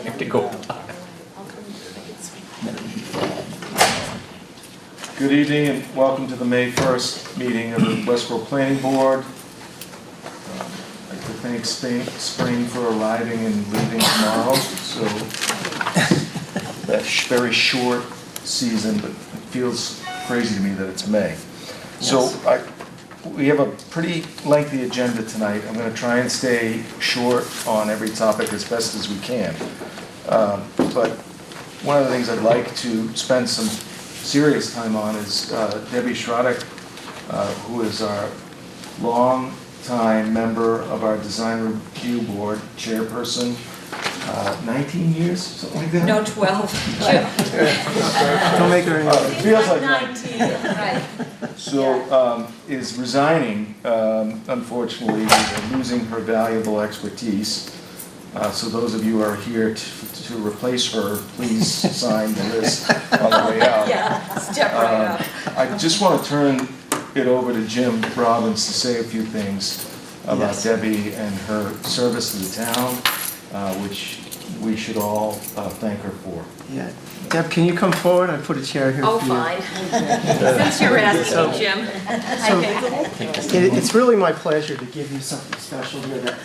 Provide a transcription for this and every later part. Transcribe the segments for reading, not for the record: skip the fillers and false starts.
have to go. Good evening and welcome to the May 1st meeting of the Westborough Planning Board. I'd like to thank Spring for arriving and leaving tomorrow. So that's very short season, but it feels crazy to me that it's May. Yes. So we have a pretty lengthy agenda tonight. I'm going to try and stay short on every topic as best as we can. But one of the things I'd like to spend some serious time on is Debbie Schraddick, who is our long-time member of our Design Review Board, chairperson, 19 years, something like that? No, 12. Don't make her it feels like 19. Right. So is resigning, unfortunately, losing her valuable expertise. So those of you who are here to replace her, please sign the list on the way out. Yeah, step right up. I just want to turn it over to Jim Robbins to say a few things about Debbie and her service to the town, which we should all thank her for. Yeah. Deb, can you come forward? I put a chair here Oh, for you. fine. Since you're asking me, Jim. It's really my pleasure to give you something special here that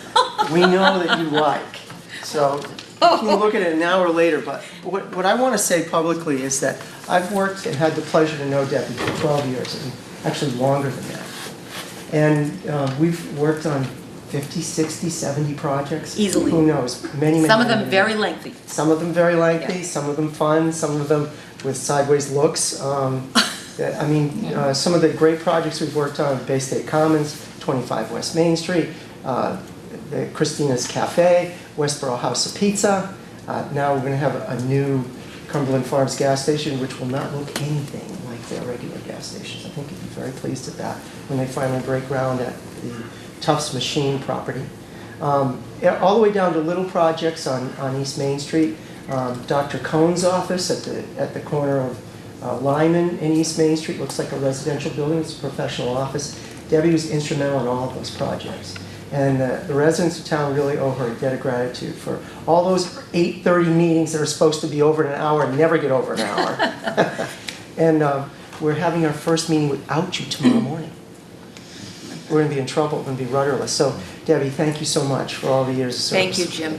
we know that you like. So you can look at it an hour later, but what I want to say publicly is that I've worked and had the pleasure to know Debbie for 12 years, and actually longer than that. And we've worked on 50, 60, 70 projects. Easily. Who knows? Many. Some of them very lengthy. Some of them very lengthy, Yeah. some of them fun, some of them with sideways looks. I mean, some of the great projects we've worked on, Bay State Commons, 25 West Main Street, the Christina's Cafe, Westborough House of Pizza. Now we're going to have a new Cumberland Farms gas station, which will not look anything like their regular gas stations. I think you'd be very pleased at that when they finally break ground at the Tufts Machine property. All the way down to little projects on East Main Street. Dr. Cohn's office at the corner of Lyman and East Main Street looks like a residential building. It's a professional office. Debbie was instrumental in all of those projects. And the residents of town really owe her a debt of gratitude for all those 8:30 meetings that are supposed to be over in an hour and never get over an hour. And we're having our first meeting without you tomorrow morning. We're going to be in trouble. We're going to be rudderless. So, Debbie, thank you so much for all the years of service. Thank you, Jim. I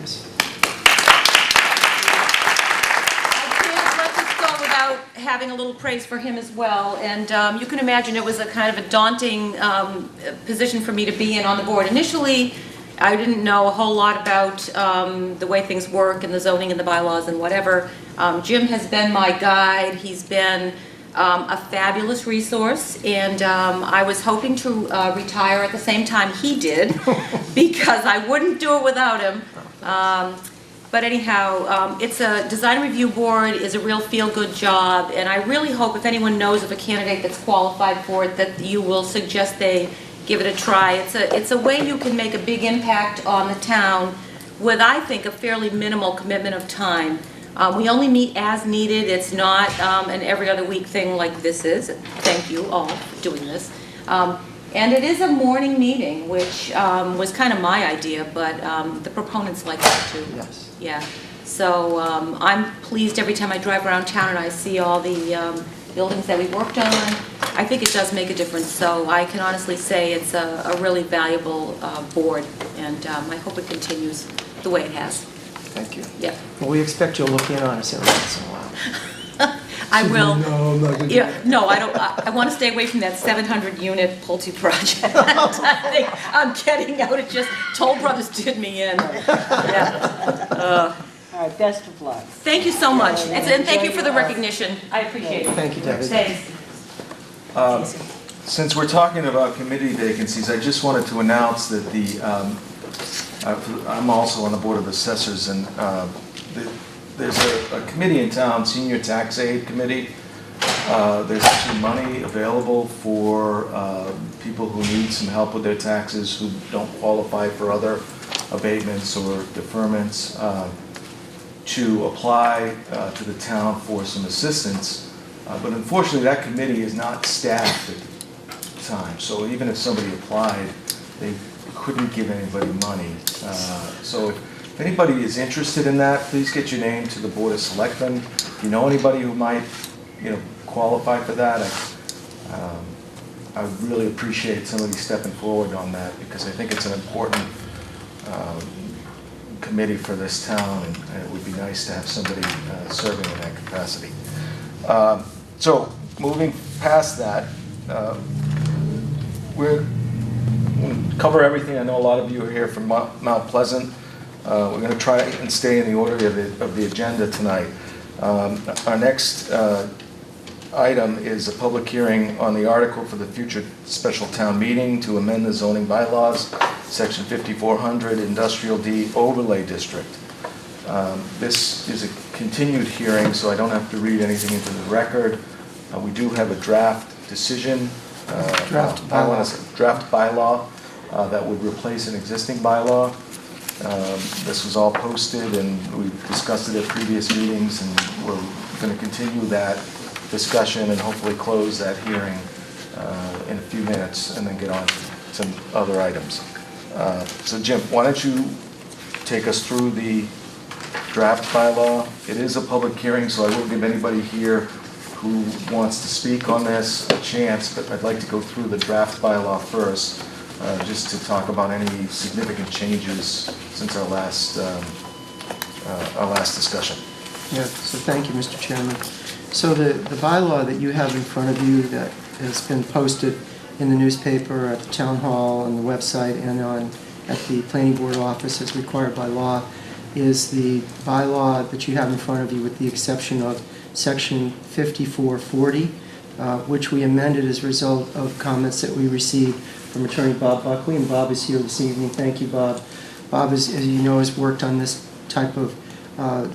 can't let this go without having a little praise for him as well. And you can imagine it was a kind of a daunting position for me to be in on the board. Initially, I didn't know a whole lot about the way things work and the zoning and the bylaws and whatever. Jim has been my guide. He's been a fabulous resource, and I was hoping to retire at the same time he did because I wouldn't do it without him. But anyhow, it's a design review board is a real feel-good job, and I really hope if anyone knows of a candidate that's qualified for it that you will suggest they give it a try. It's a way you can make a big impact on the town with, I think, a fairly minimal commitment of time. We only meet as needed. It's not an every other week thing like this is. Thank you all for doing this. And it is a morning meeting, which was kind of my idea, but the proponents like that too. Yes. Yeah. So I'm pleased every time I drive around town and I see all the buildings that we worked on. I think it does make a difference. So I can honestly say it's a really valuable board, and I hope it continues the way it has. Thank you. Yeah. Well, we expect you'll look in on us every once in a while. I will. No, I'm not gonna do Yeah, no, I don't. I want to stay away from that 700-unit Pulte project. I think I'm getting out. It just Toll Brothers did me in. Yeah. All right, best of luck. Thank you so much, and thank you for the recognition. I appreciate it. Thank you, Debbie. Thanks. Since we're talking about committee vacancies, I just wanted to announce that I'm also on the Board of Assessors, and there's a committee in town, Senior Tax Aid Committee. There's actually money available for people who need some help with their taxes, who don't qualify for other abatements or deferments, to apply to the town for some assistance. But unfortunately, that committee is not staffed at the time. So even if somebody applied, they couldn't give anybody money. So if anybody is interested in that, please get your name to the Board of Selectmen. If you know anybody who might, qualify for that, I would really appreciate somebody stepping forward on that, because I think it's an important committee for this town, and it would be nice to have somebody serving in that capacity. So moving past that, we'll cover everything. I know a lot of you are here from Mount Pleasant. We're going to try and stay in the order of the agenda tonight. Our next item is a public hearing on the article for the future special town meeting to amend the zoning bylaws, section 5400 Industrial D Overlay District. This is a continued hearing, so I don't have to read anything into the record. We do have a draft decision, draft bylaw that would replace an existing bylaw. This was all posted, and we discussed it at previous meetings, and we're going to continue that discussion and hopefully close that hearing in a few minutes and then get on to some other items. So Jim, why don't you take us through the draft bylaw? It is a public hearing, so I will give anybody here who wants to speak on this a chance, but I'd like to go through the draft bylaw first, just to talk about any significant changes since our last discussion. Yeah, so thank you, Mr. Chairman. So the bylaw that you have in front of you that has been posted in the newspaper, at the town hall, on the website, and at the planning board office as required by law is the bylaw that you have in front of you, with the exception of section 5440, which we amended as a result of comments that we received from Attorney Bob Buckley, and Bob is here this evening. Thank you, Bob. Bob, as you know, has worked on this type of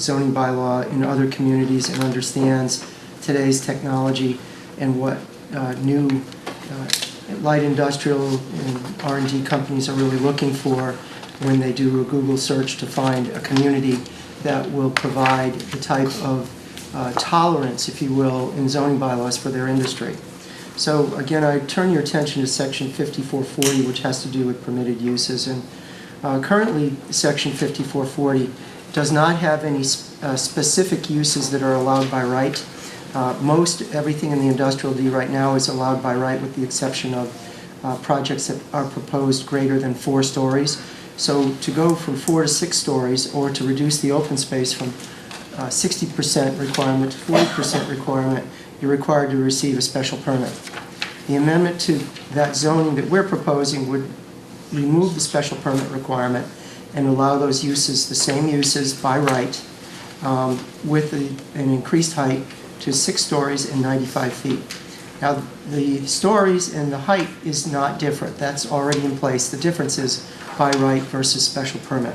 zoning bylaw in other communities and understands today's technology and what new light industrial and R&D companies are really looking for when they do a Google search to find a community that will provide the type of tolerance, if you will, in zoning bylaws for their industry. So again, I turn your attention to section 5440, which has to do with permitted uses. And currently, section 5440 does not have any specific uses that are allowed by right. Most everything in the industrial D right now is allowed by right, with the exception of projects that are proposed greater than 4 stories. So to go from 4 to 6 stories, or to reduce the open space from 60% requirement to 40% requirement, you're required to receive a special permit. The amendment to that zoning that we're proposing would remove the special permit requirement and allow those uses, the same uses by right, with an increased height to 6 stories and 95 feet. Now, the stories and the height is not different. That's already in place. The difference is by right versus special permit.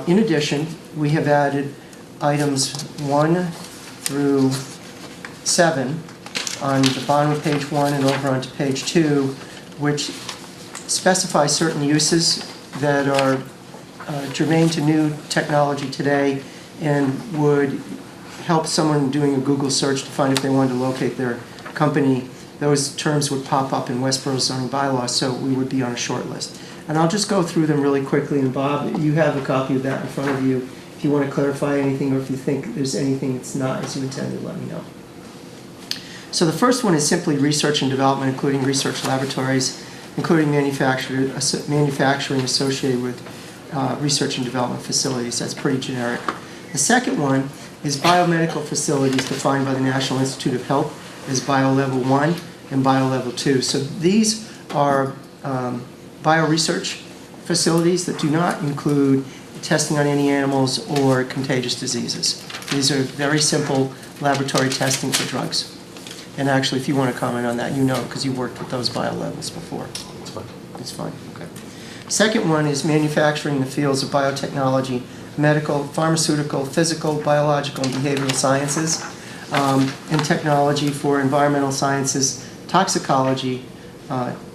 In addition, we have added items 1 through 7 on the bottom of page 1 and over onto page 2, which specify certain uses that are germane to new technology today and would help someone doing a Google search to find if they wanted to locate their company. Those terms would pop up in Westborough zoning bylaws, so we would be on a short list. And I'll just go through them really quickly, and Bob, you have a copy of that in front of you. If you want to clarify anything, or if you think there's anything that's not as you intended, let me know. So the first one is simply research and development, including research laboratories, including manufacturing associated with research and development facilities. That's pretty generic. The second one is biomedical facilities defined by the National Institute of Health as Bio-Level 1 and Bio-Level 2. So these are bioresearch facilities that do not include testing on any animals or contagious diseases. These are very simple laboratory testing for drugs. And actually, if you want to comment on that, you know, because you worked with those bio-levels before. It's fine. It's fine, okay. Second one is manufacturing in the fields of biotechnology, medical, pharmaceutical, physical, biological, and behavioral sciences, and technology for environmental sciences, toxicology,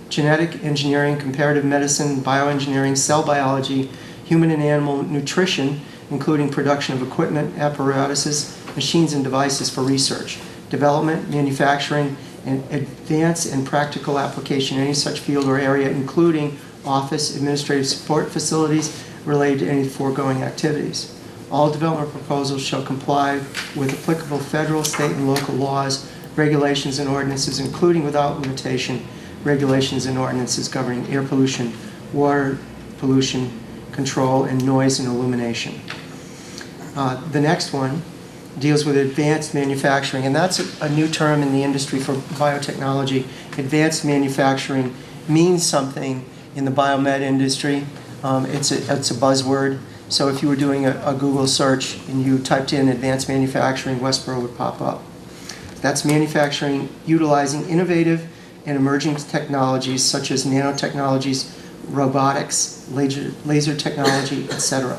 genetic engineering, comparative medicine, bioengineering, cell biology, human and animal nutrition, including production of equipment, apparatuses, machines, and devices for research, development, manufacturing, and advance and practical application in any such field or area, including office, administrative support facilities related to any foregoing activities. All development proposals shall comply with applicable federal, state, and local laws, regulations, and ordinances, including without limitation regulations and ordinances governing air pollution, water pollution control, and noise and illumination. The next one deals with advanced manufacturing, and that's a new term in the industry for biotechnology. Advanced manufacturing means something in the biomed industry. It's a buzzword. So if you were doing a Google search and you typed in advanced manufacturing, Westborough would pop up. That's manufacturing utilizing innovative and emerging technologies such as nanotechnologies, robotics, laser technology, etc.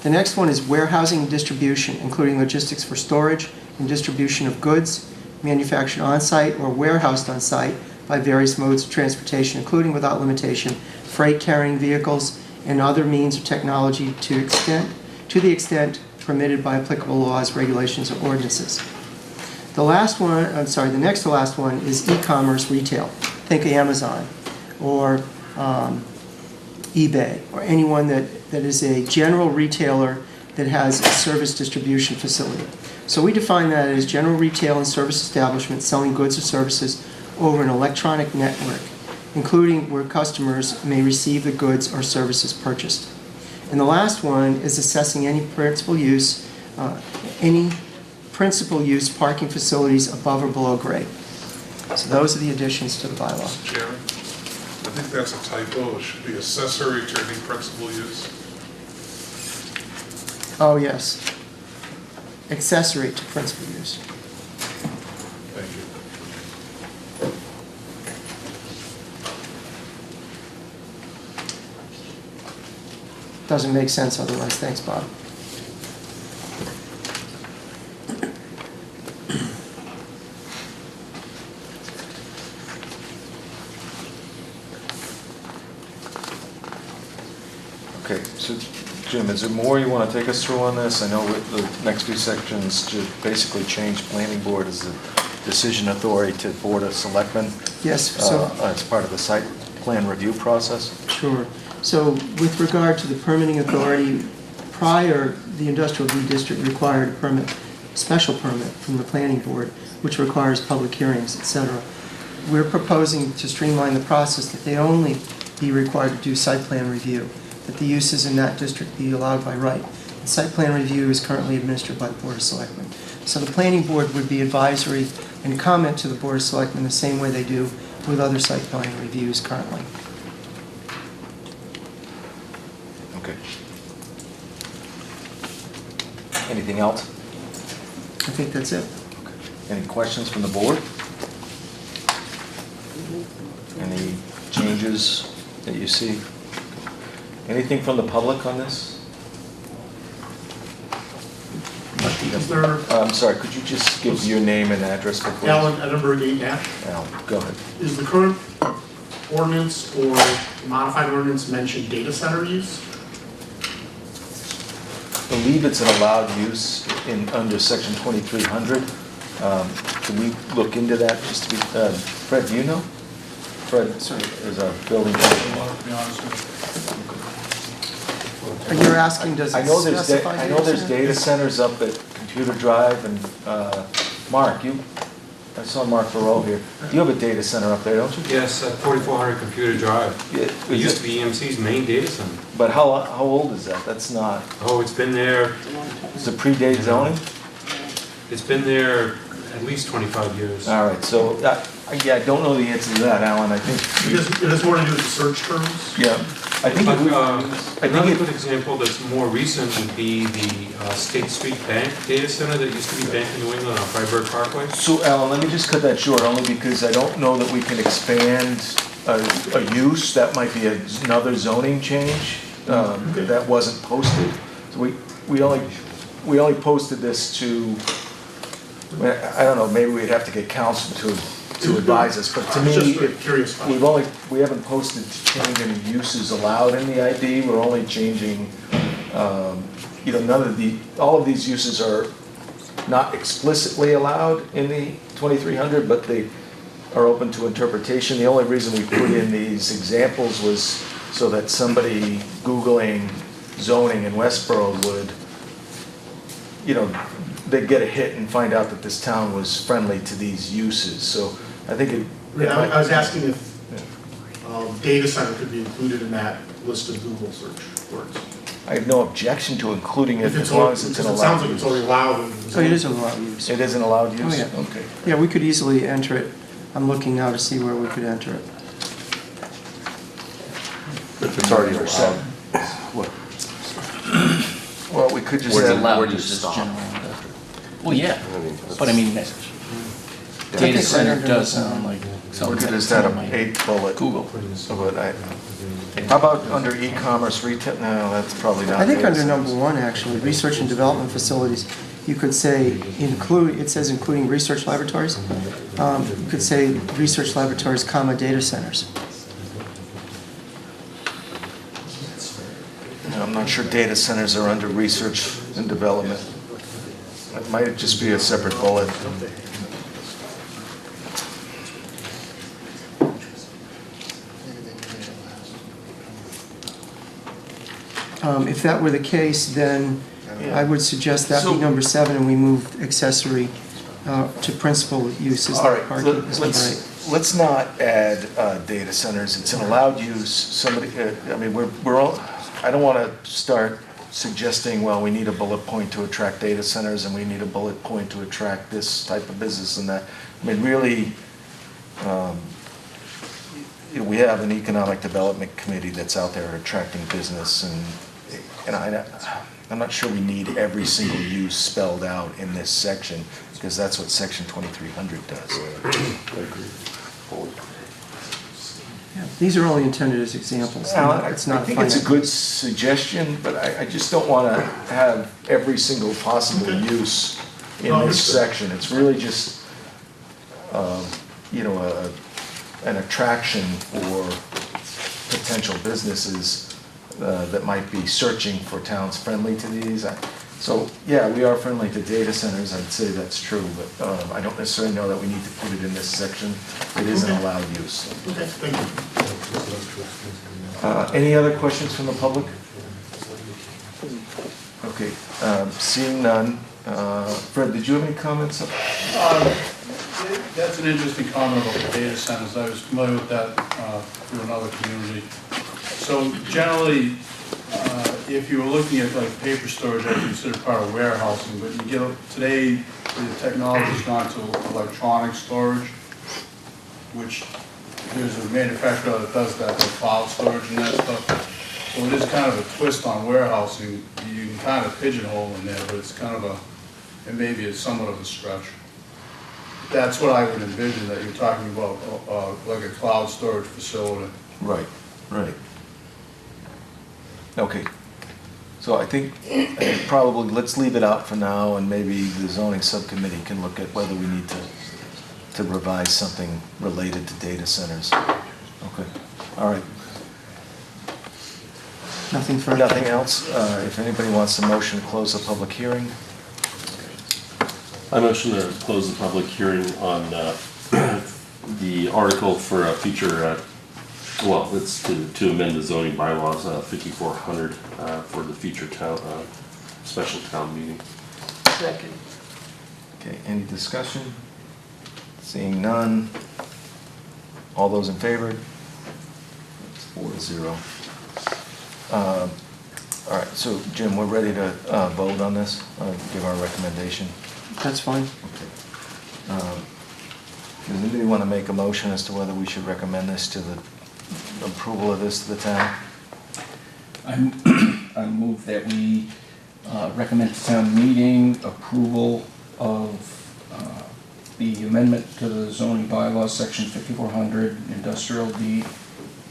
The next one is warehousing and distribution, including logistics for storage and distribution of goods manufactured on-site or warehoused on-site by various modes of transportation, including without limitation freight carrying vehicles and other means of technology to the extent permitted by applicable laws, regulations, or ordinances. The next to last one is e-commerce retail. Think Amazon or eBay or anyone that is a general retailer that has a service distribution facility. So we define that as general retail and service establishments selling goods or services over an electronic network, including where customers may receive the goods or services purchased. And the last one is assessing any principal use parking facilities above or below grade. So those are the additions to the bylaw. Mr. Chairman, I think that's a typo. It should be accessory to any principal use. Oh, yes. Accessory to principal use. Thank you. Doesn't make sense otherwise. Thanks, Bob. Okay, so Jim, is there more you want to take us through on this? I know with the next few sections to basically change planning board as a decision authority to board of selectmen. Yes, so as part of the site plan review process. sure. So with regard to the permitting authority, prior, the industrial B district required a permit, special permit from the planning board, which requires public hearings, etc. We're proposing to streamline the process that they only be required to do site plan review, that the uses in that district be allowed by right. The site plan review is currently administered by the Board of Selectmen. So the planning board would be advisory and comment to the Board of Selectmen the same way they do with other site plan reviews currently. Okay. Anything else? I think that's it. Okay. Any questions from the board? Any changes that you see? Anything from the public on this? Is there, I'm sorry, could you just give your name and address before? Alan Edinburgh 8 Nash, Al, go ahead. is the current ordinance or modified ordinance mention data center use? I believe it's an allowed use under section 2300. Can we look into that just to be, Fred, do you know? Fred is our building commissioner. To be honest with You're asking, does I it know specify there's center? data centers up at Computer Drive and, Mark, I saw Mark Thoreau here. You have a data center up there, don't you? Yes, 4400 Computer Drive. Yeah, It used to be EMC's main data center. But how old is that? That's not, Oh, it's been there, is it predate zoning? it's been there at least 25 years. All right, so, yeah, I don't know the answer to that, Alan, I think. it has more to do with the search terms. Yeah, I think But, if we, another good example that's more recent would be the State Street Bank data center that used to be Bank of New England on Freiburg Parkway. so Alan, let me just cut that short, only because I don't know that we can expand a use. That might be another zoning change that wasn't posted. So we only posted this to, I don't know, maybe we'd have to get counsel to advise us, but to me, Just curious. we haven't posted to change any uses allowed in the ID. We're only changing, all of these uses are not explicitly allowed in the 2300, but they are open to interpretation. The only reason we put in these examples was so that somebody Googling zoning in Westborough would, they'd get a hit and find out that this town was friendly to these uses. So I think it. Yeah, I was asking if data center could be included in that list of Google search words. I have no objection to including it If as long as it's an because allowed it sounds like it's use. already allowed. in the So it is zoning. allowed use. It is an allowed use? Oh, yeah. Okay. Yeah, we could easily enter it. I'm looking now to see where we could enter it. If it's already allowed. Well, we could just Where's have. allowed use is general. Well, yeah, but I mean, data Technically, center under does the- sound like We something could that just add someone an might eighth bullet. Google. How about under e-commerce retail? No, that's probably not. I think data under centers. number one, actually, research and development facilities, you could say include, it says including research laboratories. You could say research laboratories, comma, data centers. I'm not sure data centers are under research and development. It might just be a separate bullet. If that were the case, then I would suggest that be So- number 7, and we move accessory to principal uses All like right, parking. Is that right? let's not add data centers. It's an allowed use. Somebody, I mean, we're all, I don't want to start suggesting, well, we need a bullet point to attract data centers and we need a bullet point to attract this type of business and that. I mean, really, we have an economic development committee that's out there attracting business and I'm not sure we need every single use spelled out in this section because that's what section 2300 does. Yeah, these are only intended as examples. It's not I think it's a final. good suggestion, but I just don't want to have every single possible Okay. use in No, this understood. section. It's really just, an attraction for potential businesses that might be searching for towns friendly to these. So, yeah, we are friendly to data centers, I'd say that's true, but I don't necessarily know that we need to put it in this section. It is an allowed use. Okay, thank you. Any other questions from the public? Okay, seeing none. Fred, did you have any comments? That's an interesting comment about the data centers. I was familiar with that through another community. So generally, if you were looking at like paper storage, I consider part of warehousing, but you get, today, the technology's gone to electronic storage, which there's a manufacturer that does that, like cloud storage and that stuff. So it is kind of a twist on warehousing. You can kind of pigeonhole in there, but it's kind of it may be somewhat of a stretch. That's what I would envision, that you're talking about, like a cloud storage facility. Right, right. Okay. So I think probably let's leave it out for now and maybe the zoning subcommittee can look at whether we need to revise something related to data centers. Okay, all right. Nothing further. Nothing else? If anybody wants to motion to close the public hearing? I motion to close the public hearing on the article for a future, well, it's to amend the zoning bylaws, 5400, for the future town, special town meeting. Second. Okay, any discussion? Seeing none. All those in favor? It's 4-0. All right, so Jim, we're ready to vote on this, give our recommendation. That's fine. Okay. Does anybody want to make a motion as to whether we should recommend this to the approval of this to the town? I move that we recommend to town meeting approval of the amendment to the zoning bylaws, section 5400, industrial D,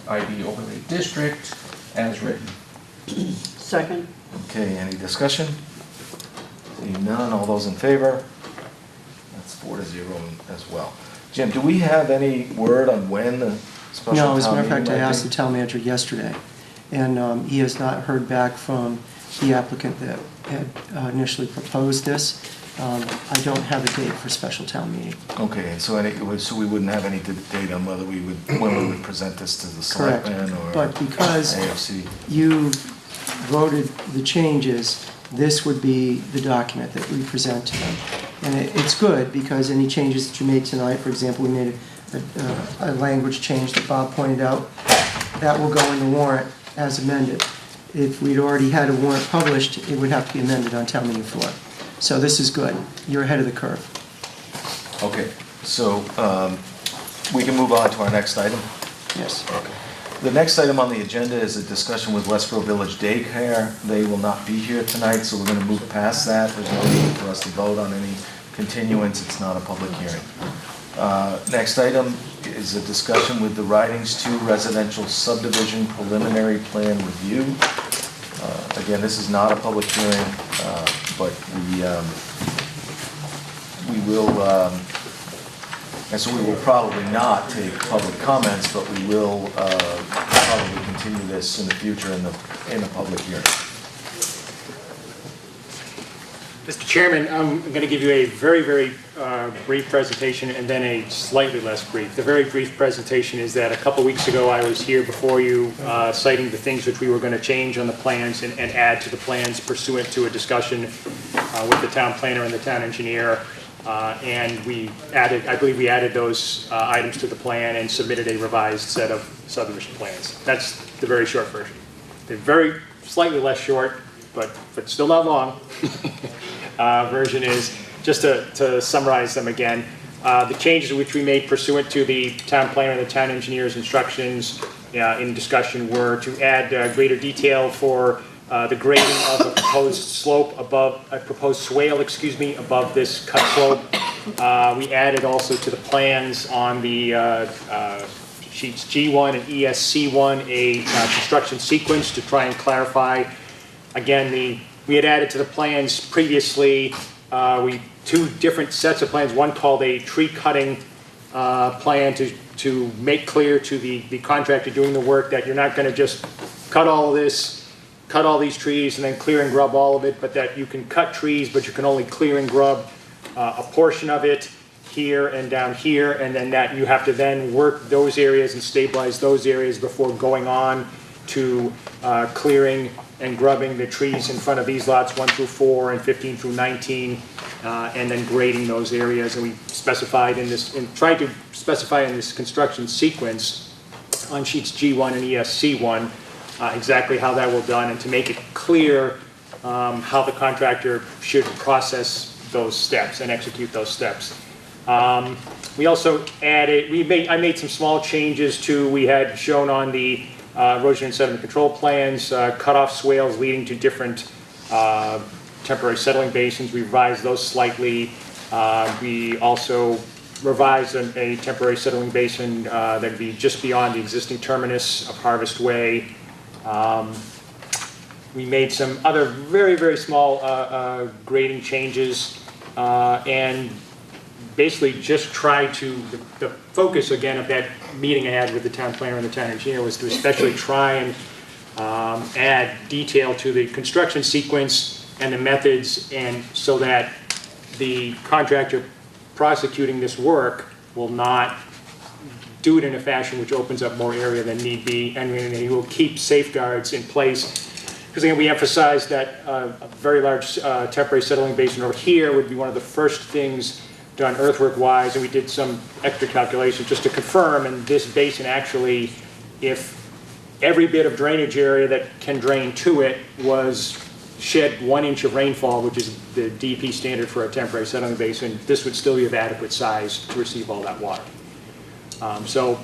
ID overlay district, as written. Second. Okay, any discussion? Seeing none, all those in favor? That's 4-0 as well. Jim, do we have any word on when the special town meeting No, as a matter of fact, I might asked be? the town manager yesterday, and he has not heard back from the applicant that had initially proposed this. I don't have a date for special town meeting. Okay, and so we wouldn't have any date on whether when we would present this to the Correct. selectmen or But because AFC? you voted the changes, this would be the document that we present to them. And it's good because any changes that you made tonight, for example, we made a language change that Bob pointed out, that will go in the warrant as amended. If we'd already had a warrant published, it would have to be amended on town meeting floor. So this is good. You're ahead of the curve. Okay, so we can move on to our next item. Yes. Okay. The next item on the agenda is a discussion with Westborough Village Daycare. They will not be here tonight, so we're going to move past that. There's no need for us to vote on any continuance. It's not a public hearing. Next item is a discussion with the Ridings 2 Residential Subdivision Preliminary Plan Review. Again, this is not a public hearing, but we will probably not take public comments, but we will probably continue this in the future in a public hearing. Mr. Chairman, I'm going to give you a very, very brief presentation and then a slightly less brief. The very brief presentation is that a couple weeks ago I was here before you citing the things which we were going to change on the plans and add to the plans pursuant to a discussion with the town planner and the town engineer. And I believe we added those items to the plan and submitted a revised set of subdivision plans. That's the very short version. The very slightly less short, but still not long, version is, just to summarize them again, the changes which we made pursuant to the town planner and the town engineer's instructions in discussion were to add greater detail for the grading of a proposed slope above, a proposed swale, above this cut slope. We added also to the plans on the sheets G1 and ESC1 a construction sequence to try and clarify. Again, we had added to the plans previously, two different sets of plans, one called a tree cutting plan to make clear to the contractor doing the work that you're not going to just cut all these trees and then clear and grub all of it, but that you can cut trees, but you can only clear and grub a portion of it here and down here, and then that you have to then work those areas and stabilize those areas before going on to clearing and grubbing the trees in front of these lots 1 through 4 and 15 through 19, and then grading those areas. And we specified tried to specify in this construction sequence on sheets G1 and ESC1 exactly how that will be done, and to make it clear how the contractor should process those steps and execute those steps. We also added, I made some small changes to, we had shown on the erosion and sediment control plans, cutoff swales leading to different temporary settling basins. We revised those slightly. We also revised a temporary settling basin that would be just beyond the existing terminus of Harvest Way. We made some other very, very small grading changes and basically just tried to, the focus again of that meeting I had with the town planner and the town engineer was to especially try and add detail to the construction sequence and the methods, and so that the contractor prosecuting this work will not do it in a fashion which opens up more area than need be, and he will keep safeguards in place. Because again, we emphasized that a very large temporary settling basin over here would be one of the first things done earthwork-wise, and we did some extra calculations just to confirm, and this basin actually, if every bit of drainage area that can drain to it was shed 1 inch of rainfall, which is the DEP standard for a temporary settling basin, this would still be of adequate size to receive all that water. So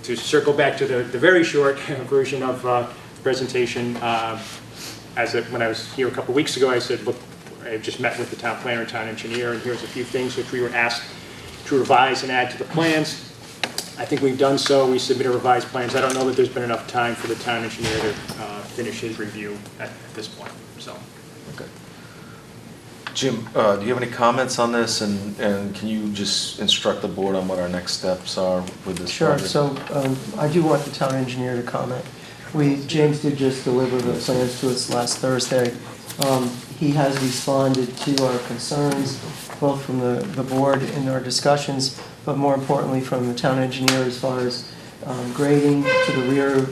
to circle back to the very short version of presentation, when I was here a couple weeks ago, I said, look, I just met with the town planner and town engineer, and here's a few things which we were asked to revise and add to the plans. I think we've done so. We submitted revised plans. I don't know that there's been enough time for the town engineer to finish his review at this point. So. Okay. Jim, do you have any comments on this, and can you just instruct the board on what our next steps are with this project? Sure. So I do want the town engineer to comment. James did just deliver the plans to us last Thursday. He has responded to our concerns, both from the board in our discussions, but more importantly from the town engineer as far as grading to the rear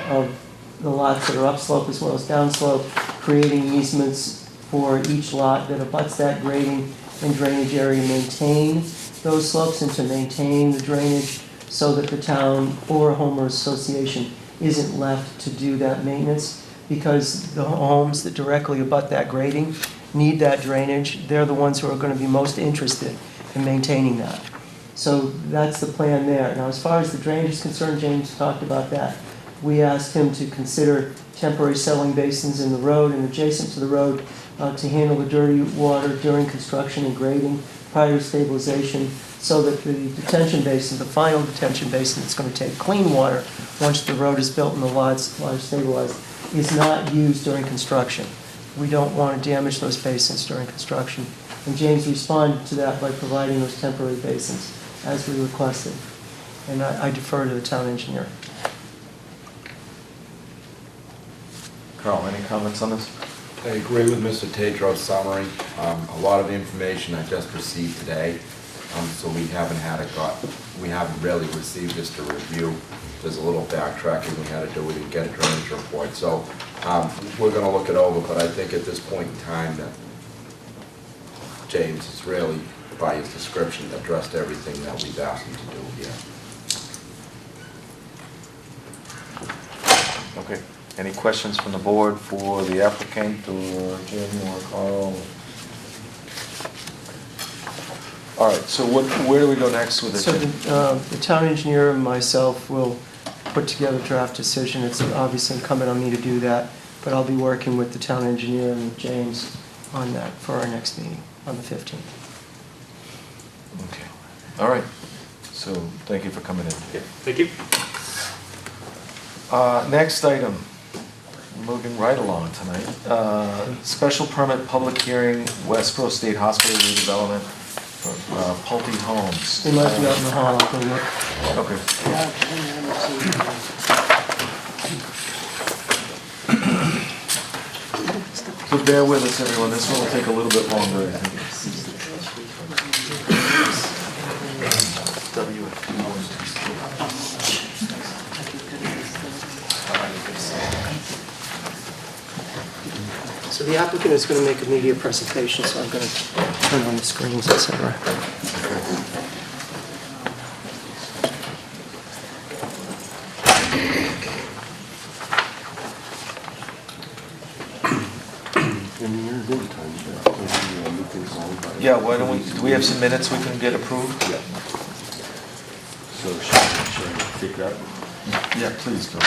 of the lots that are upslope as well as downslope, creating easements for each lot that abuts that grading and drainage area, maintain those slopes and to maintain the drainage so that the town or a homeowners association isn't left to do that maintenance, because the homes that directly abut that grading need that drainage. They're the ones who are going to be most interested in maintaining that. So that's the plan there. Now, as far as the drainage is concerned, James talked about that. We asked him to consider temporary settling basins in the road and adjacent to the road to handle the dirty water during construction and grading prior to stabilization, so that the detention basin, the final detention basin that's going to take clean water once the road is built and the lots are stabilized, is not used during construction. We don't want to damage those basins during construction. And James responded to that by providing those temporary basins as we requested. And I defer to the town engineer. Carl, any comments on this? I agree with Mr. Tedrow's summary. A lot of information I just received today, so we haven't really received this to review. There's a little backtracking we had to do. We didn't get a drainage report, so we're going to look it over. But I think at this point in time that James has really, by his description, addressed everything that we've asked him to do here. Okay. Any questions from the board for the applicant or Jim or Carl? All right, so where do we go next with it? So the town engineer and myself will put together a draft decision. It's obviously incumbent on me to do that, but I'll be working with the town engineer and James on that for our next meeting on the 15th. Okay. All right. So thank you for coming in. Yeah, thank you. Next item, moving right along tonight. Special permit public hearing, Westborough State Hospital redevelopment for Pulte Homes. They might be out in the hall. I'll go look. Okay. So bear with us, everyone. This one will take a little bit longer, I think. So the applicant is going to make a media presentation, so I'm going to turn on the screens, etc. Yeah, why don't we, do we have some minutes we can get approved? Yeah. So should I take that? Yeah, please go.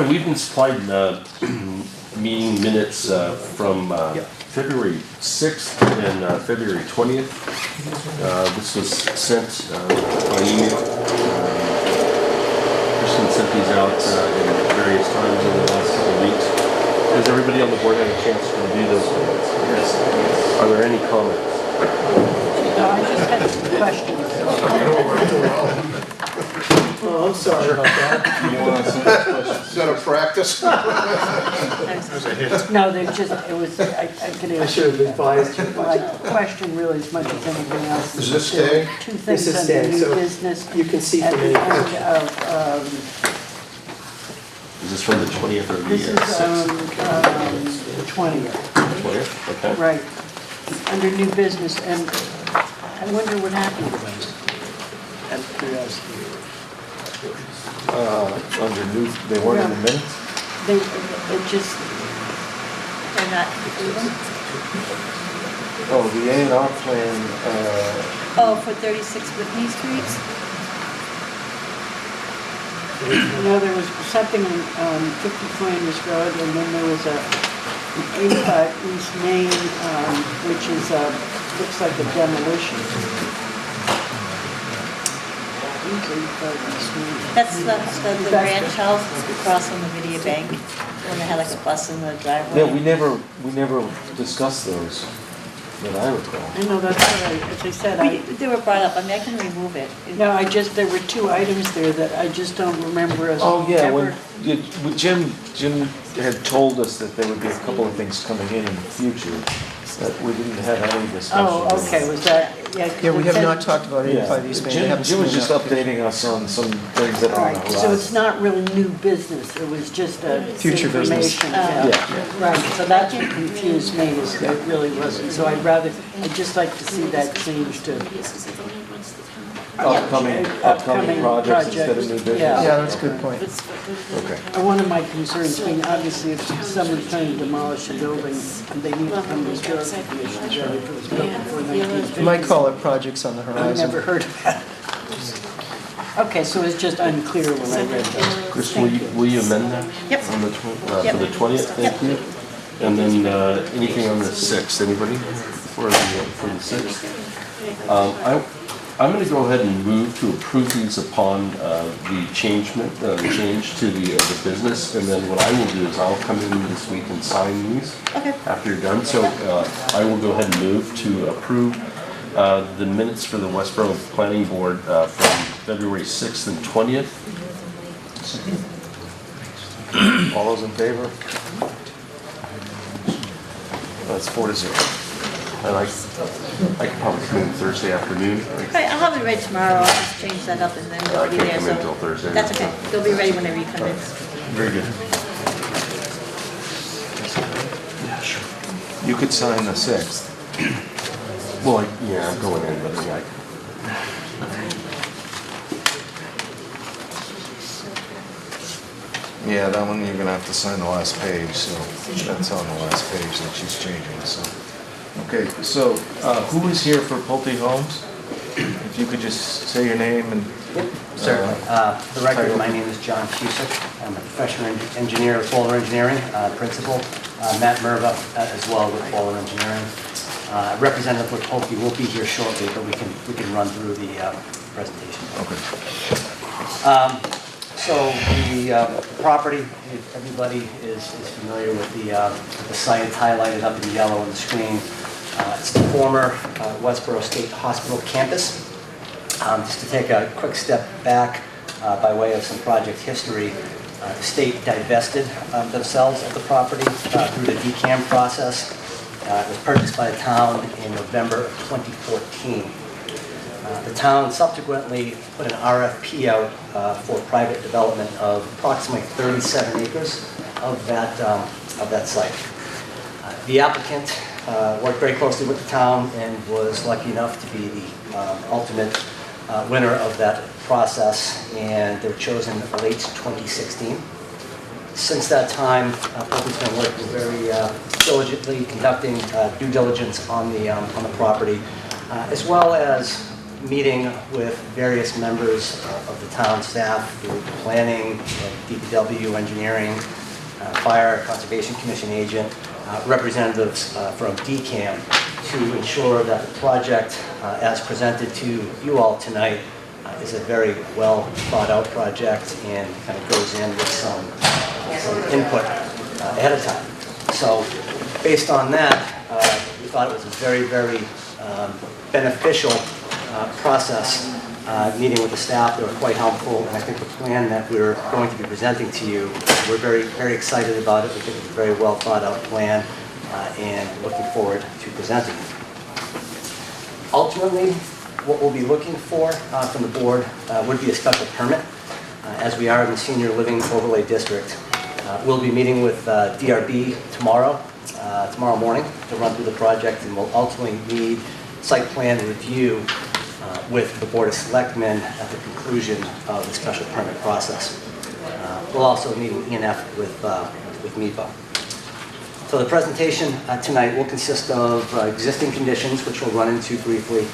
We've been supplied meeting minutes from February 6th and February 20th. This was sent by email. Kristen sent these out at various times over the last couple of weeks. Has everybody on the board had a chance to review those minutes? Yes. Are there any comments? I just had some questions. Oh, I'm sorry about that. Is that a practice? No, they just, it was, I could I should have advised you. My question really, as much as anything else. Is this there were staying? Two This things is under staying, new so business. you can see at from the any end picture. of, Is this from the 20th or the this is 6th? the 20th, 20th, okay. right, under new business, and I wonder what happened to them. Out of curiosity. Under new, they weren't in the minutes? It just, they're not, Oh, the A&R plan, Oh, for 36 Whitney Street? you know, there was something on 50 Flanders Road, and then there was an 85 East Main, which is, looks like a demolition. That's the ranch house across from the Video Bank, when they had like a bus in the driveway. yeah, we never discussed those. that I recall. I know, that's what as I said, They were brought up, I mean, I can remove it. no, there were two items there that I just don't remember us Oh, yeah, ever. when Jim had told us that there would be a couple of things coming in the future, that we didn't have any discussion. Oh, okay, was that, yeah. 'cause Yeah, we it have said- not talked about 85 East Main. They haven't Jim was seen just an application. updating us on some things that are on the Right, so it's horizon. not really new business, it was just a Future business. information. Yeah. Right, so that's what confused me, is it really wasn't, so I'd just like to see that changed to Upcoming projects instead of new business. Yeah. Yeah, that's a good point. Okay. One of my concerns being, obviously, if someone's trying to demolish a building, and they need to come to the building commission, if it was built before You 1950. might call it projects on the I've horizon. never heard of that. Okay, so it's just unclear when I read that. Chris, will you amend that? Yep. On the for the 20th, thank you. And then anything on the 6th, anybody for the 6th? I'm going to go ahead and move to approve these upon the change to the business, and then what I will do is I'll come in this week and sign these after you're done. So I will go ahead and move to approve the minutes for the Westborough Planning Board from February 6th and 20th. All those in favor? That's 4-0. And I could probably come in Thursday afternoon. Right, I'll have it ready tomorrow, I'll just change that up and then I they'll be can't there, come in so. until Thursday. That's okay, they'll be ready whenever you come in. Very good. Yeah, sure. You could sign the 6th. Well, yeah, I'm going in, but I Yeah, that one you're gonna have to sign the last page, so that's on the last page that she's changing, so. Okay, so, who is here for Pulte Homes? If you could just say your name and. Certainly. For the record, my name is John Cusick. I'm a professional engineer with Bowler Engineering, principal. Matt Merva as well with Bowler Engineering. Representative with Pulte will be here shortly, but we can run through the presentation. Okay. So the property, if everybody is familiar with the site, it's highlighted up in yellow on the screen. It's the former Westborough State Hospital campus. Just to take a quick step back by way of some project history, the state divested themselves of the property through the DCAM process. It was purchased by the town in November of 2014. The town subsequently put an RFP out for private development of approximately 37 acres of that site. The applicant worked very closely with the town and was lucky enough to be the ultimate winner of that process, and they were chosen late 2016. Since that time, Pulte's been working very diligently, conducting due diligence on the property, as well as meeting with various members of the town staff, through planning, DPW, engineering, fire, conservation commission agent, representatives from DCAM, to ensure that the project, as presented to you all tonight, is a very well thought out project and kind of goes in with some input ahead of time. So based on that, we thought it was a very, very beneficial process. Meeting with the staff, they were quite helpful, and I think the plan that we're going to be presenting to you, we're very, very excited about it. We think it's a very well thought out plan, and looking forward to presenting it. Ultimately, what we'll be looking for from the board would be a special permit. As we are in the senior living overlay district, we'll be meeting with DRB tomorrow morning to run through the project, and we'll ultimately need site plan review with the Board of Selectmen at the conclusion of the special permit process. We'll also need an ENF with MEPA. So the presentation tonight will consist of existing conditions, which we'll run into briefly.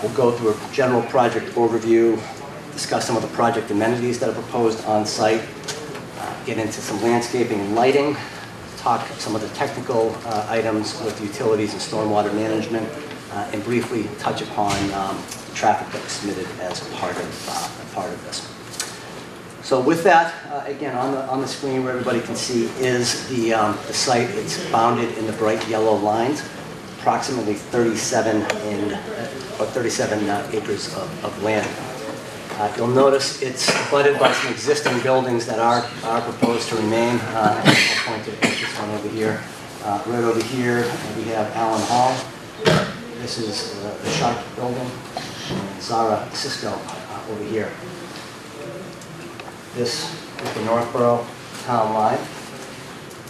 We'll go through a general project overview, discuss some of the project amenities that are proposed on site, get into some landscaping and lighting, talk some of the technical items with utilities and stormwater management, and briefly touch upon traffic that was submitted as part of this. So with that, again, on the screen where everybody can see is the site. It's bounded in the bright yellow lines. approximately 37 acres of land. You'll notice it's abutted by some existing buildings that are proposed to remain. I'll point to this one over here. Right over here, we have Allen Hall. This is the Sharp building, and Zara Cisco over here. This is the Northborough town line.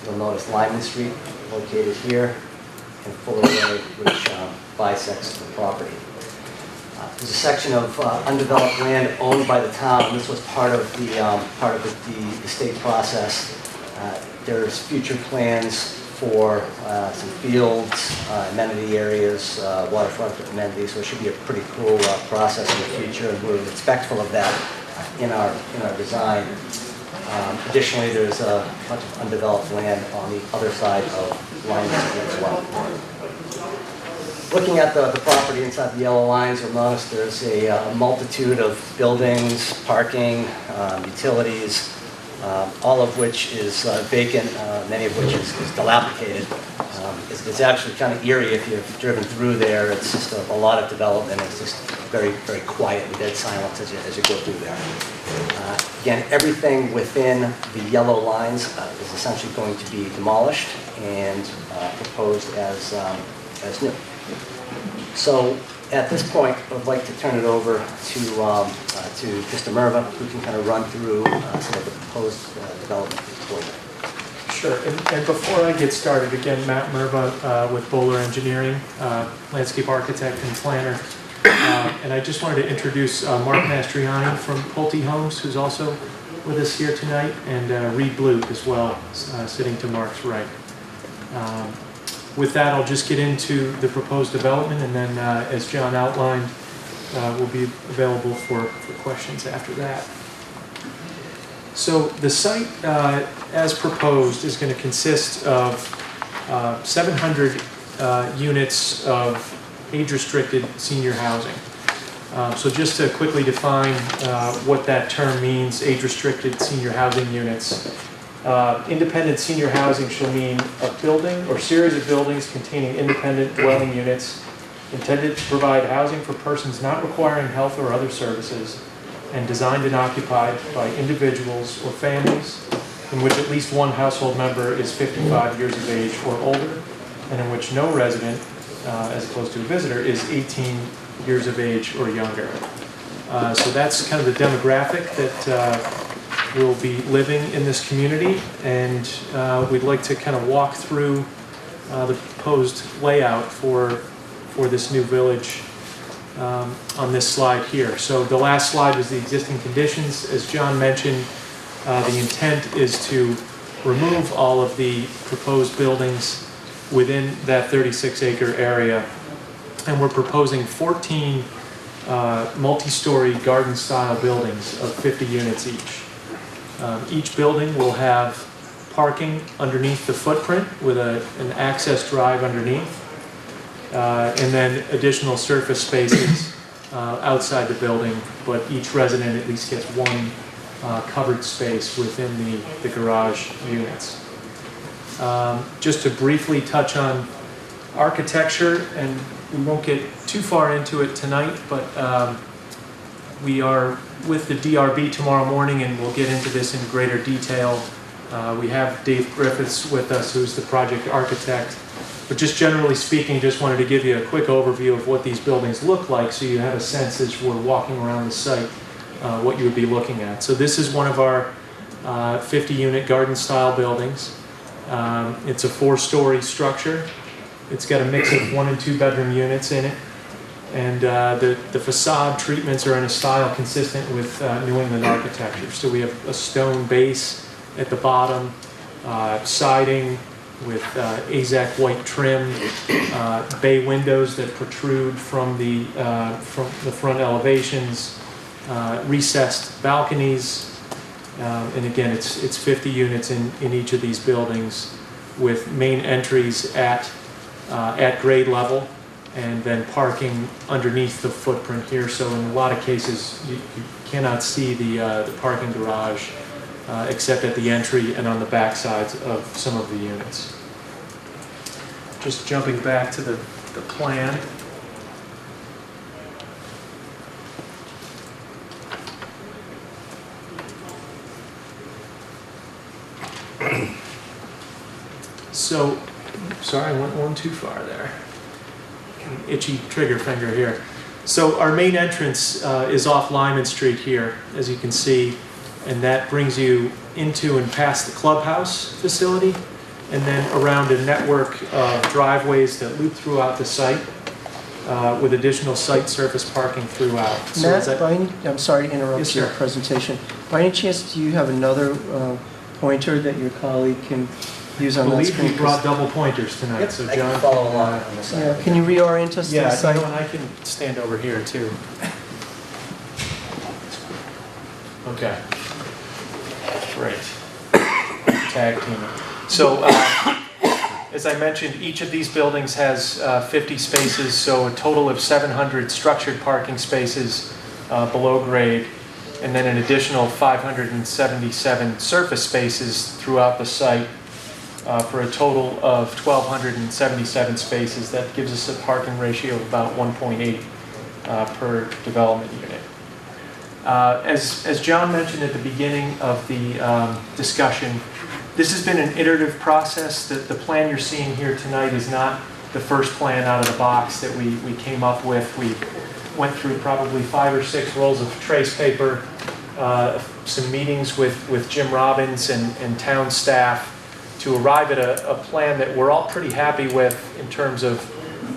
You'll notice Lyman Street located here, and Fuller Way, which bisects the property. There's a section of undeveloped land owned by the town. This was part of the state process. There's future plans for some fields, amenity areas, waterfront amenities, so it should be a pretty cool process in the future, and we're respectful of that in our design. Additionally, there's a bunch of undeveloped land on the other side of Lyman Street as well. Looking at the property inside the yellow lines, you'll notice there's a multitude of buildings, parking, utilities, all of which is vacant, many of which is dilapidated. It's actually kind of eerie if you've driven through there. It's just a lot of development. It's just very, very quiet and dead silence as you go through there. Again, everything within the yellow lines is essentially going to be demolished and proposed as new. So at this point, I'd like to turn it over to Mr. Merva, who can kind of run through some of the proposed development for you. Sure, and before I get started, again, Matt Merva with Bowler Engineering, landscape architect and planner. And I just wanted to introduce Mark Mastriani from Pulte Homes, who's also with us here tonight, and Reed Bluke as well, sitting to Mark's right. With that, I'll just get into the proposed development, and then, as John outlined, we'll be available for questions after that. So the site, as proposed, is going to consist of 700 units of age-restricted senior housing. So just to quickly define what that term means, age-restricted senior housing units. Independent senior housing shall mean a building or series of buildings containing independent dwelling units intended to provide housing for persons not requiring health or other services and designed and occupied by individuals or families in which at least one household member is 55 years of age or older, and in which no resident, as opposed to a visitor, is 18 years of age or younger. So that's kind of the demographic that will be living in this community, and we'd like to kind of walk through the proposed layout for this new village on this slide here. So the last slide was the existing conditions. As John mentioned, the intent is to remove all of the proposed buildings within that 36-acre area, and we're proposing 14 multi-story garden-style buildings of 50 units each. Each building will have parking underneath the footprint with an access drive underneath, and then additional surface spaces outside the building, but each resident at least gets one covered space within the garage units. Just to briefly touch on architecture, and we won't get too far into it tonight, but we are with the DRB tomorrow morning, and we'll get into this in greater detail. We have Dave Griffiths with us, who's the project architect. But just generally speaking, just wanted to give you a quick overview of what these buildings look like, so you have a sense as we're walking around the site what you would be looking at. So this is one of our 50-unit garden-style buildings. It's a 4-story structure. It's got a mix of 1- and 2-bedroom units in it. And the facade treatments are in a style consistent with New England architecture. So we have a stone base at the bottom, siding with AZAC white trim, bay windows that protrude from the front elevations, recessed balconies, and again, it's 50 units in each of these buildings, with main entries at grade level, and then parking underneath the footprint here. So in a lot of cases, you cannot see the parking garage except at the entry and on the back sides of some of the units. Just jumping back to the the plan. So, sorry, I went one too far there. An itchy trigger finger here. So our main entrance is off Lyman Street here, as you can see, and that brings you into and past the clubhouse facility, and then around a network of driveways that loop throughout the site with additional site surface parking throughout. So is Matt, that- I'm sorry to interrupt Yes, your sir. presentation. By any chance, do you have another pointer that your colleague can use I on that believe screen? we brought double pointers tonight, Yep, so I John. can follow along on the side. Yeah, can you reorient us to Yeah, the you site? know, and I can stand over here too. Okay. Great. Tag teaming. So, as I mentioned, each of these buildings has 50 spaces, so a total of 700 structured parking spaces below grade, and then an additional 577 surface spaces throughout the site for a total of 1,277 spaces. That gives us a parking ratio of about 1.8 per development unit. As John mentioned at the beginning of the discussion, this has been an iterative process. The plan you're seeing here tonight is not the first plan out of the box that we came up with. We went through probably 5 or 6 rolls of trace paper, some meetings with Jim Robbins and town staff to arrive at a plan that we're all pretty happy with in terms of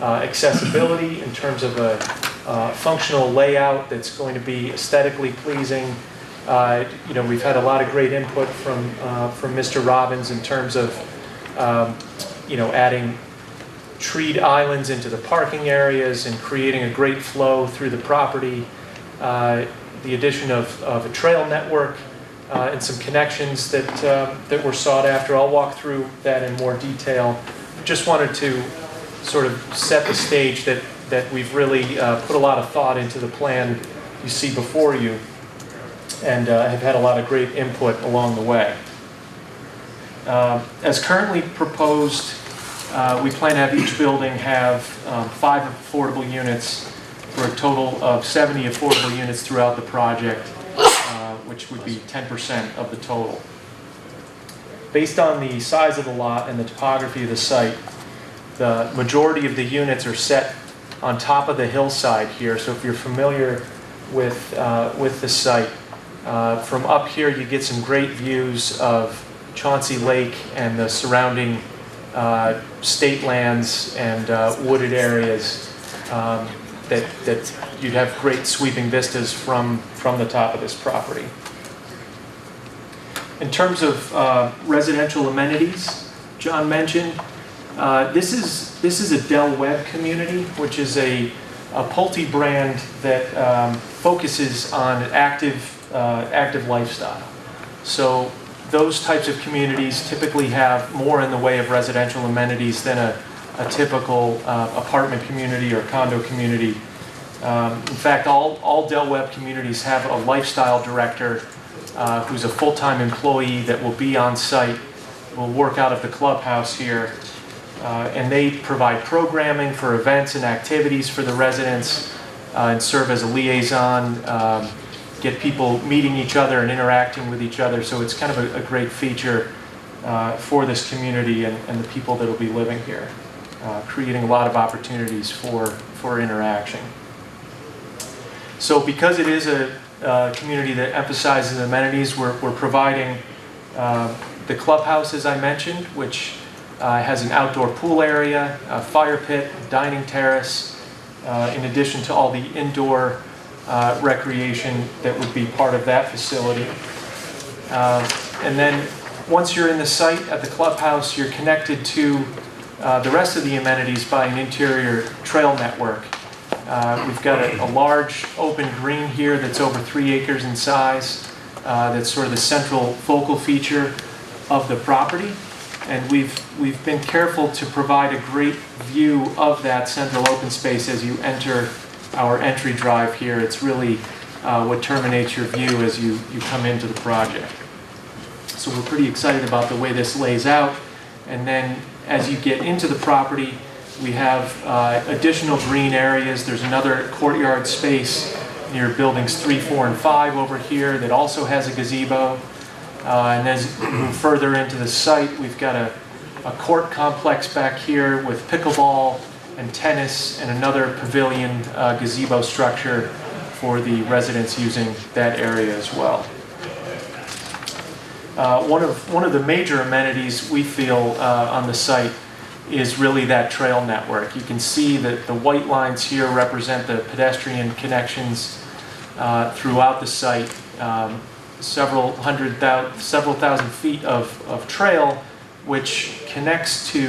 accessibility, in terms of a functional layout that's going to be aesthetically pleasing. You know, we've had a lot of great input from Mr. Robbins in terms of you know, adding treed islands into the parking areas and creating a great flow through the property. The addition of a trail network and some connections that were sought after. I'll walk through that in more detail. Just wanted to sort of set the stage that we've really put a lot of thought into the plan you see before you, and have had a lot of great input along the way. As currently proposed, we plan to have each building have 5 affordable units for a total of 70 affordable units throughout the project, which would be 10% of the total. Based on the size of the lot and the topography of the site, the majority of the units are set on top of the hillside here. So if you're familiar with the site, from up here you get some great views of Chauncey Lake and the surrounding state lands and wooded areas that you'd have great sweeping vistas from the top of this property. In terms of residential amenities, John mentioned, this is a Del Webb community, which is a Pulte brand that focuses on active lifestyle. So those types of communities typically have more in the way of residential amenities than a typical apartment community or condo community. In fact, all Del Webb communities have a lifestyle director who's a full-time employee that will be on site, will work out of the clubhouse here, and they provide programming for events and activities for the residents and serve as a liaison, get people meeting each other and interacting with each other. So it's kind of a great feature for this community and the people that will be living here, creating a lot of opportunities for interaction. So because it is a community that emphasizes amenities, we're providing the clubhouse, as I mentioned, which has an outdoor pool area, a fire pit, dining terrace, in addition to all the indoor recreation that would be part of that facility. And then once you're in the site at the clubhouse, you're connected to the rest of the amenities by an interior trail network. We've got a large open green here that's over 3 acres in size. That's sort of the central focal feature of the property. And we've been careful to provide a great view of that central open space as you enter our entry drive here. It's really what terminates your view as you come into the project. So we're pretty excited about the way this lays out. And then as you get into the property, We have additional green areas. There's another courtyard space near buildings 3, 4, and 5 over here that also has a gazebo. And as we move further into the site, we've got a court complex back here with pickleball and tennis and another pavilion gazebo structure for the residents using that area as well. One of the major amenities we feel on the site is really that trail network. You can see that the white lines here represent the pedestrian connections throughout the site. Several thousand feet of trail, which connects to,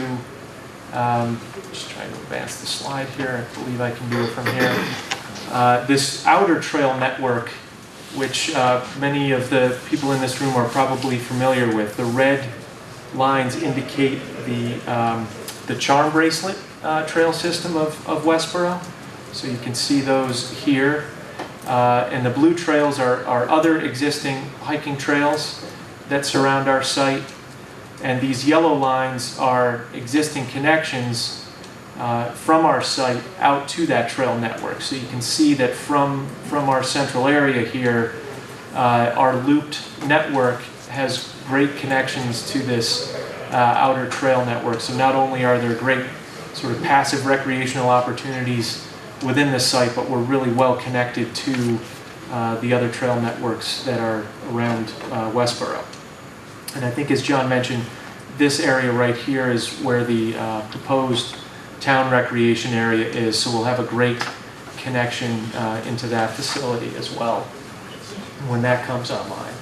just trying to advance the slide here, I believe I can do it from here. This outer trail network, which many of the people in this room are probably familiar with. The red lines indicate the charm bracelet trail system of Westborough. So you can see those here. And the blue trails are other existing hiking trails that surround our site. And these yellow lines are existing connections from our site out to that trail network. So you can see that from our central area here, our looped network has great connections to this outer trail network. So not only are there great sort of passive recreational opportunities within the site, but we're really well connected to the other trail networks that are around Westborough. And I think, as John mentioned, this area right here is where the proposed town recreation area is, so we'll have a great connection into that facility as well when that comes online.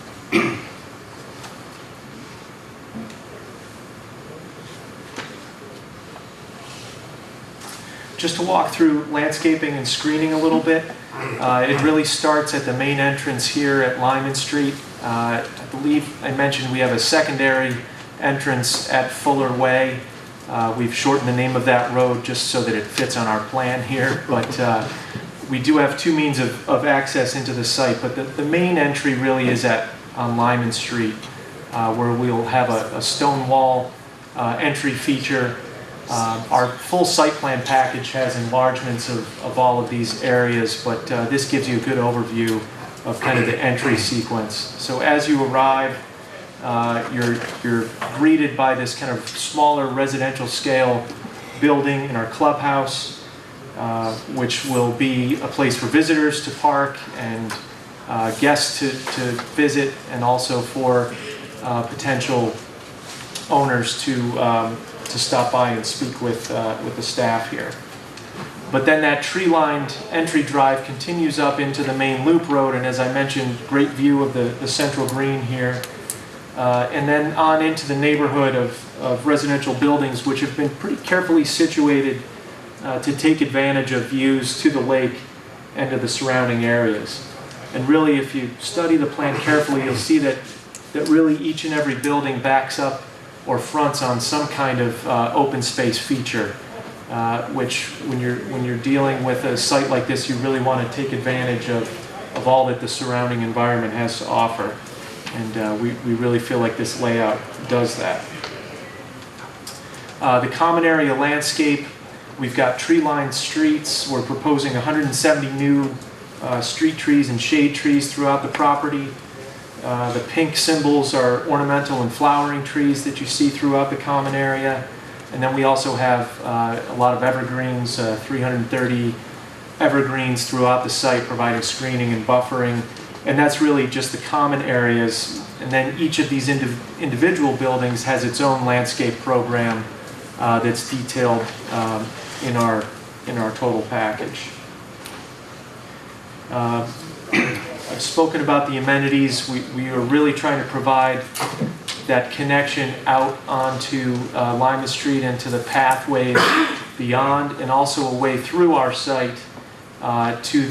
Just to walk through landscaping and screening a little bit, it really starts at the main entrance here at Lyman Street. I believe I mentioned we have a secondary entrance at Fuller Way. We've shortened the name of that road just so that it fits on our plan here, but we do have two means of access into the site, but the main entry really is on Lyman Street, where we'll have a stone wall entry feature. Our full site plan package has enlargements of all of these areas, but this gives you a good overview of kind of the entry sequence. So as you arrive, you're greeted by this kind of smaller residential scale building in our clubhouse, which will be a place for visitors to park and guests to visit, and also for potential owners to stop by and speak with the staff here. But then that tree-lined entry drive continues up into the main loop road, and as I mentioned, great view of the central green here. And then on into the neighborhood of residential buildings, which have been pretty carefully situated to take advantage of views to the lake and to the surrounding areas. And really, if you study the plan carefully, you'll see that really each and every building backs up or fronts on some kind of open space feature, which when you're dealing with a site like this, you really want to take advantage of all that the surrounding environment has to offer. And we really feel like this layout does that. The common area landscape, we've got tree-lined streets. We're proposing 170 new street trees and shade trees throughout the property. The pink symbols are ornamental and flowering trees that you see throughout the common area. And then we also have a lot of evergreens, 330 evergreens throughout the site, providing screening and buffering. And that's really just the common areas. And then each of these individual buildings has its own landscape program that's detailed in our total package. I've spoken about the amenities. We are really trying to provide that connection out onto Lima Street and to the pathways beyond, and also a way through our site to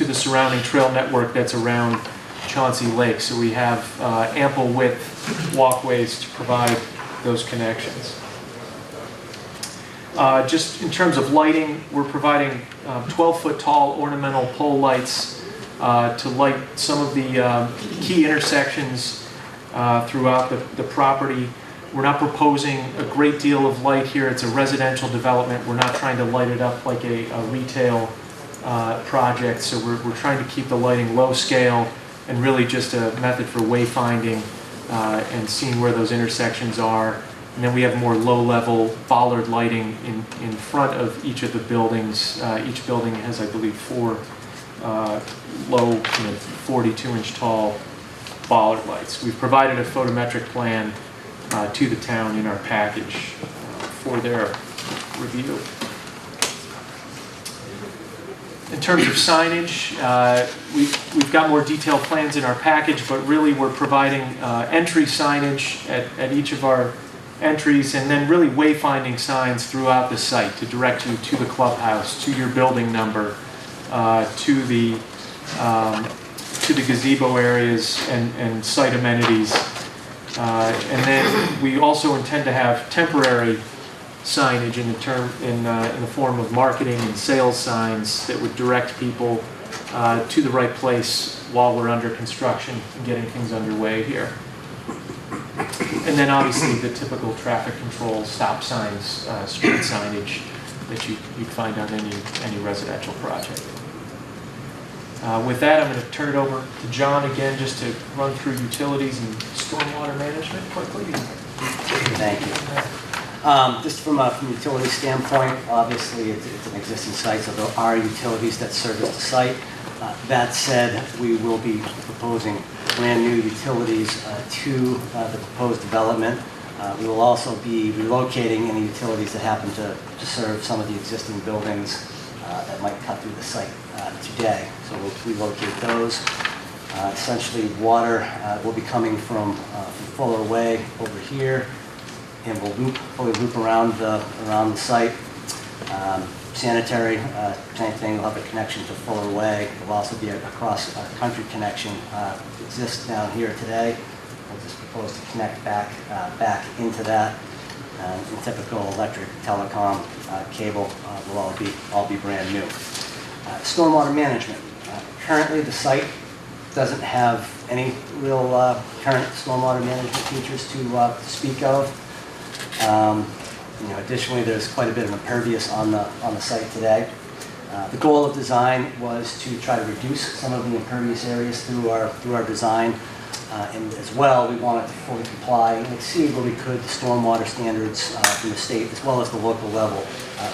the surrounding trail network that's around Chauncey Lake. So we have ample width walkways to provide those connections. Just in terms of lighting, we're providing 12-foot tall ornamental pole lights to light some of the key intersections throughout the property. We're not proposing a great deal of light here. It's a residential development. We're not trying to light it up like a retail project. So we're trying to keep the lighting low scale and really just a method for wayfinding and seeing where those intersections are. And then we have more low-level bollard lighting in front of each of the buildings. Each building has, I believe, 4 low, 42-inch tall bollard lights. We've provided a photometric plan to the town in our package for their review. In terms of signage, we've got more detailed plans in our package, but really we're providing entry signage at each of our entries, and then really wayfinding signs throughout the site to direct you to the clubhouse, to your building number, to the gazebo areas and site amenities. And then we also intend to have temporary signage in the form of marketing and sales signs that would direct people to the right place while we're under construction and getting things underway here. And then obviously the typical traffic control, stop signs, street signage that you'd find on any residential project. With that, I'm going to turn it over to John again just to run through utilities and stormwater management quickly. Thank you. Just from a utility standpoint, obviously it's an existing site, so there are utilities that service the site. That said, we will be proposing brand new utilities to the proposed development. We will also be relocating any utilities that happen to serve some of the existing buildings that might cut through the site today. So we'll relocate those. Essentially, water will be coming from Fuller Way over here, and we'll fully loop around the site. Sanitary, same thing, we'll have a connection to Fuller Way. There'll also be a cross-country connection exists down here today. We'll just propose to connect back into that. And typical electric, telecom, cable will all be brand new. Stormwater management. Currently, the site doesn't have any real current stormwater management features to speak of. Additionally, there's quite a bit of impervious on the site today. The goal of design was to try to reduce some of the impervious areas through our design, and as well, we wanted to fully comply and exceed where we could the stormwater standards from the state as well as the local level,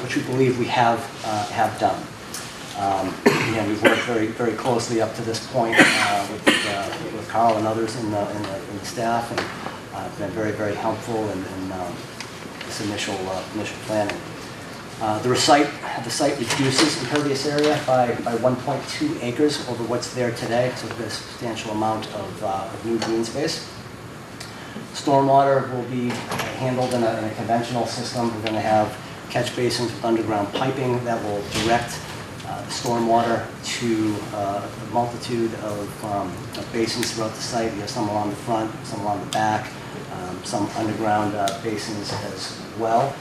which we believe we have done. Again, we've worked very, very closely up to this point with Carl and others in the staff, and been very, very helpful in this initial planning. The site reduces impervious area by 1.2 acres over what's there today, so there's a substantial amount of new green space. Stormwater will be handled in a conventional system. We're going to have catch basins with underground piping that will direct stormwater to a multitude of basins throughout the site. We have some along the front, some along the back, some underground basins as well.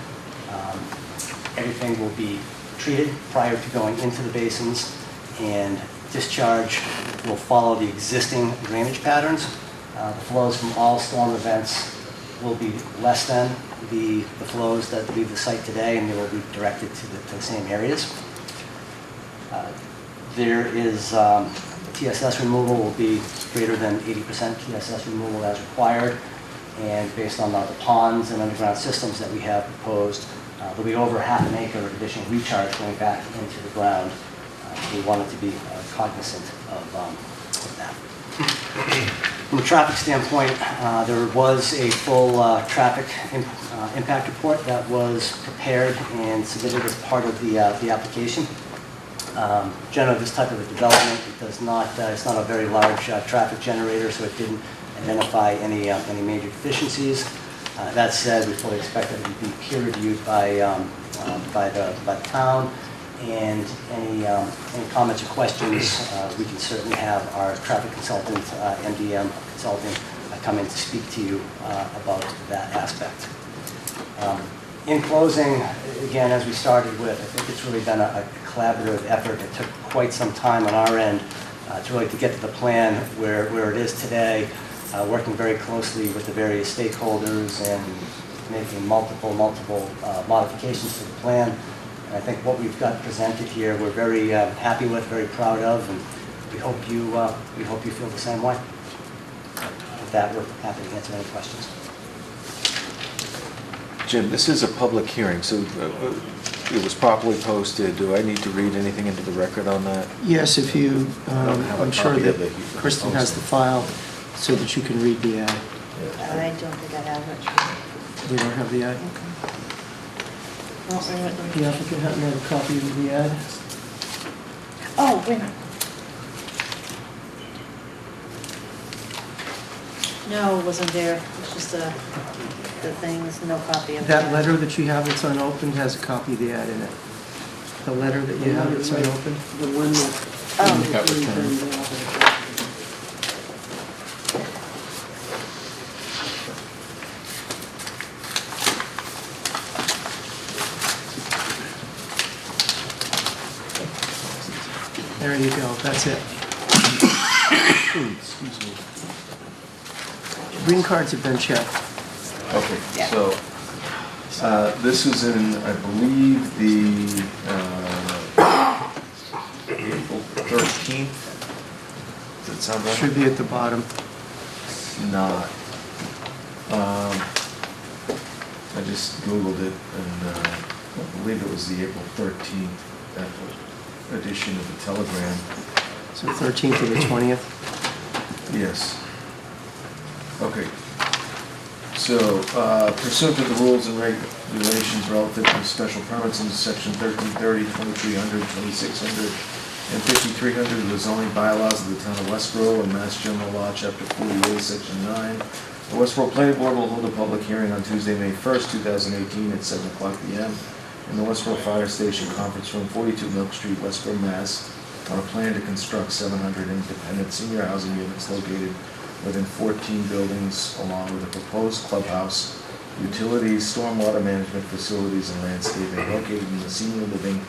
Everything will be treated prior to going into the basins, and discharge will follow the existing drainage patterns. The flows from all storm events will be less than the flows that leave the site today, and they will be directed to the same areas. There is TSS removal will be greater than 80% TSS removal as required, and based on the ponds and underground systems that we have proposed, there'll be over half an acre of additional recharge going back into the ground. We wanted to be cognizant of that. From a traffic standpoint, there was a full traffic impact report that was prepared and submitted as part of the application. Generally, this type of a development, it's not a very large traffic generator, so it didn't identify any major deficiencies. That said, we fully expect that it would be peer reviewed by the town, and any comments or questions, we can certainly have our traffic consultant, MDM consultant, come in to speak to you about that aspect. In closing, again, as we started with, I think it's really been a collaborative effort. It took quite some time on our end to really get to the plan where it is today. working very closely with the various stakeholders and making multiple modifications to the plan. And I think what we've got presented here, we're very happy with, very proud of, and we hope you feel the same way. With that, we're happy to answer any questions. Jim, this is a public hearing, so it was properly posted. Do I need to read anything into the record on that? Yes, if you, don't have a I'm sure copy that of it. Kristen has the file so that you can read the ad. I don't think I have it. We don't have the ad? Oh, wait a minute. The applicant happen to have a copy of the ad? Oh, wait a minute. No, it wasn't there. It's just the thing, there's no copy of That letter that you have that's unopened has a copy of the ad in it. The letter that you have that's unopened? The one that. Got returned. There you go, that's it. Excuse me. Green cards have been checked. Okay, so this was in, I believe, the April 13th. Does that sound right? Should be at the bottom. It's not. I just Googled it, and I believe it was the April 13th edition of the Telegram. So 13th to the 20th? Yes. Okay. So pursuant to the rules and regulations relative to special permits in section 1330, 2300, 2600, and 5300 of the zoning bylaws of the town of Westborough and Mass General Law, chapter 48, section 9, the Westborough Planning Board will hold a public hearing on Tuesday, May 1st, 2018 at 7 o'clock p.m. in the Westborough Fire Station Conference Room, 42 Milk Street, Westborough, Mass, on a plan to construct 700 independent senior housing units located within 14 buildings, along with a proposed clubhouse, utilities, stormwater management facilities, and landscaping located in the senior living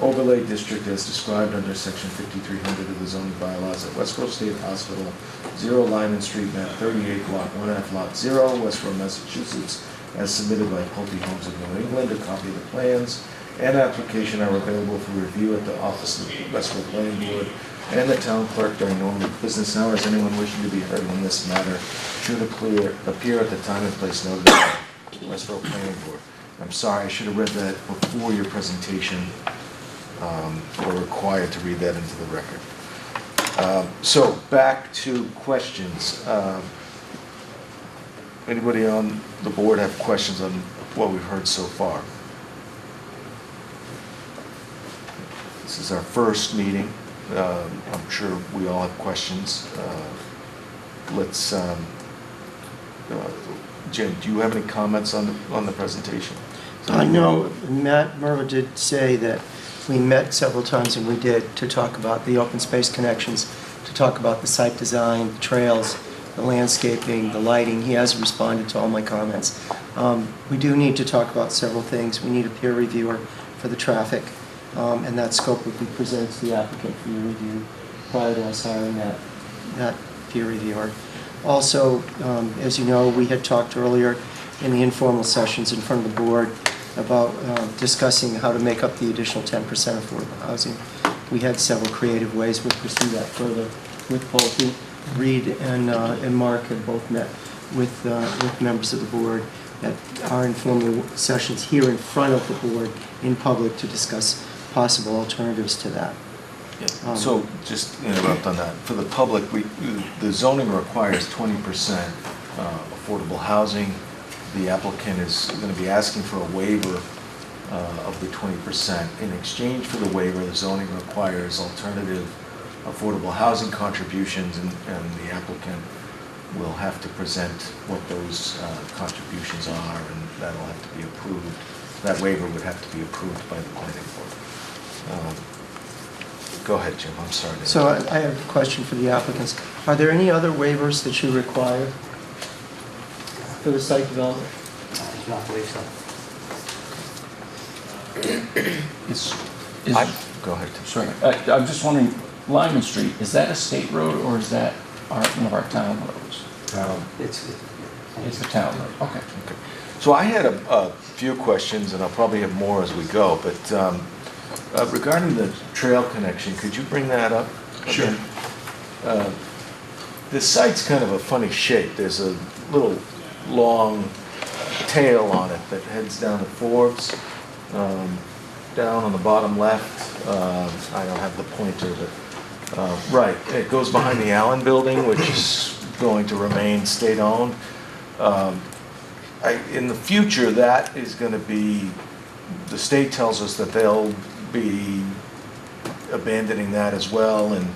overlay district as described under section 5300 of the zoning bylaws at Westborough State Hospital, 0 Lyman Street, map 38, block 1F, lot 0, Westborough, Massachusetts, as submitted by Pulte Homes of New England. A copy of the plans and application are available for review at the office of the Westborough Planning Board and the town clerk during normal business hours. Anyone wishing to be heard on this matter should appear at the time and place noted by the Westborough Planning Board. I'm sorry, I should have read that before your presentation. We're required to read that into the record. So back to questions. Anybody on the board have questions on what we've heard so far? This is our first meeting. I'm sure we all have questions. Let's, Jim, do you have any comments on the presentation? I know Matt Merva did say that we met several times, and we did, to talk about the open space connections, to talk about the site design, the trails, the landscaping, the lighting. He has responded to all my comments. We do need to talk about several things. We need a peer reviewer for the traffic, and that scope would be presented to the applicant for your review prior to us hiring that peer reviewer. Also, as you know, we had talked earlier in the informal sessions in front of the board about discussing how to make up the additional 10% affordable housing. We had several creative ways. We'll pursue that further with Pulte. Reed and Mark have both met with members of the board at our informal sessions here in front of the board in public to discuss possible alternatives to that. Yeah. So just to interrupt on that, for the public, the zoning requires 20% affordable housing. The applicant is going to be asking for a waiver of the 20%. In exchange for the waiver, the zoning requires alternative affordable housing contributions, and the applicant will have to present what those contributions are, and that'll have to be approved. That waiver would have to be approved by the planning board. Go ahead, Jim, I'm sorry. So I have a question for the applicants. Are there any other waivers that you require for the site development? I do not believe so. Go ahead, Tim. Sorry, I'm just wondering, Lyman Street, is that a state road or is that one of our town roads? town. It's the town road, okay. Okay. So I had a few questions, and I'll probably have more as we go, but regarding the trail connection, could you bring that up? Sure. Again? The site's kind of a funny shape. There's a little long tail on it that heads down to Forbes. Down on the bottom left, I don't have the pointer, but right, it goes behind the Allen Building, which is going to remain state-owned. In the future, that is going to be, the state tells us that they'll be abandoning that as well, and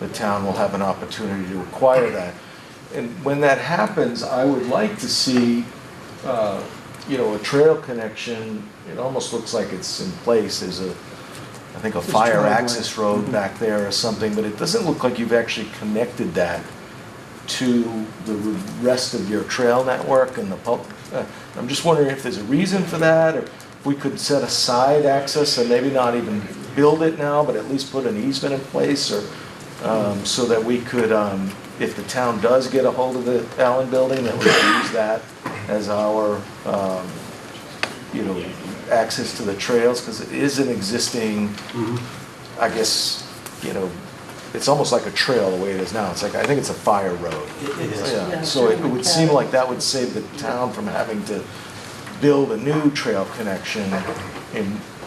the town will have an opportunity to acquire that. And when that happens, I would like to see, a trail connection. It almost looks like it's in place. There's I think a fire access road back there or something, but it doesn't look like you've actually connected that to the rest of your trail network and the public. I'm just wondering if there's a reason for that, or if we could set aside access and maybe not even build it now, but at least put an easement in place, or so that we could, if the town does get a hold of the Allen Building, that we could use that as our, access to the trails, because it is an existing, I guess, it's almost like a trail the way it is now. It's like, I think it's a fire road. It is. Yeah, so it would seem like that would save the town from having to build a new trail connection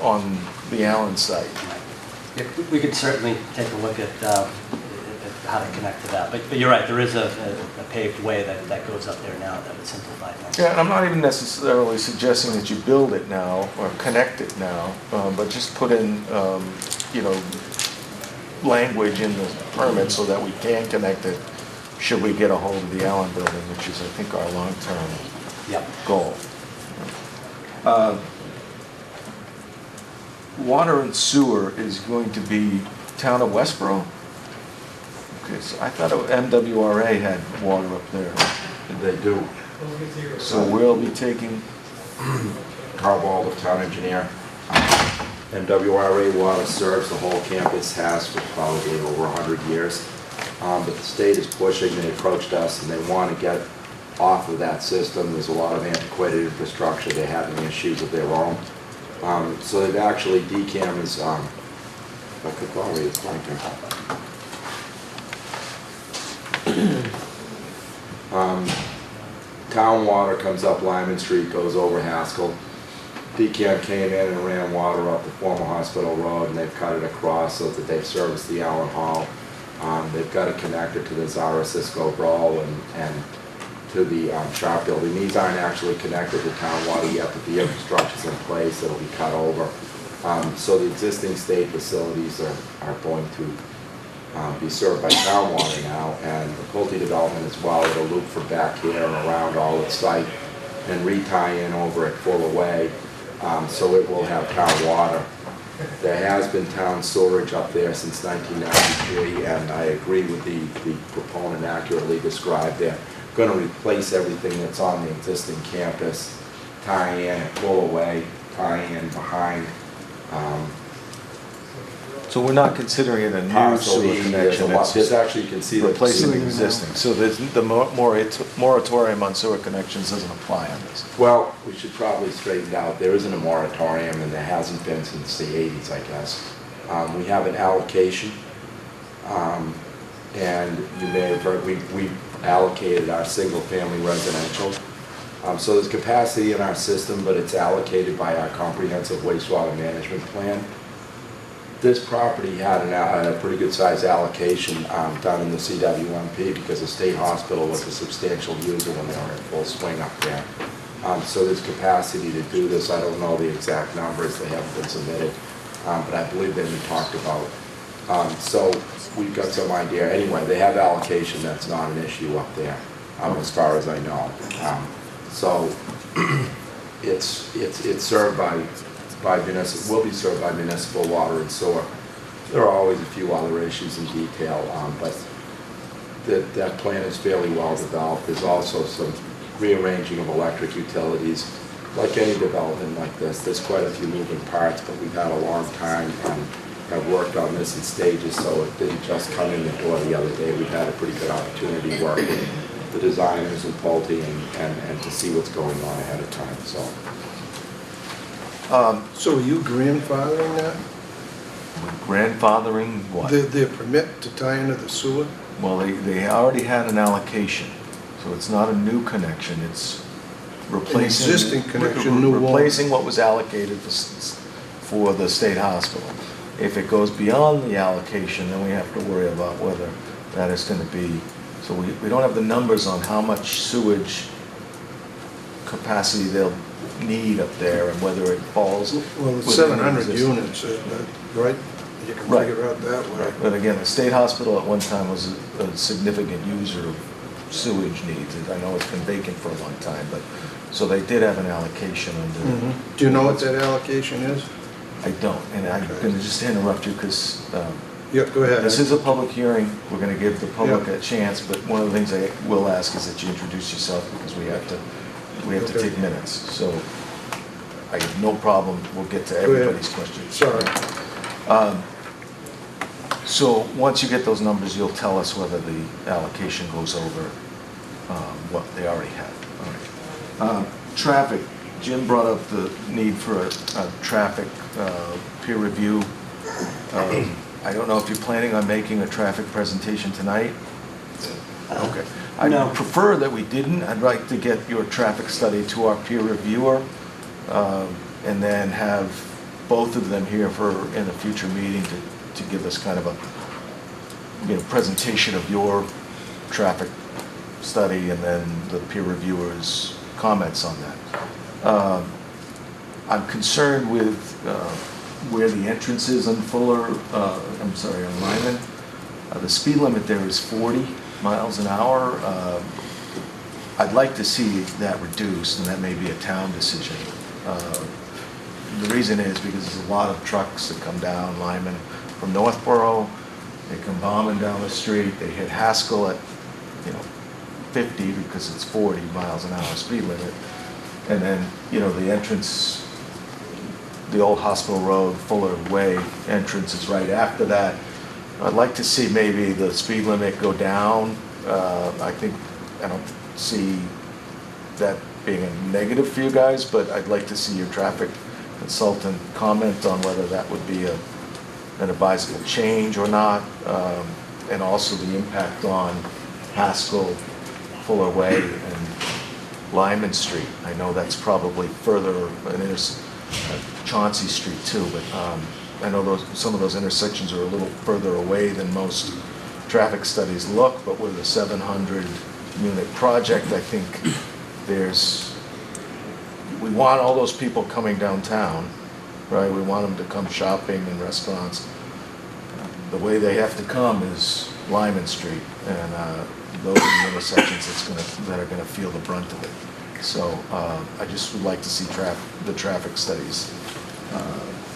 on the Allen site. Yeah, we could certainly take a look at how to connect to that. But you're right, there is a paved way that goes up there now that would simplify things. Yeah, and I'm not even necessarily suggesting that you build it now or connect it now, but just put in, language in the permit so that we can connect it should we get a hold of the Allen Building, which is, I think, our long-term goal. Water and sewer is going to be town of Westborough? Okay, so I thought MWRA had water up there. They do. So we'll be taking... Carl Ball, the town engineer. MWRA water serves the whole campus, has for probably over 100 years. But the state is pushing, they approached us and they want to get off of that system. There's a lot of antiquated infrastructure, they're having issues of their own. So they've actually, DCAM is, I could probably it's blanking. Town water comes up Lyman Street, goes over Haskell. DCAM came in and ran water up the former hospital road, and they've cut it across so that they've serviced the Allen Hall. They've got it connected to the Zara Cisco Brawl and to the Sharp Building. These aren't actually connected to town water yet, but the infrastructure's in place, it'll be cut over. So the existing state facilities are going to be served by town water now, and the Pulte development as well. It'll loop from back here and around all its site and re-tie in over at Fuller Way, so it will have town water. There has been town storage up there since 1993, and I agree with the proponent accurately described. They're going to replace everything that's on the existing campus, tie in at Fuller Way, tie in behind. So we're not considering it a new sewer connection, There's actually, you can see the replacing the existing. So there's the moratorium on sewer connections doesn't apply on this. Well, we should probably straighten it out. There isn't a moratorium, and there hasn't been since the 80s, I guess. We have an allocation, and you may have heard, we allocated our single-family residential. So there's capacity in our system, but it's allocated by our comprehensive wastewater management plan. This property had a pretty good size allocation done in the CWMP because the state hospital was a substantial user when they were in full swing up there. So there's capacity to do this. I don't know the exact numbers, they haven't been submitted, but I believe they've been talked about. So we've got some idea. Anyway, they have allocation, that's not an issue up there, as far as I know. So it's served by municipal, will be served by municipal water and sewer. There are always a few other issues in detail, but that plan is fairly well developed. There's also some rearranging of electric utilities. Like any development like this, there's quite a few moving parts, but we've had a long time and have worked on this in stages, so it didn't just come in the door the other day. We've had a pretty good opportunity working the designers and Pulte and to see what's going on ahead of time, so. So are you grandfathering that? Grandfathering what? Their permit to tie into the sewer? Well, they already had an allocation, so it's not a new connection, it's replacing. Existing connection, new one. Replacing what was allocated for the state hospital. If it goes beyond the allocation, then we have to worry about whether that is gonna be, so we don't have the numbers on how much sewage capacity they'll need up there and whether it falls. Well, it's within the 700 existing- units, right? You can Right. figure out that way. But again, the state hospital at one time was a significant user of sewage needs. I know it's been vacant for a long time, but, so they did have an allocation under. Mhm. Do you know what that allocation is? I don't, and I'm Okay. gonna just interrupt you because Yeah, go ahead. this is a public hearing. We're gonna give the public Yeah. a chance, but one of the things I will ask is that you introduce yourself because we have to Okay. take minutes. So I have no problem. We'll get to ahead. everybody's questions. Sorry. So once you get those numbers, you'll tell us whether the allocation goes over what they already have. All right. Traffic, Jim brought up the need for a traffic peer review. I don't know if you're planning on making a traffic presentation tonight? Okay. I No. prefer that we didn't. I'd like to get your traffic study to our peer reviewer and then have both of them here in a future meeting to give us kind of a, presentation of your traffic study and then the peer reviewer's comments on that. I'm concerned with where the entrance is on Fuller, on Lyman. The speed limit there is 40 miles an hour. I'd like to see that reduced, and that may be a town decision. The reason is because there's a lot of trucks that come down Lyman from Northborough. They come bombing down the street. They hit Haskell at, 50 because it's 40 miles an hour speed limit. And then, the entrance, the old Hospital Road, Fuller Way entrance is right after that. I'd like to see maybe the speed limit go down. I don't see that being a negative for you guys, but I'd like to see your traffic consultant comment on whether that would be an advisable change or not, and also the impact on Haskell, Fuller Way, and Lyman Street. I know that's probably further, and there's Chauncey Street too, but I know some of those intersections are a little further away than most traffic studies look, but with a 700 unit project, I think we want all those people coming downtown, right? We want them to come shopping in restaurants. The way they have to come is Lyman Street, and those are the intersections that are gonna feel the brunt of it. So I just would like to see the traffic studies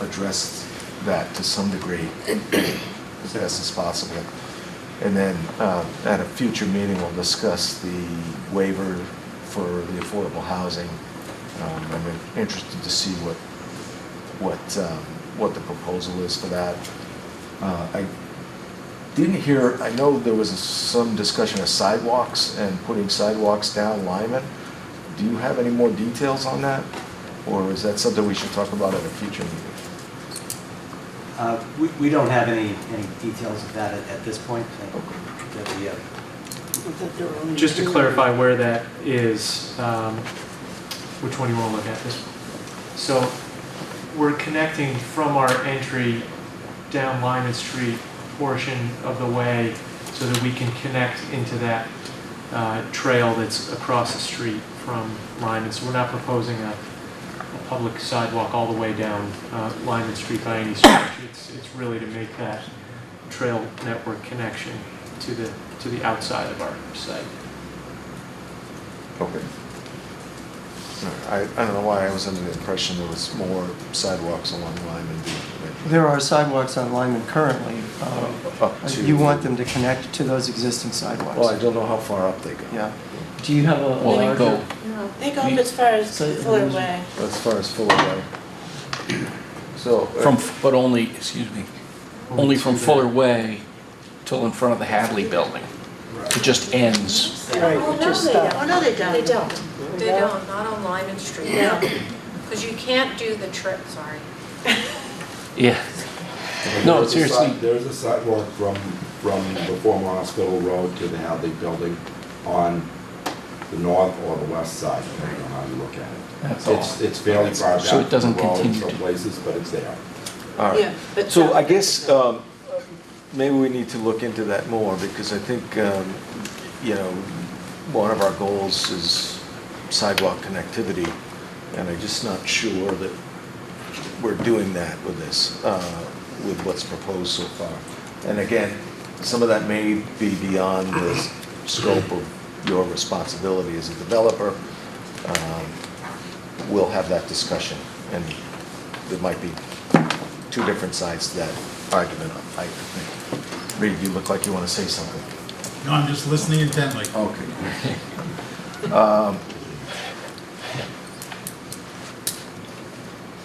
address that to some degree as best as possible. And then at a future meeting, we'll discuss the waiver for the affordable housing. I'm interested to see what the proposal is for that. I didn't hear, I know there was some discussion of sidewalks and putting sidewalks down Lyman. Do you have any more details on that? Or is that something we should talk about at a future meeting? We don't have any details of that at this point. Just to clarify where that is, which one you want to look at, this one. So we're connecting from our entry down Lyman Street portion of the way so that we can connect into that trail that's across the street from Lyman. So we're not proposing a public sidewalk all the way down Lyman Street by any stretch. It's really to make that trail network connection to the outside of our site. Okay. I don't know why I was under the impression there was more sidewalks along Lyman being connected. There are sidewalks on Lyman currently. Up to- You want them to connect to those existing sidewalks. Well, I don't know how far up they go. Yeah. Do you have a Well, they larger? go, No, they go up as far as So- Fuller Way. As far as Fuller Way. So. but only, excuse me, only from Fuller Way till in front of the Hadley building. It just ends. Right, Oh, it no, just they stopped. don't. Oh, no, they don't. They don't. They don't, not on Lyman Street, no. Because you can't do the trip, sorry. Yeah. No, seriously. There's a sidewalk from the former hospital road to the Hadley building on the north or the west side, depending on how you look at it. That's all. It's fairly far back. So it doesn't from the road in continue some to- places, but it's there. All Yeah, right. but So I guess maybe we need to look into that more, because I think, you know, one of our goals is sidewalk connectivity, and I'm just not sure that we're doing that with this, with what's proposed so far. And again, some of that may be beyond the scope of your responsibility as a developer. We'll have that discussion, and there might be two different sides to that argument, I think. Reed, you look like you want to say something. No, I'm just listening intently. Okay.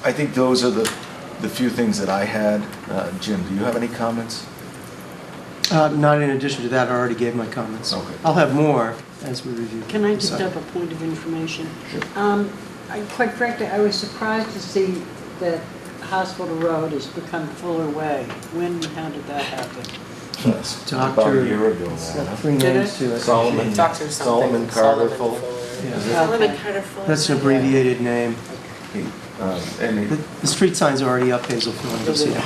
I think those are the few things that I had. Jim, do you have any comments? Not in addition to that, I already gave my comments. Okay. I'll have more as we review. Can I just the site. have a point of information? Quite frankly, I was surprised to see that Hospital Road has become Fuller Way. When and how did that happen? It's about a year ago now. Three Did names it? to it. Solomon Carter Fuller. Solomon Carter Fuller. That's an abbreviated name. And The street sign's already up, Hazel, if you want to go see it.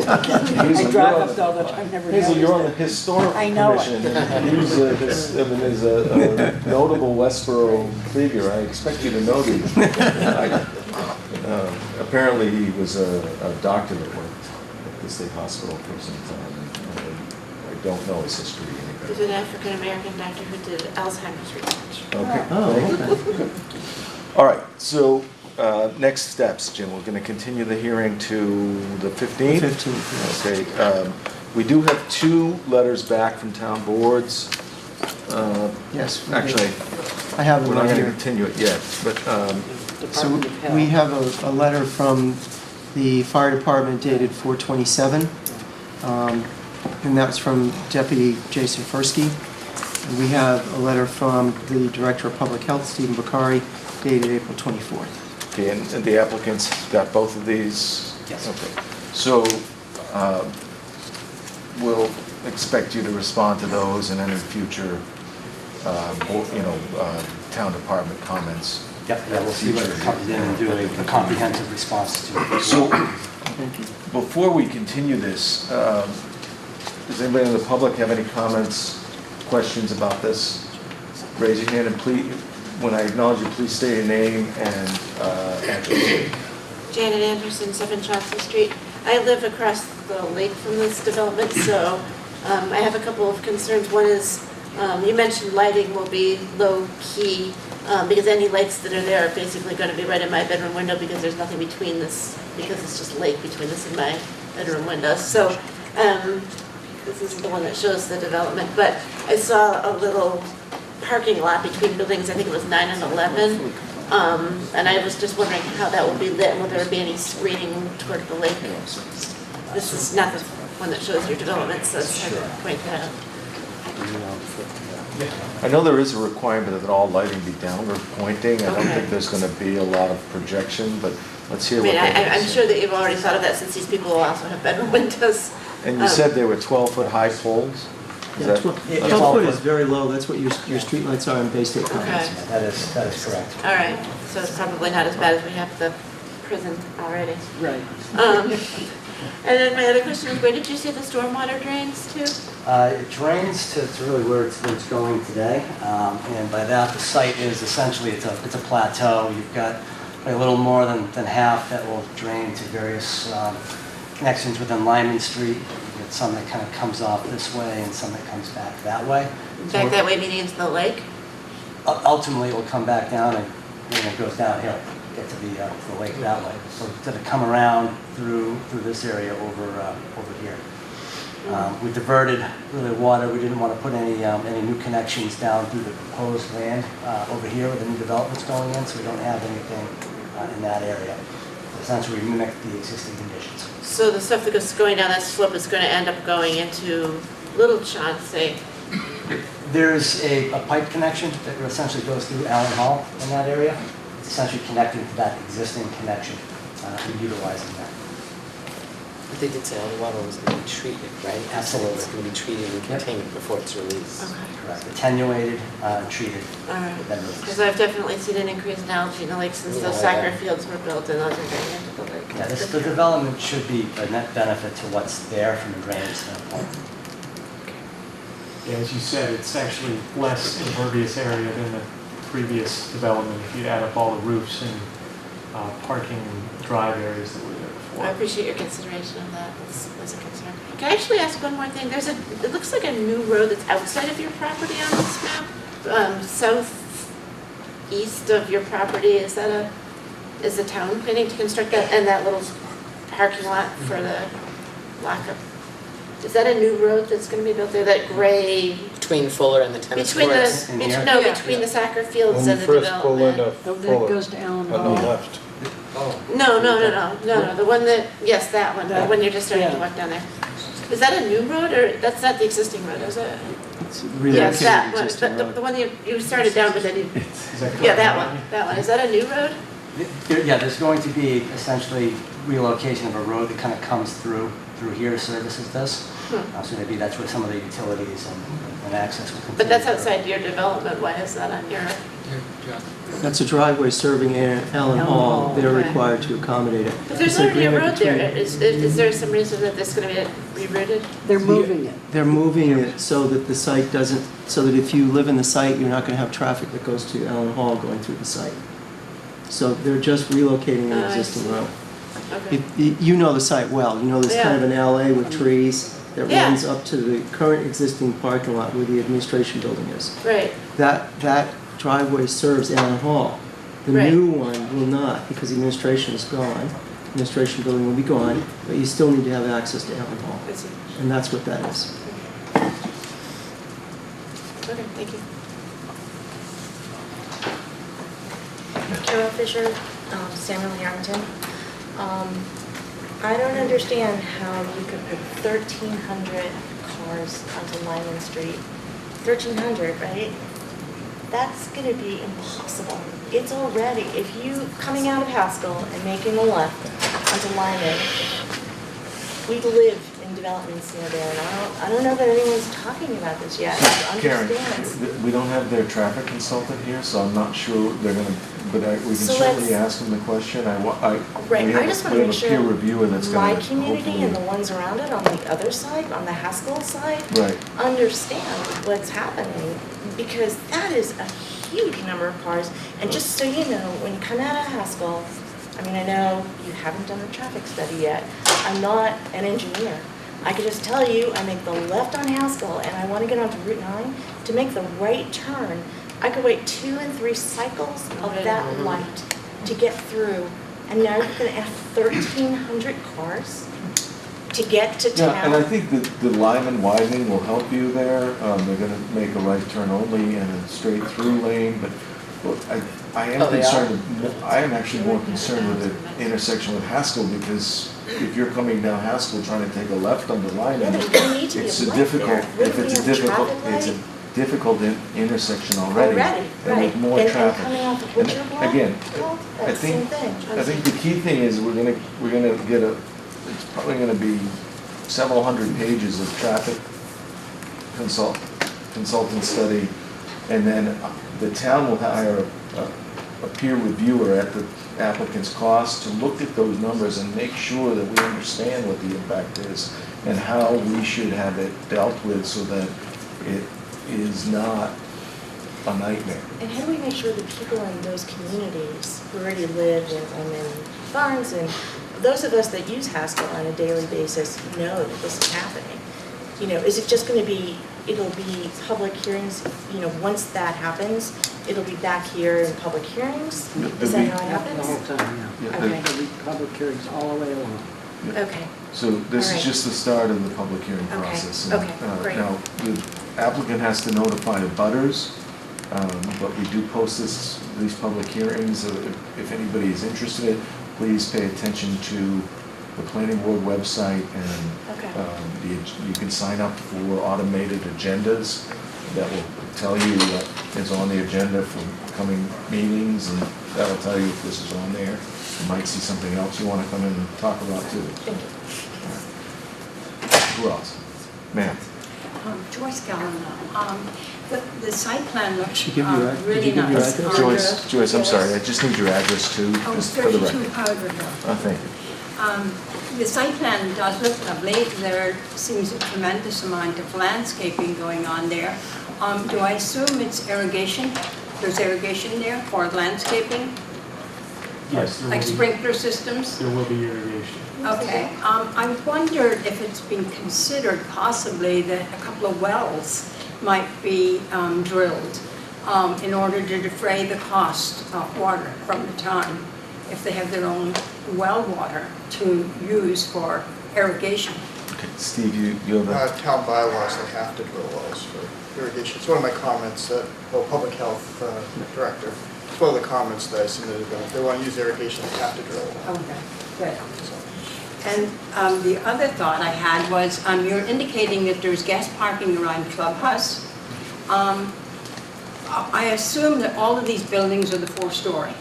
I drive up all the time, never Hazel, you're on the noticed it. Historic I know it. Commission. You as a notable Westborough figure, I expect you to know these. Apparently, he was a doctor that worked at the State Hospital for some time. I don't know his history any He's better. an African-American doctor who did Alzheimer's research. Okay. Oh, okay. All right, so next steps, Jim, we're going to continue the hearing to the 15th? 15th, yes. Okay, we do have 2 letters back from town boards. Yes. Actually, I have we're them not right going to here. continue it yet, but, So Department of Health. we have a letter from the fire department dated 4/27, and that's from Deputy Jason Fursky. And we have a letter from the Director of Public Health, Stephen Bakari, dated April 24th. okay, and the applicants got both of these? Yes. Okay, so we'll expect you to respond to those and any future, town department comments. Yep, yeah, we'll see what comes in and do a comprehensive response to it. So, before we continue this, does anybody in the public have any comments, questions about this? Raise your hand and please, when I acknowledge you, please state your name and address. Janet Anderson, 7 Chauncey Street. I live across the lake from this development, so I have a couple of concerns. One is, you mentioned lighting will be low-key, because any lights that are there are basically going to be right in my bedroom window because there's nothing between this, because it's just lake between this and my bedroom window. So this is the one that shows the development, but I saw a little parking lot between buildings, I think it was 9 and 11, and I was just wondering how that will be lit, and will there be any screening toward the lake? This is not the one that shows your development, so it's hard to point that out. I know there is a requirement that all lighting be downward pointing. I don't Okay. think there's going to be a lot of projection, but let's hear I what mean, they have to I'm say. sure that you've already thought of that since these people will also have bedroom windows. And you said they were 12-foot high poles? Is that- 12 foot is very low, that's what your streetlights are in Bay State Commons. Okay. That is correct. All right, so it's probably not as bad as we have the prison already. Right. And then my other question is, where did you say the stormwater drains to? It drains to really where it's going today, and by that, the site is essentially, it's a plateau. You've got a little more than half that will drain to various connections within Lyman Street. You've got some that kind of comes off this way and some that comes back that way. Back that way, meaning into the lake? Ultimately, it will come back down and it goes downhill, get to the lake that way. So it's going to come around through this area over here. We diverted really water. We didn't want to put any new connections down through the proposed land over here where the new development's going in, so we don't have anything in that area. Essentially, we mimic the existing conditions. So the stuff that goes going down that slope is going to end up going into Little Chauncey? There's a pipe connection that essentially goes through Allen Hall in that area. It's essentially connecting to that existing connection and utilizing that. But they did say all the water was going to be treated, right? Absolutely. It's going to be treated and contained before it's released. Okay. Correct. Attenuated, treated. All right. then released. Because I've definitely seen an increase in algae in the lake since those soccer fields were built and those are going into the lake. Yeah, the development should be a net benefit to what's there from a drainage standpoint. Yeah, as you said, it's actually less impervious area than the previous development, if you add up all the roofs and parking and drive areas that were there before. I appreciate your consideration of that. That's a concern. Can I actually ask one more thing? It looks like a new road that's outside of your property on this map, southeast of your property. Is the town planning to construct that and that little parking lot for the lockup? Is that a new road that's going to be built there? That gray Between Fuller and the tennis courts? between the soccer fields and the development. When you first pull into Oh, that Fuller, goes to Allen on the Hall. left. No, the one that, yes, that one, the one you're just starting to walk down there. Is that a new road, or that's not the existing road, is it? It's Yes, that relocated one, existing the road. one you started down, but then you, Is that correct? yeah, that one, is that a new road? Yeah, there's going to be essentially relocation of a road that kind of comes through here, services this. So maybe that's where some of the utilities and access will continue. But that's outside your development, why is that on your? That's a driveway serving Allen Hall. They're Okay. required to accommodate it. But there's It's an already a agreement road there, between- is there some reason that this is gonna be rerouted? They're moving it. They're moving it so that the site doesn't, so that if you live in the site, you're not gonna have traffic that goes to Allen Hall going through the site. So they're just relocating an I existing see. road. Okay. You know the site well. You know there's kind of an alley with trees that Yeah. runs up to the current existing parking lot where the administration building is. Right, That driveway serves Allen Hall. The Right. new one will not, because the administration is gone. Administration building will be gone, but you still need to have access to Allen Hall. I see. And that's what that is. Okay, thank you. Carol Fisher, Samuel Harrington. I don't understand how you could put 1,300 cars onto Lyman Street. 1,300, right? That's gonna be impossible. It's already, if you, coming out of Haskell and making a left onto Lyman, we live in developments near there, and I don't know that anyone's talking about this yet. I Karen, understand. we don't have their traffic consultant here, so I'm not sure they're gonna, but we can So certainly let's- ask them the question. Right, we I have just a- want to make We have a peer sure reviewer that's my gonna community and the hopefully. ones around it on the other side, on the Haskell side, Right. understand what's happening, because that is a huge number of cars. And just so you know, when you come out of Haskell, I mean, I know you haven't done a traffic study yet. I'm not an engineer. I could just tell you, I make the left on Haskell and I want to get onto Route 9. To make the right turn, I could wait 2 and 3 cycles of that light to get through. And now you're going to add 1,300 cars to get to town. Yeah, and I think that the Lyman widening will help you there. They're gonna make a right turn only and a straight through lane, but well, I am Oh, they are? concerned, I am actually more concerned with the intersection with Haskell, because if you're coming down Haskell trying to take a left on the Lyman, Yeah, there's gonna need to be it's a a light difficult, there. if Wouldn't it's a we have difficult, traffic it's a light? difficult intersection already. Already, And with right. more And traffic. coming off of And Butcher Block? again, Well, I that's the same think, thing. I think the key thing is we're gonna get it's probably gonna be several hundred pages of traffic consultant study, and then the town will hire a peer reviewer at the applicant's cost to look at those numbers and make sure that we understand what the impact is and how we should have it dealt with so that it is not a nightmare. And how do we make sure that people in those communities who already live in farms and those of us that use Haskell on a daily basis know that this is happening? You know, is it just going to be, it'll be public hearings, you know, once that happens, it'll be back here in public hearings? Is that how it The happens? whole time, yeah. Yeah, Okay. There'll be public hearings all the way along. Okay. So this All is right. just the start of the public hearing Okay, process. And, okay, great. Now, the applicant has to notify the butters, but we do post these public hearings. If anybody is interested, please pay attention to the planning board website, and Okay. you can sign up for automated agendas. that will tell you what is on the agenda for coming meetings, and that'll tell you if this is on there. You might see something else you want to come in and talk about too. Thank you. Who else? Ma'am? Joyce Galliano. The site plan looks Did you give your ad- really did you give your nice. address? Joyce, I'm sorry, I just need your address too, Oh, just for the 32 record. Powder Hill. Oh, thank you. The site plan does look lovely. There seems a tremendous amount of landscaping going on there. Do I assume it's irrigation? There's irrigation there for landscaping? Yes, there will Like be- sprinkler systems? There will be irrigation. Okay. I wondered if it's been considered possibly that a couple of wells might be drilled in order to defray the cost of water from the town, if they have their own well water to use for irrigation. Okay, Steve, you have a, Town bylaws, they have to drill wells for irrigation. It's one of my comments that, Public Health Director, it's one of the comments that I submitted, that if they want to use irrigation, they have to drill a well. Okay, good. And the other thought I had was, you're indicating that there's gas parking around Clubhouse. I assume that all of these buildings are the 4-story.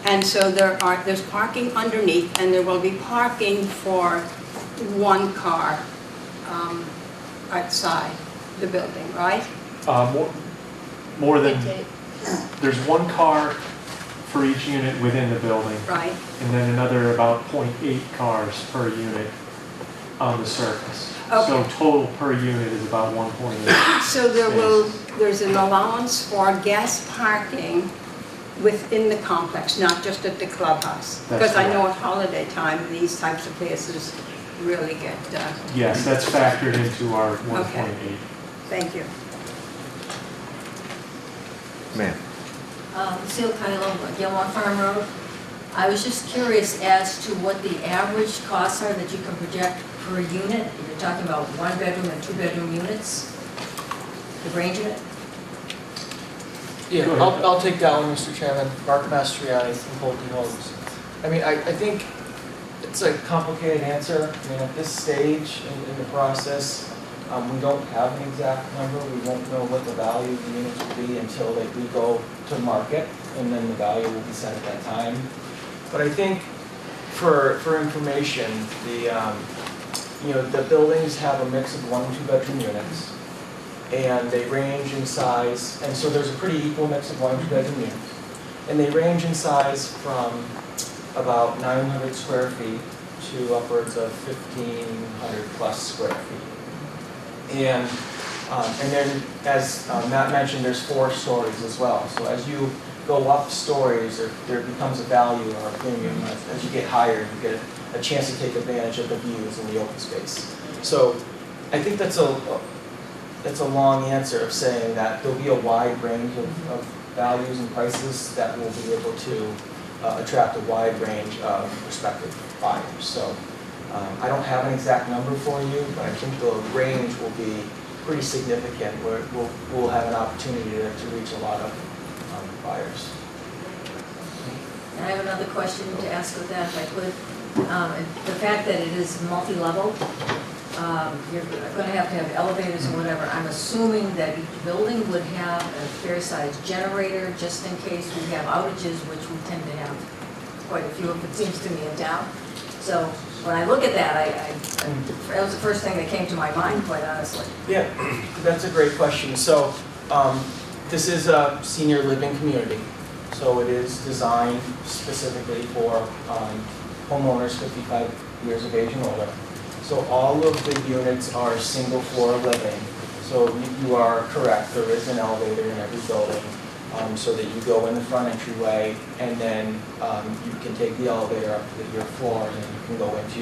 And so there's parking underneath, and there will be parking for one car outside the building, right? More than, there's one car for each unit within the building. Right. And then another about 0.8 cars per unit on the surface. Okay. So total per unit is about 1.8. So there's an allowance for gas parking within the complex, not just at the clubhouse? That's Because I know correct. at holiday time, these types of places really get... Yes, that's factored into our 1.8. Okay. Thank you. ma'am. Seal Kylo, Gilmore Farm Road. I was just curious as to what the average costs are that you can project per unit. You're talking about 1-bedroom and 2-bedroom units, the range of it? Yeah, I'll take that one, Mr. Chairman. Mark Mastriani from Pulte Homes. I mean, I think it's a complicated answer. I mean, at this stage in the process, we don't have an exact number. We won't know what the value of the units will be until we go to market, and then the value will be set at that time. But I think for information, the buildings have a mix of 1- and 2-bedroom units, and they range in size, and so there's a pretty equal mix of 1- and 2-bedroom units, and they range in size from about 900 square feet to upwards of 1,500 plus square feet. And then, as Matt mentioned, there's 4 stories as well. So as you go up stories, there becomes a value or a premium. As you get higher, you get a chance to take advantage of the views in the open space. So I think that's a long answer of saying that there'll be a wide range of values and prices that will be able to attract a wide range of prospective buyers. So I don't have an exact number for you, but I think the range will be pretty significant, where we'll have an opportunity to reach a lot of buyers. And I have another question to ask with that, if I could. The fact that it is multi-level, you're going to have elevators or whatever. I'm assuming that each building would have a fair-sized generator, just in case we have outages, which we tend to have quite a few of, it seems to me, in town. So when I look at that, that was the first thing that came to my mind, quite honestly. Yeah, that's a great question. So this is a senior living community. So it is designed specifically for homeowners 55 years of age and older. So all of the units are single floor living. So you are correct, there is an elevator in every building, so that you go in the front entryway, and then you can take the elevator up to your floor, and then you can go into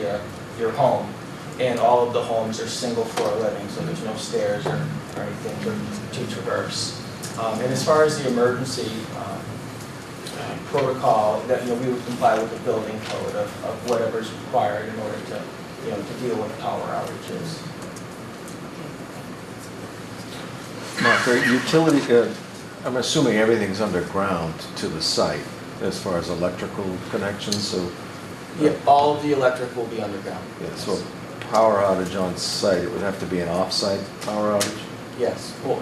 your home. And all of the homes are single floor living, so there's no stairs or anything to traverse. And as far as the emergency protocol, that we would comply with the building code of whatever is required in order to deal with power outages. Now, for utility, I'm assuming everything's underground to the site as far as electrical connections, so... Yeah, all of the electric will be underground. Yeah, so power outage on site, it would have to be an off-site power outage? Yes, well,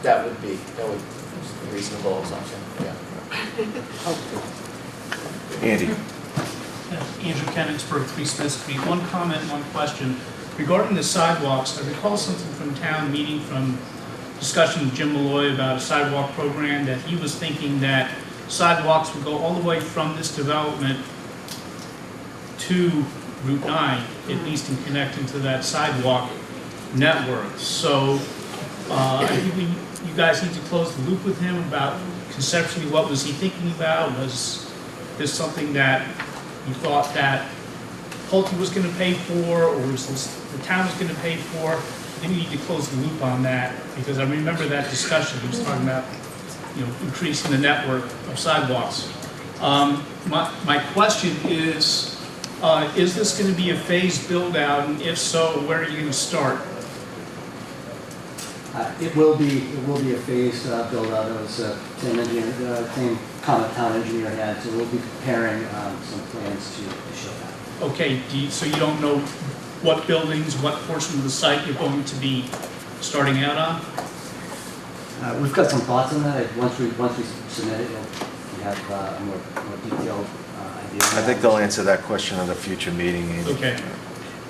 That would be a reasonable assumption, yeah. Andy? Andrew Kenningsburg, 3 Smith Street. One comment, one question. Regarding the sidewalks, I recall something from town meeting from discussion with Jim Malloy about a sidewalk program, that he was thinking that sidewalks would go all the way from this development to Route 9, at least in connecting to that sidewalk network. So I think you guys need to close the loop with him about conceptually what was he thinking about. Was this something that you thought that Pulte was going to pay for, or was this the town was going to pay for? I think we need to close the loop on that, because I remember that discussion. He was talking about, increasing the network of sidewalks. My question is this going to be a phased build out, and if so, where are you going to start? It will be a phased build out, as same comment town engineer had, so we'll be preparing some plans to show that. Okay, so you don't know what buildings, what portion of the site you're going to be starting out on? We've got some thoughts on that. Once we submit it, we have a more detailed idea. I think they'll answer that question at a future meeting, Andy. Okay.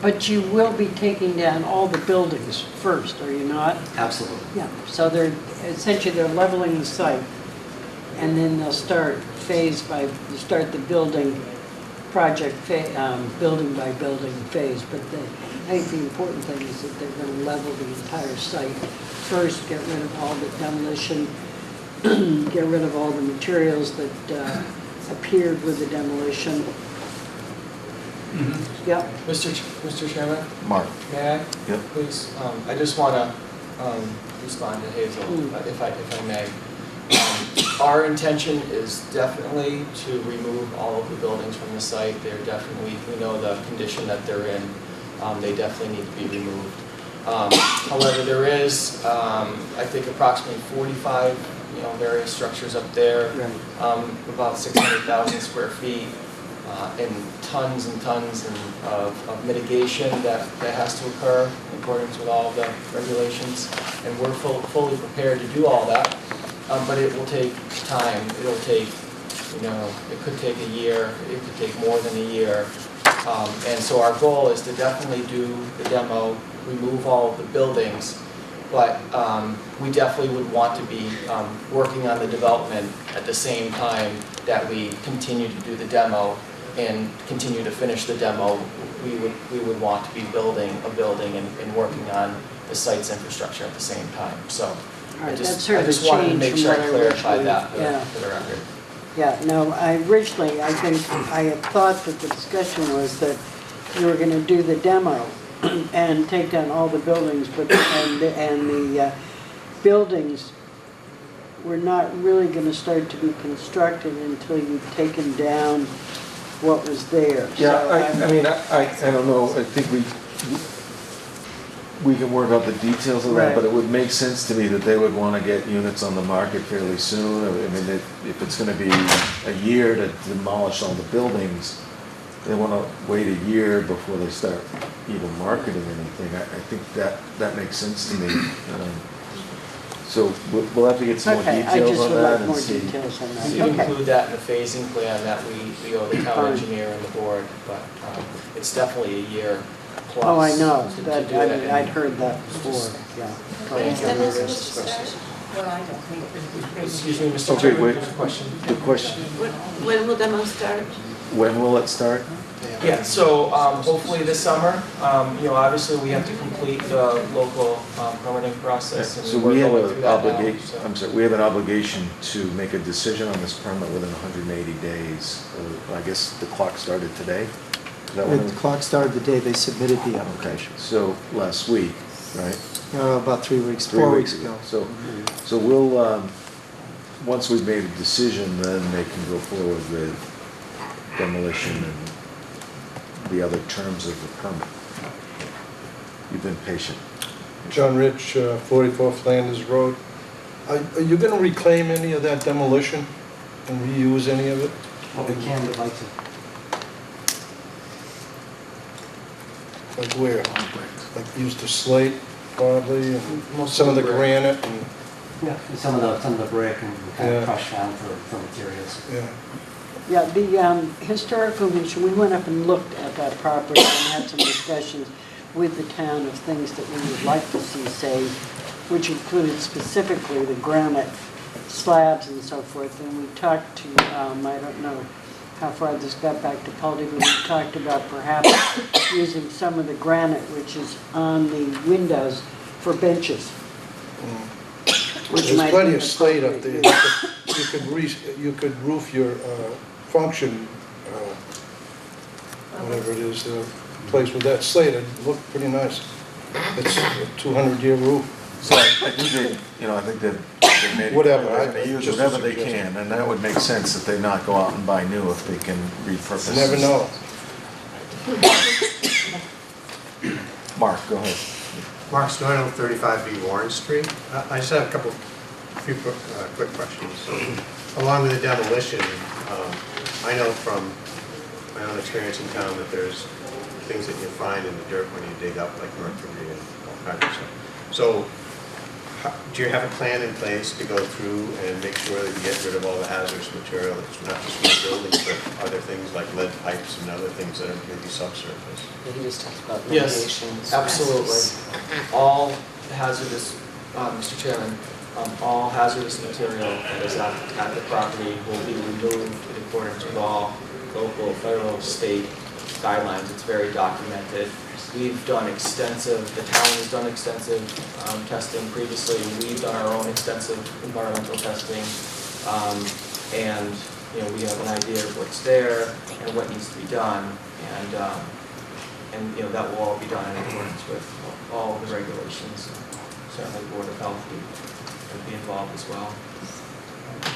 But you will be taking down all the buildings first, are you not? Absolutely. Yeah, so they're leveling the site, and then they'll start the building project, building by building phase. But I think the important thing is that they're going to level the entire site first, get rid of all the demolition, get rid of all the materials that appeared with the demolition. Mm-hmm. Yep. Mr. Chairman? Mark? May I? Yep. Please, I just want to respond to Hazel, if I may. Our intention is definitely to remove all of the buildings from the site. They're definitely, we know the condition that they're in. They definitely need to be removed. However, there is, I think, approximately 45, various structures up there, about 600,000 square feet, and tons of mitigation that has to occur in accordance with all the regulations. And we're fully prepared to do all that. But it will take time. It'll take, it could take a year. It could take more than a year. And so our goal is to definitely do the demo, remove all of the buildings, but we definitely would want to be working on the development at the same time that we continue to do the demo and continue to finish the demo. We would want to be building a building and working on the site's infrastructure at the same time. So. All right, I that's sort of a just wanted to change make from sure what I I clarified originally- that yeah. for the record. Yeah, no, I think I had thought that the discussion was that you were going to do the demo and take down all the buildings, but the buildings were not really going to start to be constructed until you've taken down what was there. Yeah, So I don't know, I think we can work out the details of that, Right. but it would make sense to me that they would want to get units on the market fairly soon. I mean, if it's going to be a year to demolish all the buildings, they want to wait a year before they start even marketing anything. I think that makes sense to me. So we'll have to get some more Okay, I details just on would that like and more see. details on that. We can include that in the phasing plan that we owe the town Fine. engineer and the board, but it's definitely a year plus. Oh, I know, to that, do it. I'd heard that before, yeah. Thank you. Well, I don't think. Excuse me, Mr. Okay, Chairman, wait, there's a question. the question, When will demo start? when will it start? Yeah, so hopefully this summer. Obviously we have to complete the local permitting process. And So we're we have going an through that now, obligation, so. we have an obligation to make a decision on this permit within 180 days. I guess the clock started today? Is that when The clock started the day they submitted the Okay, application. so last week, right? About 3 weeks, 3 4 weeks weeks ago. So we'll, once we've made a decision, then they can go forward with demolition and the other terms of the permit. You've been patient. John Rich, 44 Flanders Road. Are you going to reclaim any of that demolition and reuse any of it? Well, we can, we'd like to. Like where? Like use the slate probably, and some of the granite and... Yeah, and some of the brick and kind Yeah. of crushed down for materials. Yeah. Yeah, the historical commission, we went up and looked at that property and had some discussions with the town of things that we would like to see saved, which included specifically the granite slabs and so forth. And we talked to, I don't know how far this got back to Poldy, but we talked about perhaps using some of the granite which is on the windows for benches. Which There's might plenty be of slate up there. appropriate. You could roof your function, whatever it is, place with that slate. It'd look pretty nice. It's a 200-year roof. So I think I think they've made it Whatever, clear that they use just a whatever they suggestion. can, and that would make sense that they not go out and buy new if they can repurpose. You never know. Mark, go ahead. Mark Snoidel, 35B Warren Street. I just have a few quick questions. Along with the demolition, I know from my own experience in town that there's things that you find in the dirt when you dig up, like mercury and all kinds of stuff. So, do you have a plan in place to go through and make sure that you get rid of all the hazardous material? It's not just from the buildings, but other things like lead pipes and other things that are maybe subsurface? He just talked about Yes, mitigations. absolutely. All hazardous, Mr. Chairman, all hazardous material that is at the property will be removed in accordance with all local, federal, state guidelines. It's very documented. We've done extensive, the town has done extensive testing previously. We've done our own extensive environmental testing. And, we have an idea of what's there and what needs to be done. And that will all be done in accordance with all the regulations. Certainly the Board of Health would be involved as well.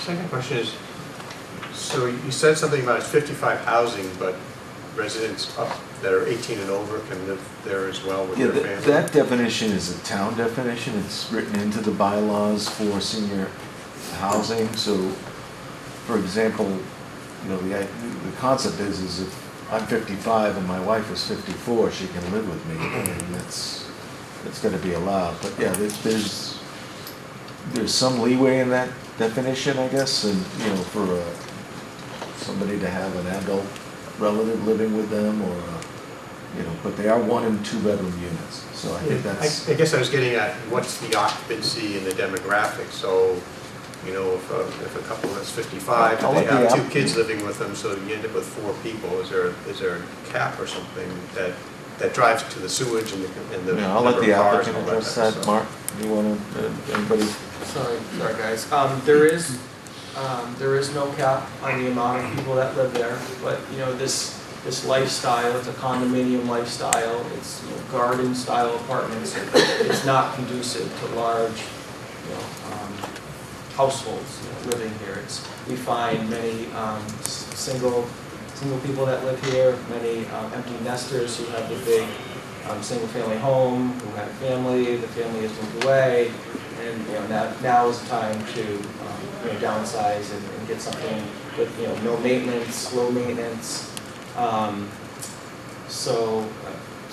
Second question is, so you said something about it's 55 housing, but residents up that are 18 and over can live there as well with their family? That definition is a town definition. It's written into the bylaws for senior housing. So, for example, the concept is if I'm 55 and my wife is 54, she can live with me. I mean, it's going to be allowed. But yeah, there's some leeway in that definition, I guess, and for somebody to have an adult relative living with them, or but they are 1 and 2 bedroom units. So I think that's. I guess I was getting at what's the occupancy and the demographics. So, if a couple that's 55, and they have 2 kids living with them, so you end up with 4 people. Is there a cap or something that drives to the sewage and the I'll let the cars applicant and all address that? that. Mark, do you want to? Anybody? Sorry guys. There is no cap on the amount of people that live there, but this lifestyle, it's a condominium lifestyle, it's garden style apartments. It's not conducive to large, households living here. We find many single people that live here, many empty nesters who have the big single family home, who had a family, the family has moved away, and now is the time to downsize and get something with no maintenance, low maintenance. So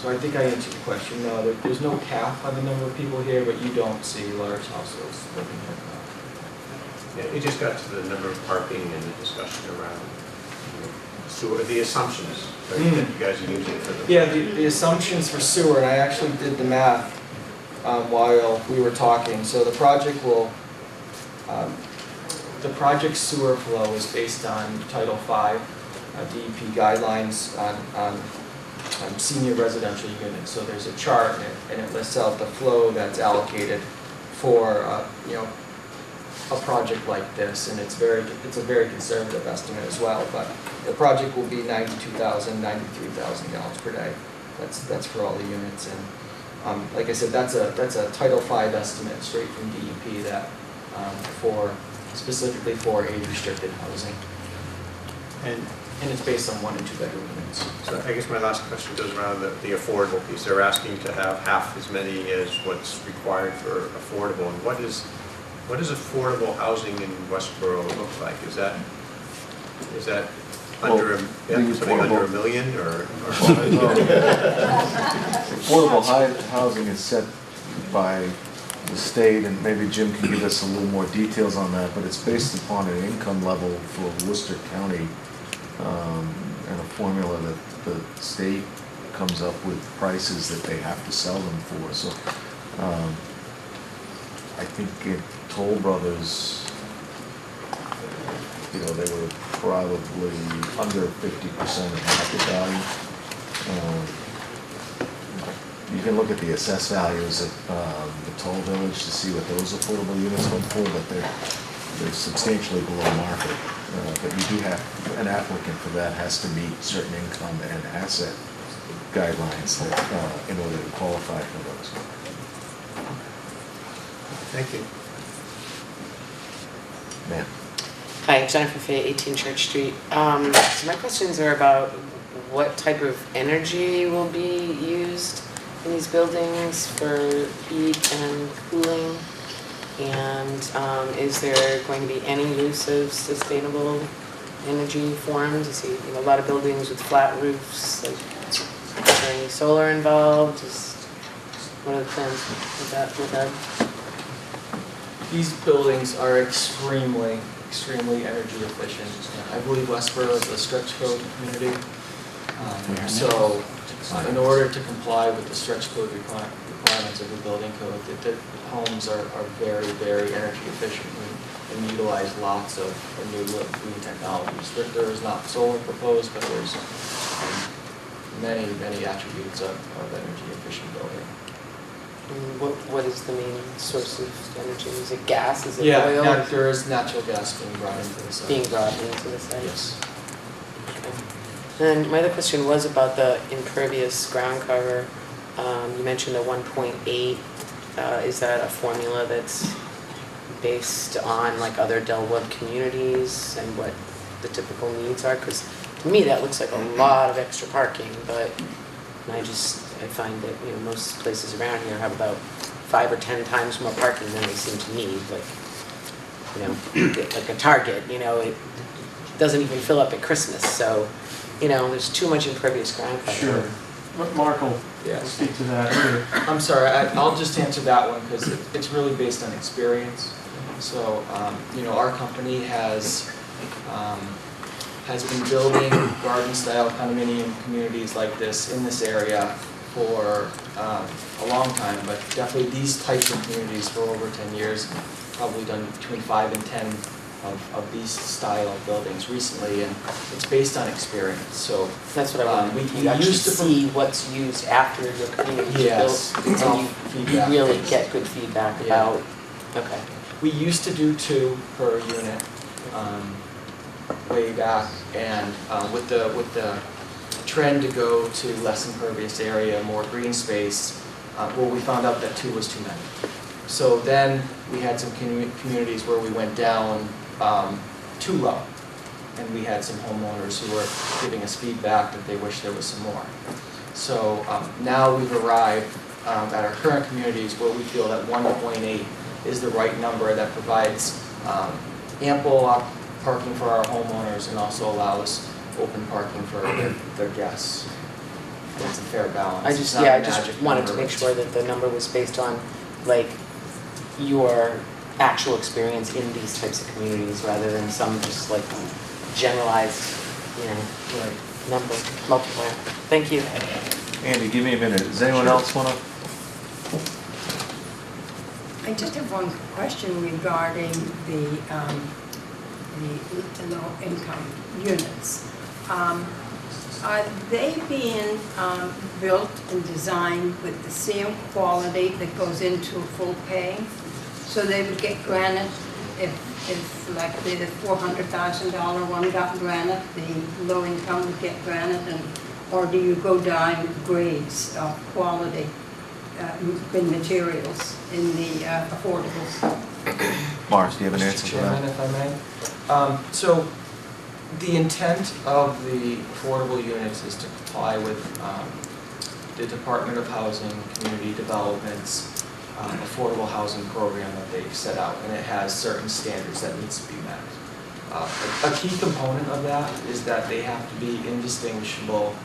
I think I answered the question. No, there's no cap on the number of people here, but you don't see large households living here. Yeah, it just got to the number of parking and the discussion around sewer, the assumptions that you guys are using for the. Yeah, the assumptions for sewer, and I actually did the math while we were talking. So the project the project sewer flow is based on Title V DEP guidelines on senior residential units. So there's a chart and it lists out the flow that's allocated for a project like this, and it's a very conservative estimate as well. But the project will be 92,000, 93,000 gallons per day. That's for all the units, and like I said, that's a Title V estimate straight from DEP that specifically for age-restricted housing, and it's based on 1 and 2 bedroom units. So I guess my last question goes around the affordable piece. They're asking to have half as many as what's required for affordable, and what does affordable housing in Westborough look like? Is that under something under $1 million or? Affordable housing is set by the state, and maybe Jim can give us a little more details on that, but it's based upon an income level for Worcester County, and a formula that the state comes up with prices that they have to sell them for. So I think at Toll Brothers, you know, they were probably under 50% of market value. You can look at the assessed values at the Toll Village to see what those affordable units went for, but they're substantially below market. But you do have, an applicant for that has to meet certain income and asset guidelines that, in order to qualify for those. Thank you. Ma'am. Hi, Jennifer Fay, 18 Church Street. So my questions are about what type of energy will be used in these buildings for heat and cooling, and is there going to be any use of sustainable energy forms? I see, you know, a lot of buildings with flat roofs. Like, is there any solar involved? What are the plans with that? These buildings are extremely energy efficient. I believe Westborough is a stretch code community. So in order to comply with the stretch code requirements of the building code, the homes are very energy efficient and utilize lots of new green technologies. There is not solar proposed, but there's many attributes of energy efficient building. What is the main source of energy? Is it gas? Is it oil? Yeah, there is natural gas being brought into the site. Yes. And my other question was about the impervious ground cover. You mentioned the 1.8. Is that a formula that's based on like other Delwood communities and what the typical needs are? Because to me that looks like a lot of extra parking, but I find that, you know, most places around here have about 5 or 10 times more parking than they seem to need. Like, you know, like a Target, you know, it doesn't even fill up at Christmas. So, you know, there's too much impervious ground cover. Sure. Mark will speak to that too. I'm sorry, I'll just answer that one because it's really based on experience. So, you know, our company has been building garden-style condominium communities like this in this area for a long time, but definitely these types of communities for over 10 years, probably done between 5 and 10 of these style of buildings recently, and it's based on experience. So that's what I wanted. You actually see what's used after your community is built, and you really get good feedback about. Okay. We used to do 2 per unit way back, and with the trend to go to less impervious area, more green space, well, we found out that 2 was too many. So then we had some communities where we went down too low, and we had some homeowners who were giving us feedback that they wish there was some more. So now we've arrived at our current communities where we feel that 1.8 is the right number that provides ample parking for our homeowners and also allows open parking for their guests. It's a fair balance. I just wanted to make sure that the number was based on like your actual experience in these types of communities rather than some just like generalized, you know, number multiplier. Thank you. Andy, give me a minute. Does anyone else want to? I just have one question regarding the low-income units. Are they being built and designed with the same quality that goes into full pay? So they would get granted if like the $400,000 one got granted, the low income would get granted, or do you go down grades of quality in materials in the affordables? Mars, do you have an answer Mr. for that? Chairman, if I may. So the intent of the affordable units is to comply with the Department of Housing, Community Development's affordable housing program that they've set out, and it has certain standards that needs to be met. A key component of that is that they have to be indistinguishable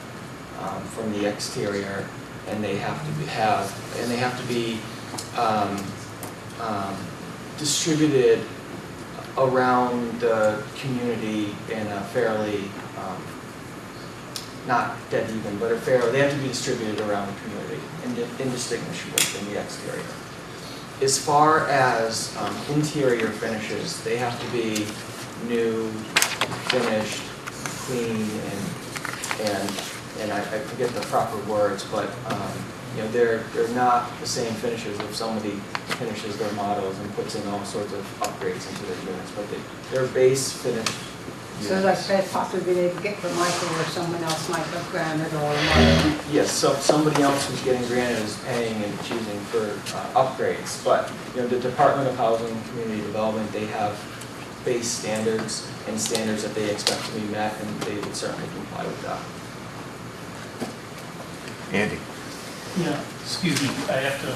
from the exterior, and they have to be distributed around the community in a fairly, not dead even, but they have to be distributed around the community, indistinguishable from the exterior. As far as interior finishes, they have to be new, finished, clean, and I forget the proper words, but they're not the same finishes if somebody finishes their models and puts in all sorts of upgrades into their units, but they're base finished. So like that possibly they get for Michael or someone else might have granted or Michael. Yes, so somebody else who's getting granted is paying and choosing for upgrades, but the Department of Housing and Community Development, they have base standards and standards that they expect to be met, and they would certainly comply with that. Andy? Yeah, excuse me, I have to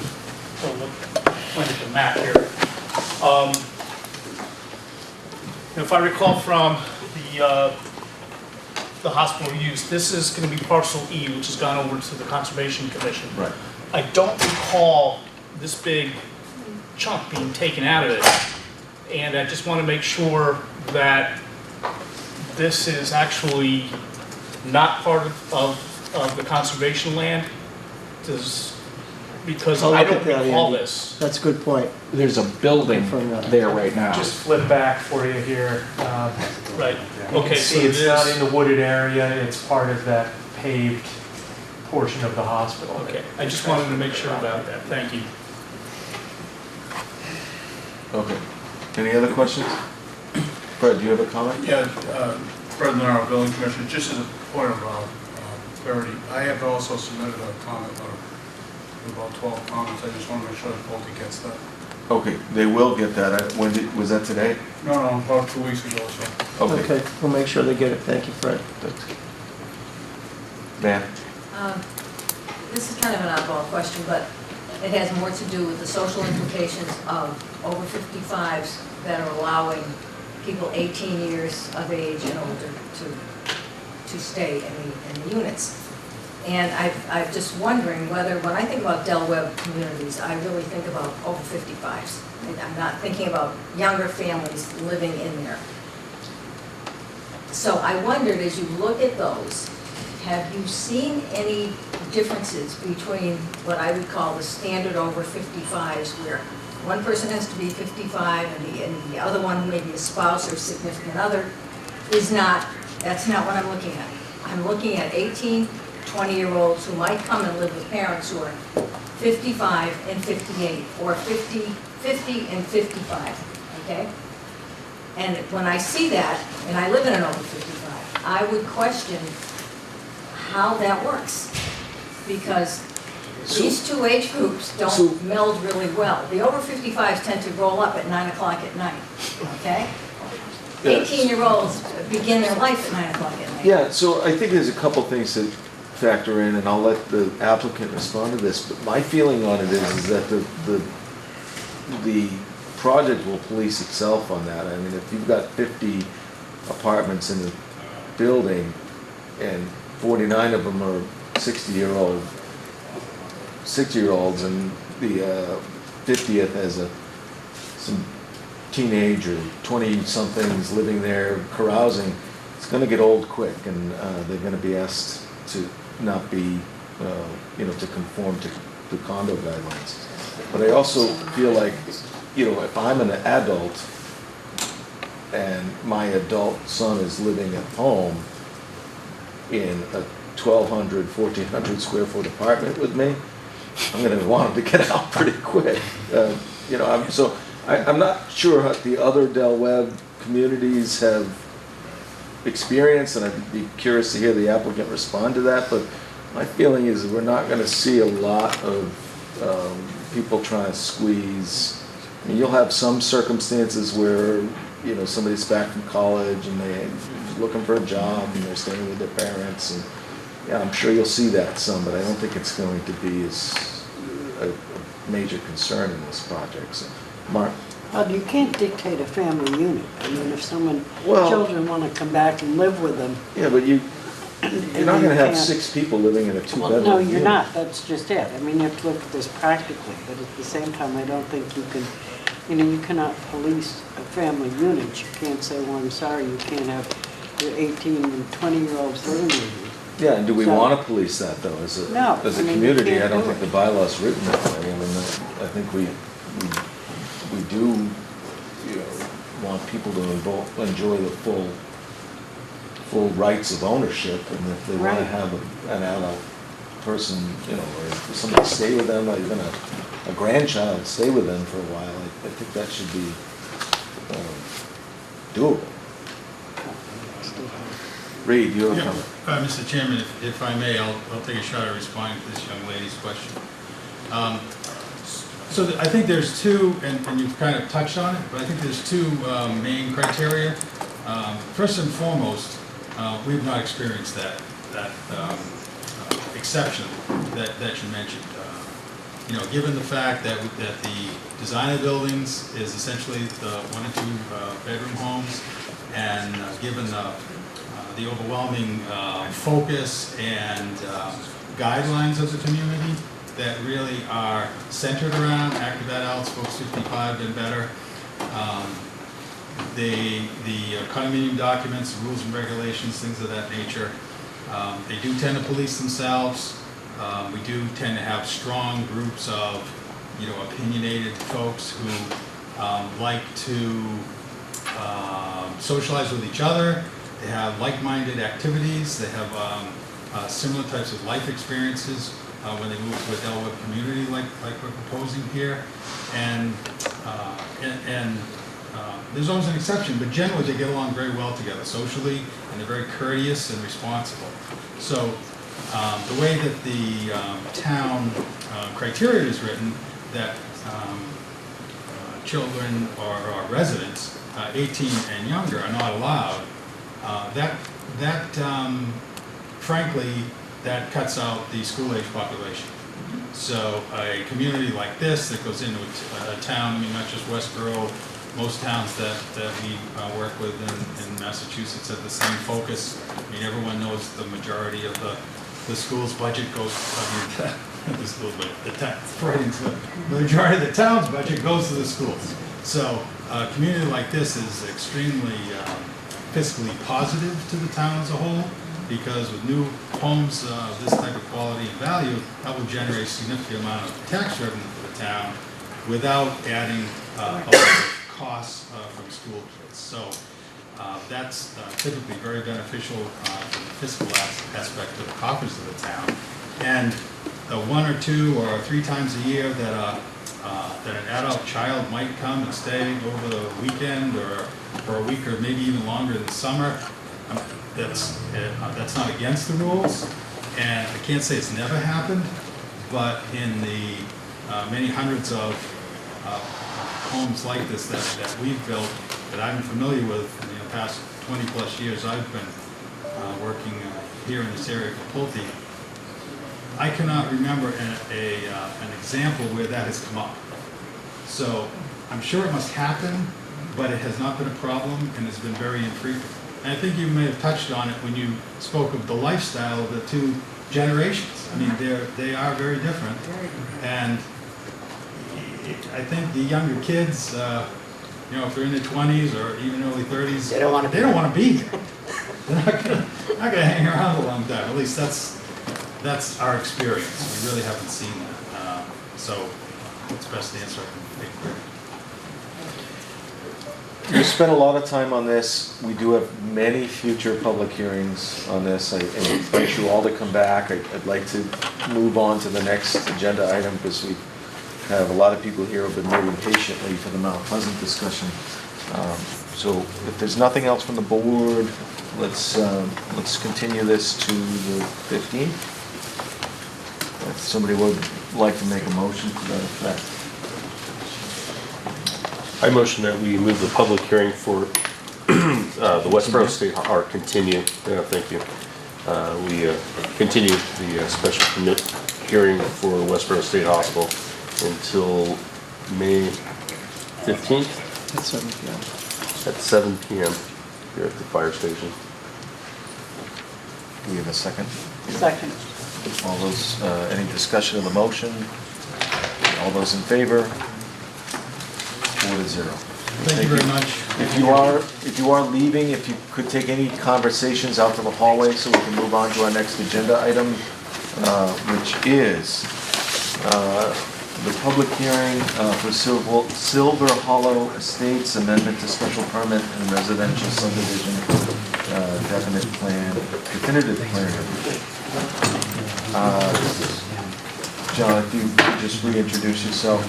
point at the map here. If I recall from the hospital use, this is going to be parcel E, which has gone over to the Conservation Commission. Right. I don't recall this big chunk being taken out of it, and I just want to make sure that this is actually not part of the conservation land. Because I'll I look don't at that, recall Andy. this. That's a good point. There's a building Confirm that. there right now. Just flip back for you here. Right. You Okay, can so see it's not this. in the wooded area, it's part of that paved portion of the hospital. Okay, I just wanted to make sure about that. Thank you. Okay. Any other questions? Fred, do you have a comment? Yeah, Fred Lenaro, Building Commissioner, just as a point of clarity, I have also submitted a comment letter with about 12 comments. I just want to make sure that Pulte gets that. Okay, they will get that. Was that today? No, about 2 weeks ago or so. Okay. Okay, we'll make sure they get it. Thank you, Fred. Van? This is kind of an oddball question, but it has more to do with the social implications of over 55s that are allowing people 18 years of age and older to stay in the units. And I'm just wondering whether, when I think about Del Webb communities, I really think about over 55s. I'm not thinking about younger families living in there. So I wondered, as you look at those, have you seen any differences between what I would call the standard over 55s, where one person has to be 55 and the other one, maybe a spouse or significant other, is not, that's not what I'm looking at. I'm looking at 18, 20-year-olds who might come and live with parents who are 55 and 58, or 50 and 55, okay? And when I see that, and I live in an over 55, I would question how that works, because these two age groups don't meld really well. The over 55s tend to roll up at 9 o'clock at night, okay? 18-year-olds begin their life at 9 o'clock at night. Yeah, so I think there's a couple things to factor in, and I'll let the applicant respond to this, but my feeling on it is that the project will police itself on that. I mean, if you've got 50 apartments in the building and 49 of them are 60-year-olds and the 50th has some teenage or 20-somethings living there carousing, it's going to get old quick, and they're going to be asked to not be, to conform to the condo guidelines. But I also feel like, if I'm an adult and my adult son is living at home in a 1,200, 1,400 square foot apartment with me, I'm going to want him to get out pretty quick. I'm not sure what the other Del Webb communities have experienced, and I'd be curious to hear the applicant respond to that, but my feeling is we're not going to see a lot of people trying to squeeze. I mean, you'll have some circumstances where, somebody's back from college and they're looking for a job and they're staying with their parents, and yeah, I'm sure you'll see that some, but I don't think it's going to be as a major concern in this project. So, Mark? You can't dictate a family unit. I mean, if Well- children want to come back and live with them. Yeah, but You're not gonna have 6 people living in a 2-bedroom No, unit. you're not, that's just it. I mean, you have to look at this practically, but at the same time, I don't think you can, you cannot police a family unit. You can't say, well, I'm sorry, you can't have your 18 and 20-year-olds living with you. Yeah, and do we So- want to police that, though, as a, No, as I a mean, you community? can't I don't do think it. the bylaw's written that way. I mean, I think we do, want people to enjoy the full rights of ownership, and if they want to Right. have an adult person, or somebody stay with them, or even a grandchild stay with them for a while, I think that should be doable. Reed, you have a comment? Mr. Chairman, if I may, I'll take a shot at responding to this young lady's question. I think there's two, and you've kind of touched on it, but I think there's two main criteria. First and foremost, we've not experienced that exception that you mentioned. Given the fact that the design of buildings is essentially the 1 and 2 bedroom homes, and given the overwhelming focus and guidelines of the community that really are centered around active adults, folks 55 and better. The condominium documents, rules and regulations, things of that nature, they do tend to police themselves. We do tend to have strong groups of, opinionated folks who like to socialize with each other. They have like-minded activities. They have similar types of life experiences when they move to a Delaware community like we're proposing here. And there's always an exception, but generally they get along very well together socially, and they're very courteous and responsible. So the way that the town criteria is written, that children or residents 18 and younger are not allowed, frankly, that cuts out the school-age population. So a community like this that goes into a town, not just Westborough, most towns that we work with in Massachusetts have the same focus. Everyone knows the majority of the school's budget goes, the school's budget, the majority of the town's budget goes to the schools. So a community like this is extremely fiscally positive to the town as a whole, because with new homes of this type of quality and value, that will generate a significant amount of tax revenue for the town without adding a lot of costs from school kids. So that's typically very beneficial from the fiscal aspect of the coffers of the town. And the 1 or 2 or 3 times a year that an adult child might come and stay over the weekend or for a week or maybe even longer in the summer, that's not against the rules. And I can't say it's never happened, but in the many hundreds of homes like this that we've built, that I'm familiar with in the past 20 plus years I've been working here in this area for Pulte, I cannot remember an example where that has come up. So I'm sure it must happen, but it has not been a problem and has been very infrequent. And I think you may have touched on it when you spoke of the lifestyle of the 2 generations. They are very different. And I think the younger kids, if they're in their 20s or even early 30s, they don't want to be here. They're not going to hang around a long time. At least that's our experience. We really haven't seen that. So that's the best answer I can make. We spent a lot of time on this. We do have many future public hearings on this. I invite you all to come back. I'd like to move on to the next agenda item because we have a lot of people here who have been waiting patiently for the Mount Pleasant discussion. So if there's nothing else from the board, let's continue this to the 15th. If somebody would like to make a motion to that effect. I motion that we move the public hearing for the Westborough State, or continue, thank you. We continue the special permit hearing for Westborough State Hospital until May 15th? At 7 p.m. At 7 p.m. here at the fire station. Do we have a second? Second. All those, any discussion of the motion? All those in favor? 4-0. Thank you very much. If you are leaving, if you could take any conversations out to the hallway so we can move on to our next agenda item, which is the public hearing for Silver Hollow Estates Amendment to Special Permit and Residential Subdivision Definitive Plan. John, if you could just reintroduce yourself.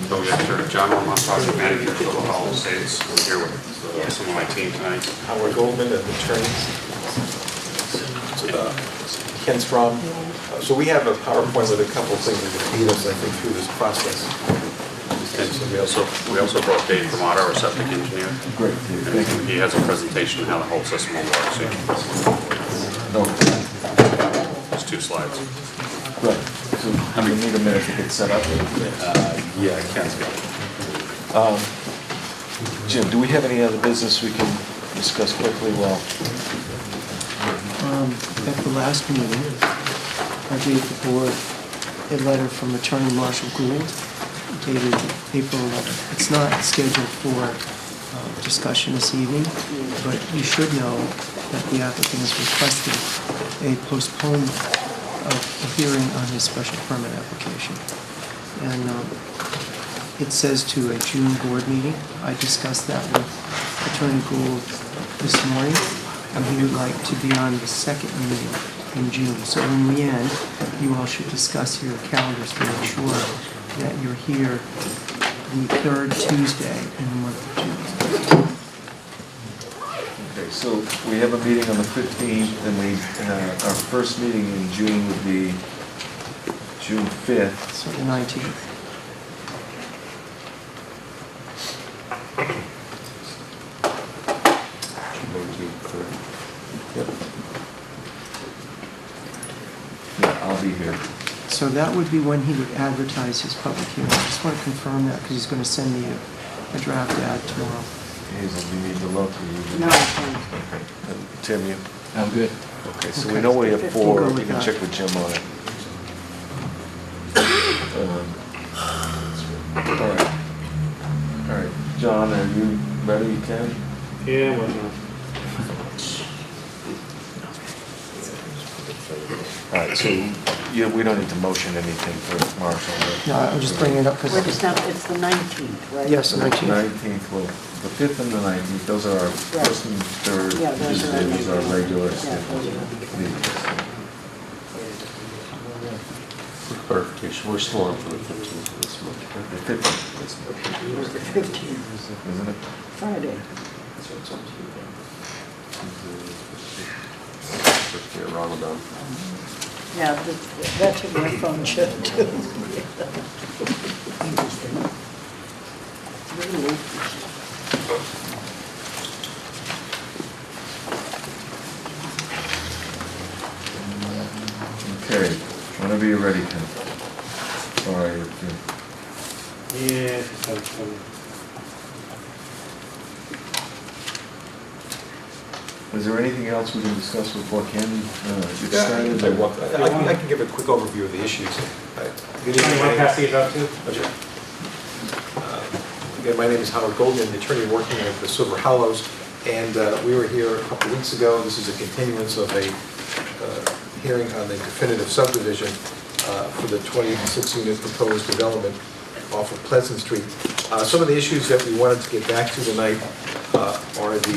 So yes, sir. John Ormond, project manager for the Hollow Estates. I'm here with some of my team tonight. Howard Goldman, an attorney. Ken Strom. So we have a PowerPoint with a couple of things that can lead us, I think, through this process. And so we also brought Dave Vermata, our septic engineer. Great. And he has a presentation on how the whole system will work. So just 2 slides. Right. So we need a minute to get set up. Yeah, Ken's got it. Jim, do we have any other business we can discuss quickly? Well, At the last meeting, I gave the board a letter from Attorney Marshall Gould dated April 11th. It's not scheduled for discussion this evening, but you should know that the applicant has requested a postponement of a hearing on his special permit application. And it says to a June board meeting. I discussed that with Attorney Gould this morning, and he would like to be on the second meeting in June. So in the end, you all should discuss your calendars to make sure that you're here the third Tuesday in the month of June. okay, so we have a meeting on the 15th, and our first meeting in June would be June 5th. So the 19th. Yep. Yeah, I'll be here. So that would be when he would advertise his public hearing. I just want to confirm that because he's going to send me a draft ad tomorrow. Hazel, do you need to look? No, I can't. Okay. Tim, you? I'm good. Okay, so Okay. we know we have 4. We'll go We with can that. check with Jim on it. All right. John, are you ready, Ken? Yeah, I'm working on it. All right, so we don't need to motion anything for Marshall, right? No, I'm just bringing it up because... Wait, it's the 19th, right? Yes, the 19th. 19th, well, the 5th and the 19th, those are our first and third Yeah, those are our Tuesdays, our regular Yeah, those are our- meetings. For clarification, we're still on for the 15th of this month. The 15th, It was the 15th, isn't it? Friday. First day of Ramadan. Yeah, that's what my phone showed too. Okay, whenever you're ready, Ken. All right, okay. Yeah, that's fun. Is there anything else we can discuss before Ken gets Yeah, started? I can give a quick overview of the issues. Good You evening. want to pass these out too? Oh, sure. Again, my name is Howard Goldman, the attorney working at the Silver Hollows, and we were here a couple weeks ago. This is a continuance of a hearing on the definitive subdivision for the 26-unit proposed development off of Pleasant Street. Some of the issues that we wanted to get back to tonight are the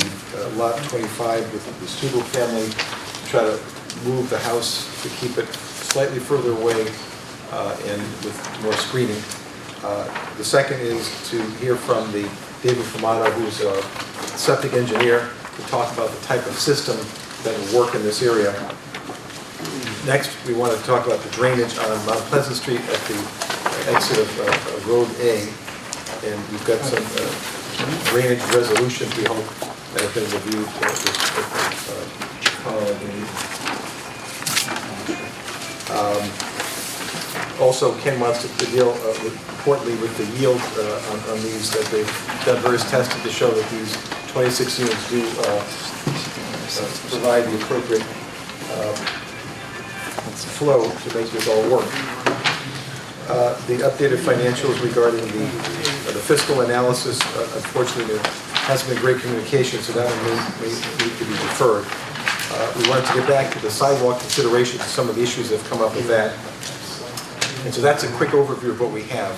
lot 25 with the Stubble family, try to move the house to keep it slightly further away and with more screening. The second is to hear from the David Vermata, who's a septic engineer, to talk about the type of system that will work in this area. Next, we want to talk about the drainage on Mount Pleasant Street at the exit of Road A. And we've got some drainage resolutions, we hope, that have been reviewed. Also, Ken wants to deal importantly with the yield on these, that they've done various testing to show that these 26 units do provide the appropriate flow to make this all work. The updated financials regarding the fiscal analysis, unfortunately, there hasn't been great communication, so that one may need to be deferred. We wanted to get back to the sidewalk considerations and some of the issues that have come up with that. And so that's a quick overview of what we have.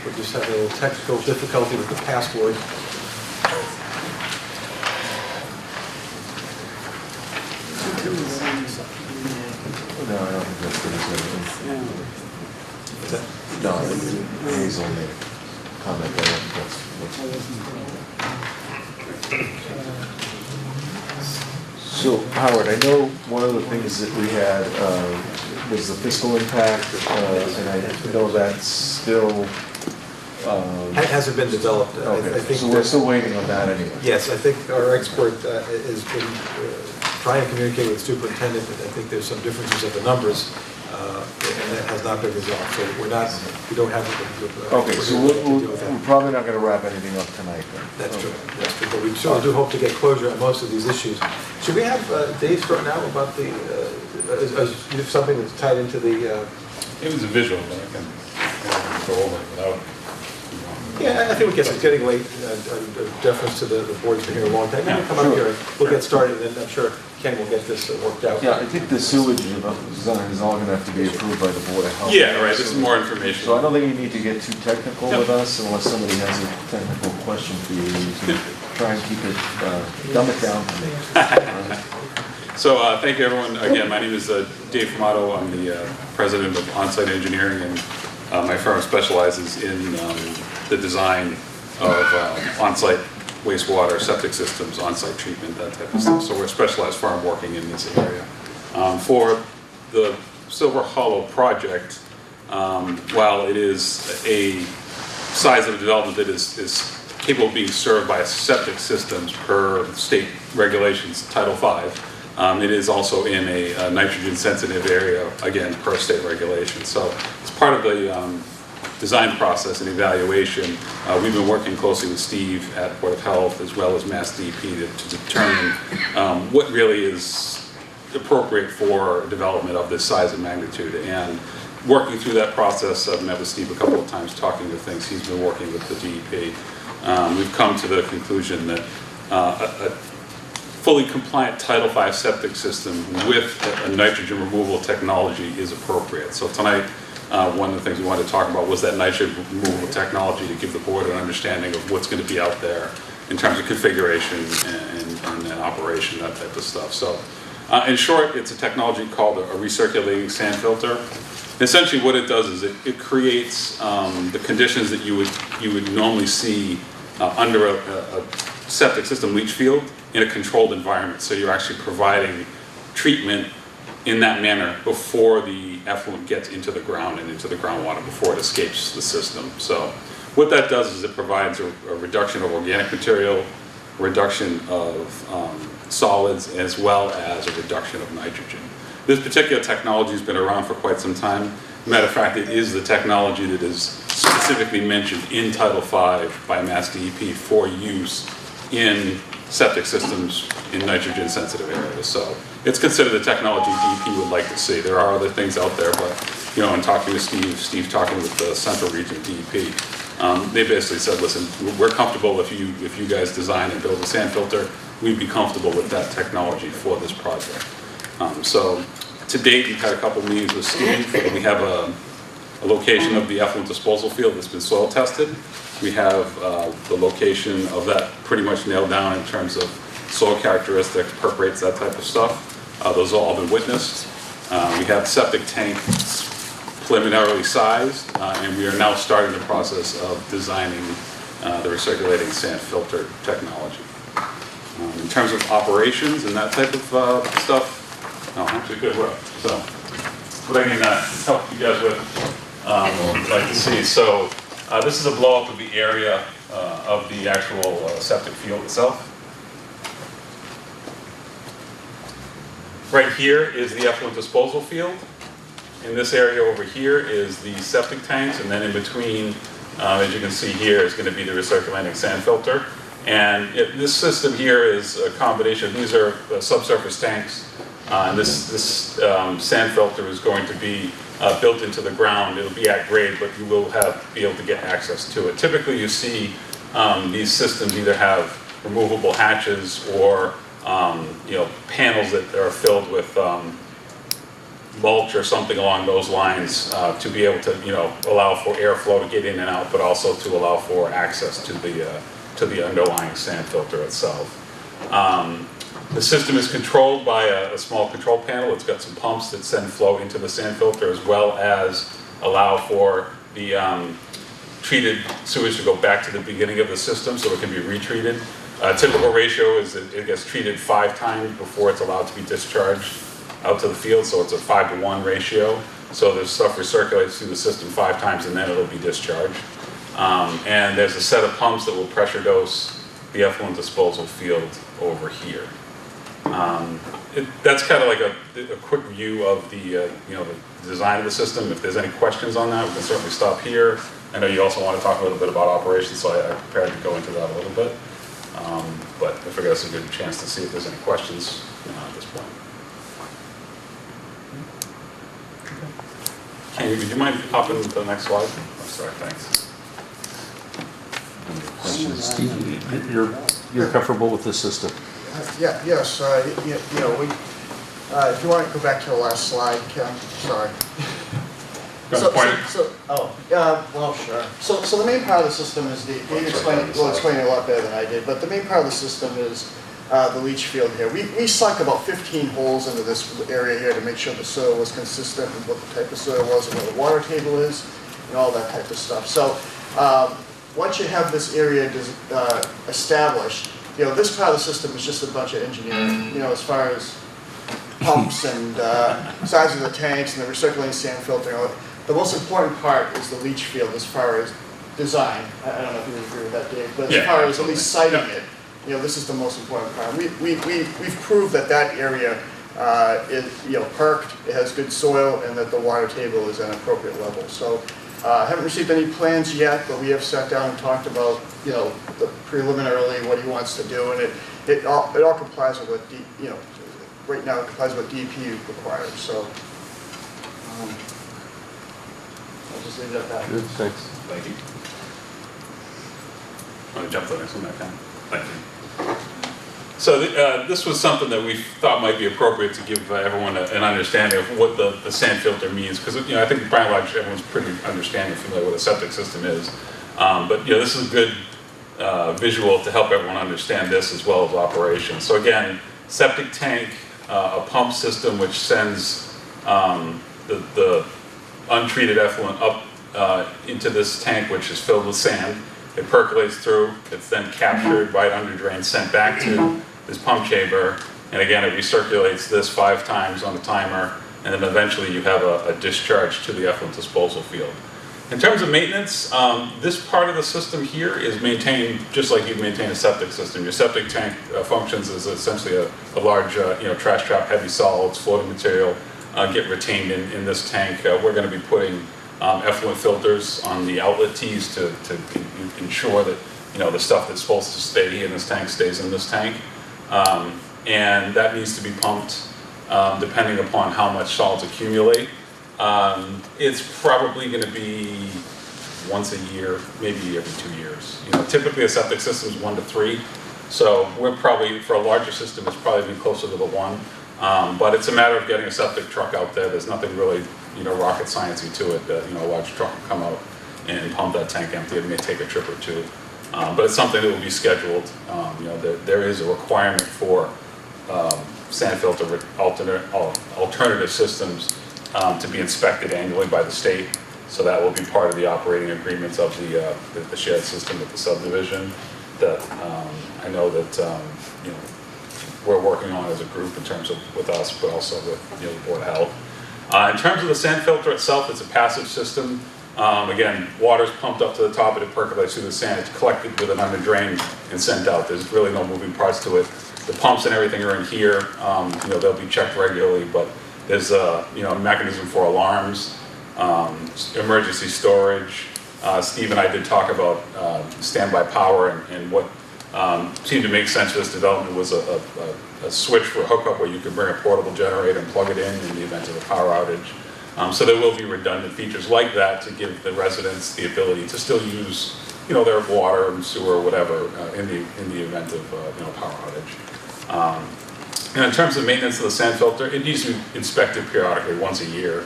We're just having a little technical difficulty with the password. No, I don't think that's what he said. No, I think Hazel made a comment, but I don't think that's So, Howard, I know one of the things that we had was the fiscal impact, and I know that's still... It hasn't been developed. Okay, I think so we're still waiting on that anyway. Yes, I think our expert has been trying to communicate with the superintendent, but I think there's some differences of the numbers, and that has not been resolved. So we don't have... Okay, so we're probably not going to wrap anything up tonight then. That's true, that's true, but we certainly do hope to get closure on most of these issues. Should we have Dave start now about the, you have something that's tied into the... It was a visual, but I can go over it without... Yeah, I think it's getting late, deference to the board's been here a long time. Maybe come up here and we'll get started, and then I'm sure Ken will get this worked out. Yeah, I think the sewage design is all going to have to be approved by the Board of Health. Yeah, right, this is more information. So I don't think you need to get too technical with us unless somebody has a technical question for you. You can try and keep it, dumb it down for me. So thank you, everyone. Again, my name is Dave Fumato. I'm the president of On-Site Engineering, and my firm specializes in the design of on-site wastewater, septic systems, on-site treatment, that type of stuff. So we're a specialized firm working in this area. For the Silver Hollow project, while it is a size of development that is capable of being served by septic systems per state regulations, Title V, it is also in a nitrogen-sensitive area, again, per state regulation. So it's part of the design process and evaluation. We've been working closely with Steve at Board of Health as well as Mass DEP to determine what really is appropriate for development of this size and magnitude. And working through that process, I've met with Steve a couple of times talking to things. He's been working with the DEP. We've come to the conclusion that a fully compliant Title V septic system with a nitrogen removal technology is appropriate. So tonight, one of the things we wanted to talk about was that nitrogen removal technology to give the board an understanding of what's going to be out there in terms of configuration and operation, that type of stuff. So in short, it's a technology called a recirculating sand filter. Essentially what it does is it creates the conditions that you would normally see under a septic system leach field in a controlled environment. So you're actually providing treatment in that manner before the effluent gets into the ground and into the groundwater before it escapes the system. So what that does is it provides a reduction of organic material, reduction of solids, as well as a reduction of nitrogen. This particular technology has been around for quite some time. Matter of fact, it is the technology that is specifically mentioned in Title V by Mass DEP for use in septic systems in nitrogen-sensitive areas. So it's considered the technology DEP would like to see. There are other things out there, but in talking to Steve talking with the Central Region DEP, they basically said, listen, we're comfortable if you guys design and build a sand filter, we'd be comfortable with that technology for this project. So to date, we've had a couple meetings with Steve. We have a location of the effluent disposal field that's been soil tested. We have the location of that pretty much nailed down in terms of soil characteristics, perk rates, that type of stuff. Those have all been witnessed. We have septic tanks preliminarily sized, and we are now starting the process of designing the recirculating sand filter technology. In terms of operations and that type of stuff, actually good work. So what I can help you guys with, I'd like to see. So this is a blow up of the area of the actual septic field itself. Right here is the effluent disposal field. In this area over here is the septic tanks, and then in between, as you can see here, is going to be the recirculating sand filter. And this system here is a combination. These are subsurface tanks, and this sand filter is going to be built into the ground. It'll be at grade, but you will be able to get access to it. Typically, you see these systems either have removable hatches or panels that are filled with mulch or something along those lines to be able to allow for airflow to get in and out, but also to allow for access to the underlying sand filter itself. The system is controlled by a small control panel. It's got some pumps that send flow into the sand filter, as well as allow for the treated sewage to go back to the beginning of the system so it can be retreated. Typical ratio is that it gets treated 5 times before it's allowed to be discharged out to the field, so it's a 5-to-1 ratio. So the stuff recirculates through the system 5 times and then it'll be discharged. And there's a set of pumps that will pressure dose the effluent disposal field over here. That's kind of like a quick view of the the design of the system. If there's any questions on that, we can certainly stop here. I know you also want to talk a little bit about operations, so I prepared to go into that a little bit. But I figure that's a good chance to see if there's any questions at this point. Kenny, would you mind popping to the next slide? Oh, sorry, thanks. Steve, you're comfortable with the system? Yes, if you want to go back to the last slide, Ken, sorry. Well, sure. So the main part of the system is, Dave explained it a lot better than I did, but the main part of the system is the leach field here. We sunk about 15 holes into this area here to make sure the soil was consistent with what the type of soil was and where the water table is and all that type of stuff. So once you have this area established, this part of the system is just a bunch of engineering, as far as pumps and size of the tanks and the recirculating sand filter. The most important part is the leach field as far as design. I don't know if you agree with that, Dave, but as far as at least siting it, this is the most important part. We've proved that area is perked, it has good soil, and that the water table is at an appropriate level. So I haven't received any plans yet, but we have sat down and talked about the preliminarily what he wants to do, and it all complies with what right now it complies with what DEP requires. So I'll just leave it at that. Good, thanks. Thank you. Want to jump to the next one, I can. Thank you. So this was something that we thought might be appropriate to give everyone an understanding of what the sand filter means, because I think by and large everyone's pretty familiar with a septic system is. But this is a good visual to help everyone understand this as well as operations. So again, septic tank, a pump system which sends the untreated effluent up into this tank, which is filled with sand. It percolates through, it's then captured right under drain, sent back to this pump chamber, and again it recirculates this 5 times on the timer, and then eventually you have a discharge to the effluent disposal field. In terms of maintenance, this part of the system here is maintained just like you'd maintain a septic system. Your septic tank functions as essentially a large trash trap, heavy solids, floating material get retained in this tank. We're going to be putting effluent filters on the outlet tees to ensure that the stuff that's supposed to stay in this tank stays in this tank, and that needs to be pumped depending upon how much solids accumulate. It's probably going to be once a year, maybe every 2 years. Typically a septic system is 1 to 3, so we're probably, for a larger system, it's probably be closer to the 1. But it's a matter of getting a septic truck out there. There's nothing really rocket sciencey to it. A large truck will come out and pump that tank empty. It may take a trip or 2, but it's something that will be scheduled. There is a requirement for sand filter alternative systems to be inspected annually by the state. So that will be part of the operating agreements of the shared system with the subdivision. That I know that we're working on as a group in terms of with us, but also with the Board of Health. In terms of the sand filter itself, it's a passive system. Again, water's pumped up to the top and it percolates through the sand. It's collected with an under drain and sent out. There's really no moving parts to it. The pumps and everything are in here. They'll be checked regularly, but there's a mechanism for alarms, emergency storage. Steve and I did talk about standby power and what seemed to make sense for this development was a switch for a hookup where you could bring a portable generator and plug it in the event of a power outage. So there will be redundant features like that to give the residents the ability to still use, their water and sewer or whatever in the event of power outage. And in terms of maintenance of the sand filter, it needs to be inspected periodically once a year.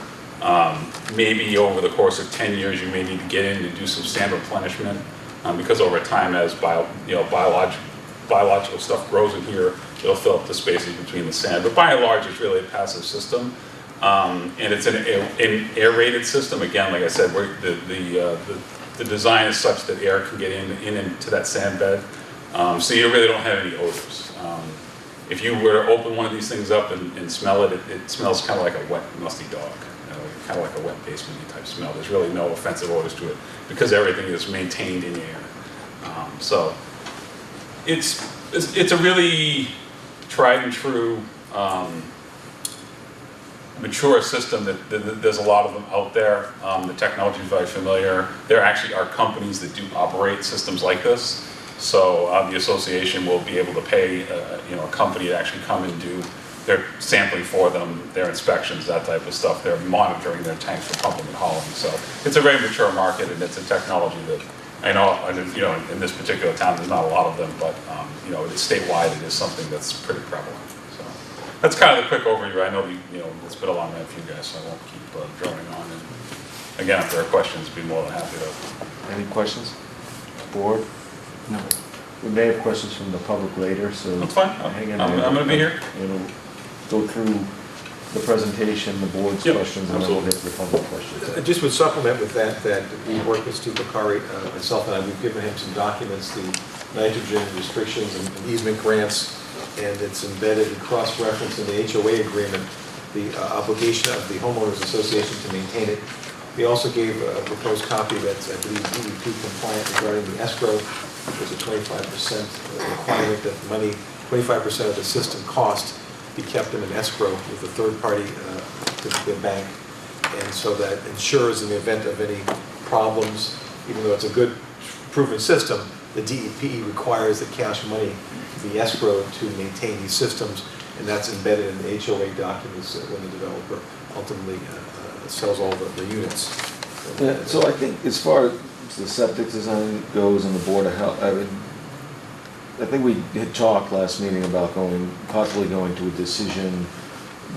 Maybe over the course of 10 years, you may need to get in and do some sand replenishment because over time, as biological stuff grows in here, it'll fill up the spaces between the sand. But by and large, it's really a passive system, and it's an aerated system. Again, like I said, the design is such that air can get into that sand bed, so you really don't have any odors. If you were to open one of these things up and smell it, it smells kind of like a wet, musty dog, kind of like a wet basement type smell. There's really no offensive odors to it because everything is maintained in air. So it's a really tried and true, mature system that there's a lot of them out there. The technology is very familiar. There actually are companies that do operate systems like this. So the association will be able to pay a company to actually come and do their sampling for them, their inspections, that type of stuff. They're monitoring their tanks for pumping and hauling. So it's a very mature market, and it's a technology that I know, in this particular town, there's not a lot of them, but it's statewide. It is something that's pretty prevalent. So that's kind of the quick overview. I know it's been a long night for you guys, so I won't keep droning on. And again, if there are questions, I'd be more than happy to. Any questions? Board? No. We may have questions from the public later, so. That's fine. Hang in I'm there. going to be here. We'll go through the presentation, the board's questions, and then we'll get to the public questions. I just would supplement with that we work with Steve McCurry, myself and I, we've given him some documents, the nitrogen restrictions and easement grants, and it's embedded and cross-referenced in the HOA agreement, the obligation of the homeowners association to maintain it. We also gave a proposed copy that's, I believe, DEP compliant regarding the escrow. There's a 25% requirement that the money, 25% of the system cost be kept in an escrow with a third party, typically a bank. And so that ensures in the event of any problems, even though it's a good proven system, the DEP requires the cash money be escrowed to maintain these systems, and that's embedded in the HOA documents when the developer ultimately sells all the units. Yeah, so I think as far as the septic design goes and the Board of Health, I think we had talked last meeting about possibly going to a decision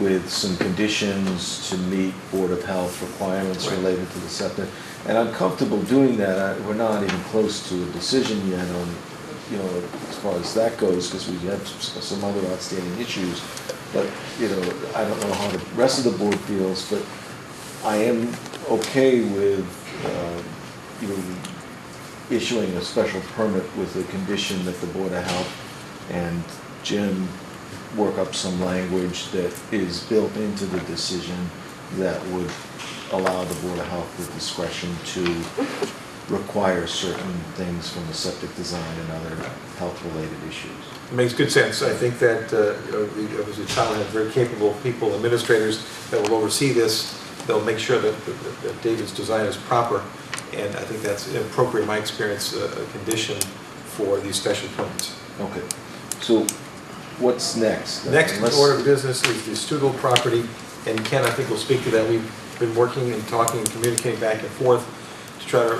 with some conditions to meet Board of Health requirements related to the septic. And I'm comfortable doing that. We're not even close to a decision yet on, as far as that goes, because we have some other outstanding issues. But, I don't know how the rest of the board feels, but I am okay with issuing a special permit with the condition that the Board of Health and Jim work up some language that is built into the decision that would allow the Board of Health the discretion to require certain things from the septic design and other health-related issues. It makes good sense. I think that obviously the town has very capable people, administrators that will oversee this. They'll make sure that David's design is proper, and I think that's appropriate, in my experience, a condition for these special permits. Okay. So what's next? Next in order of business is the Stugel property, and Ken, I think, will speak to that. We've been working and talking and communicating back and forth to try to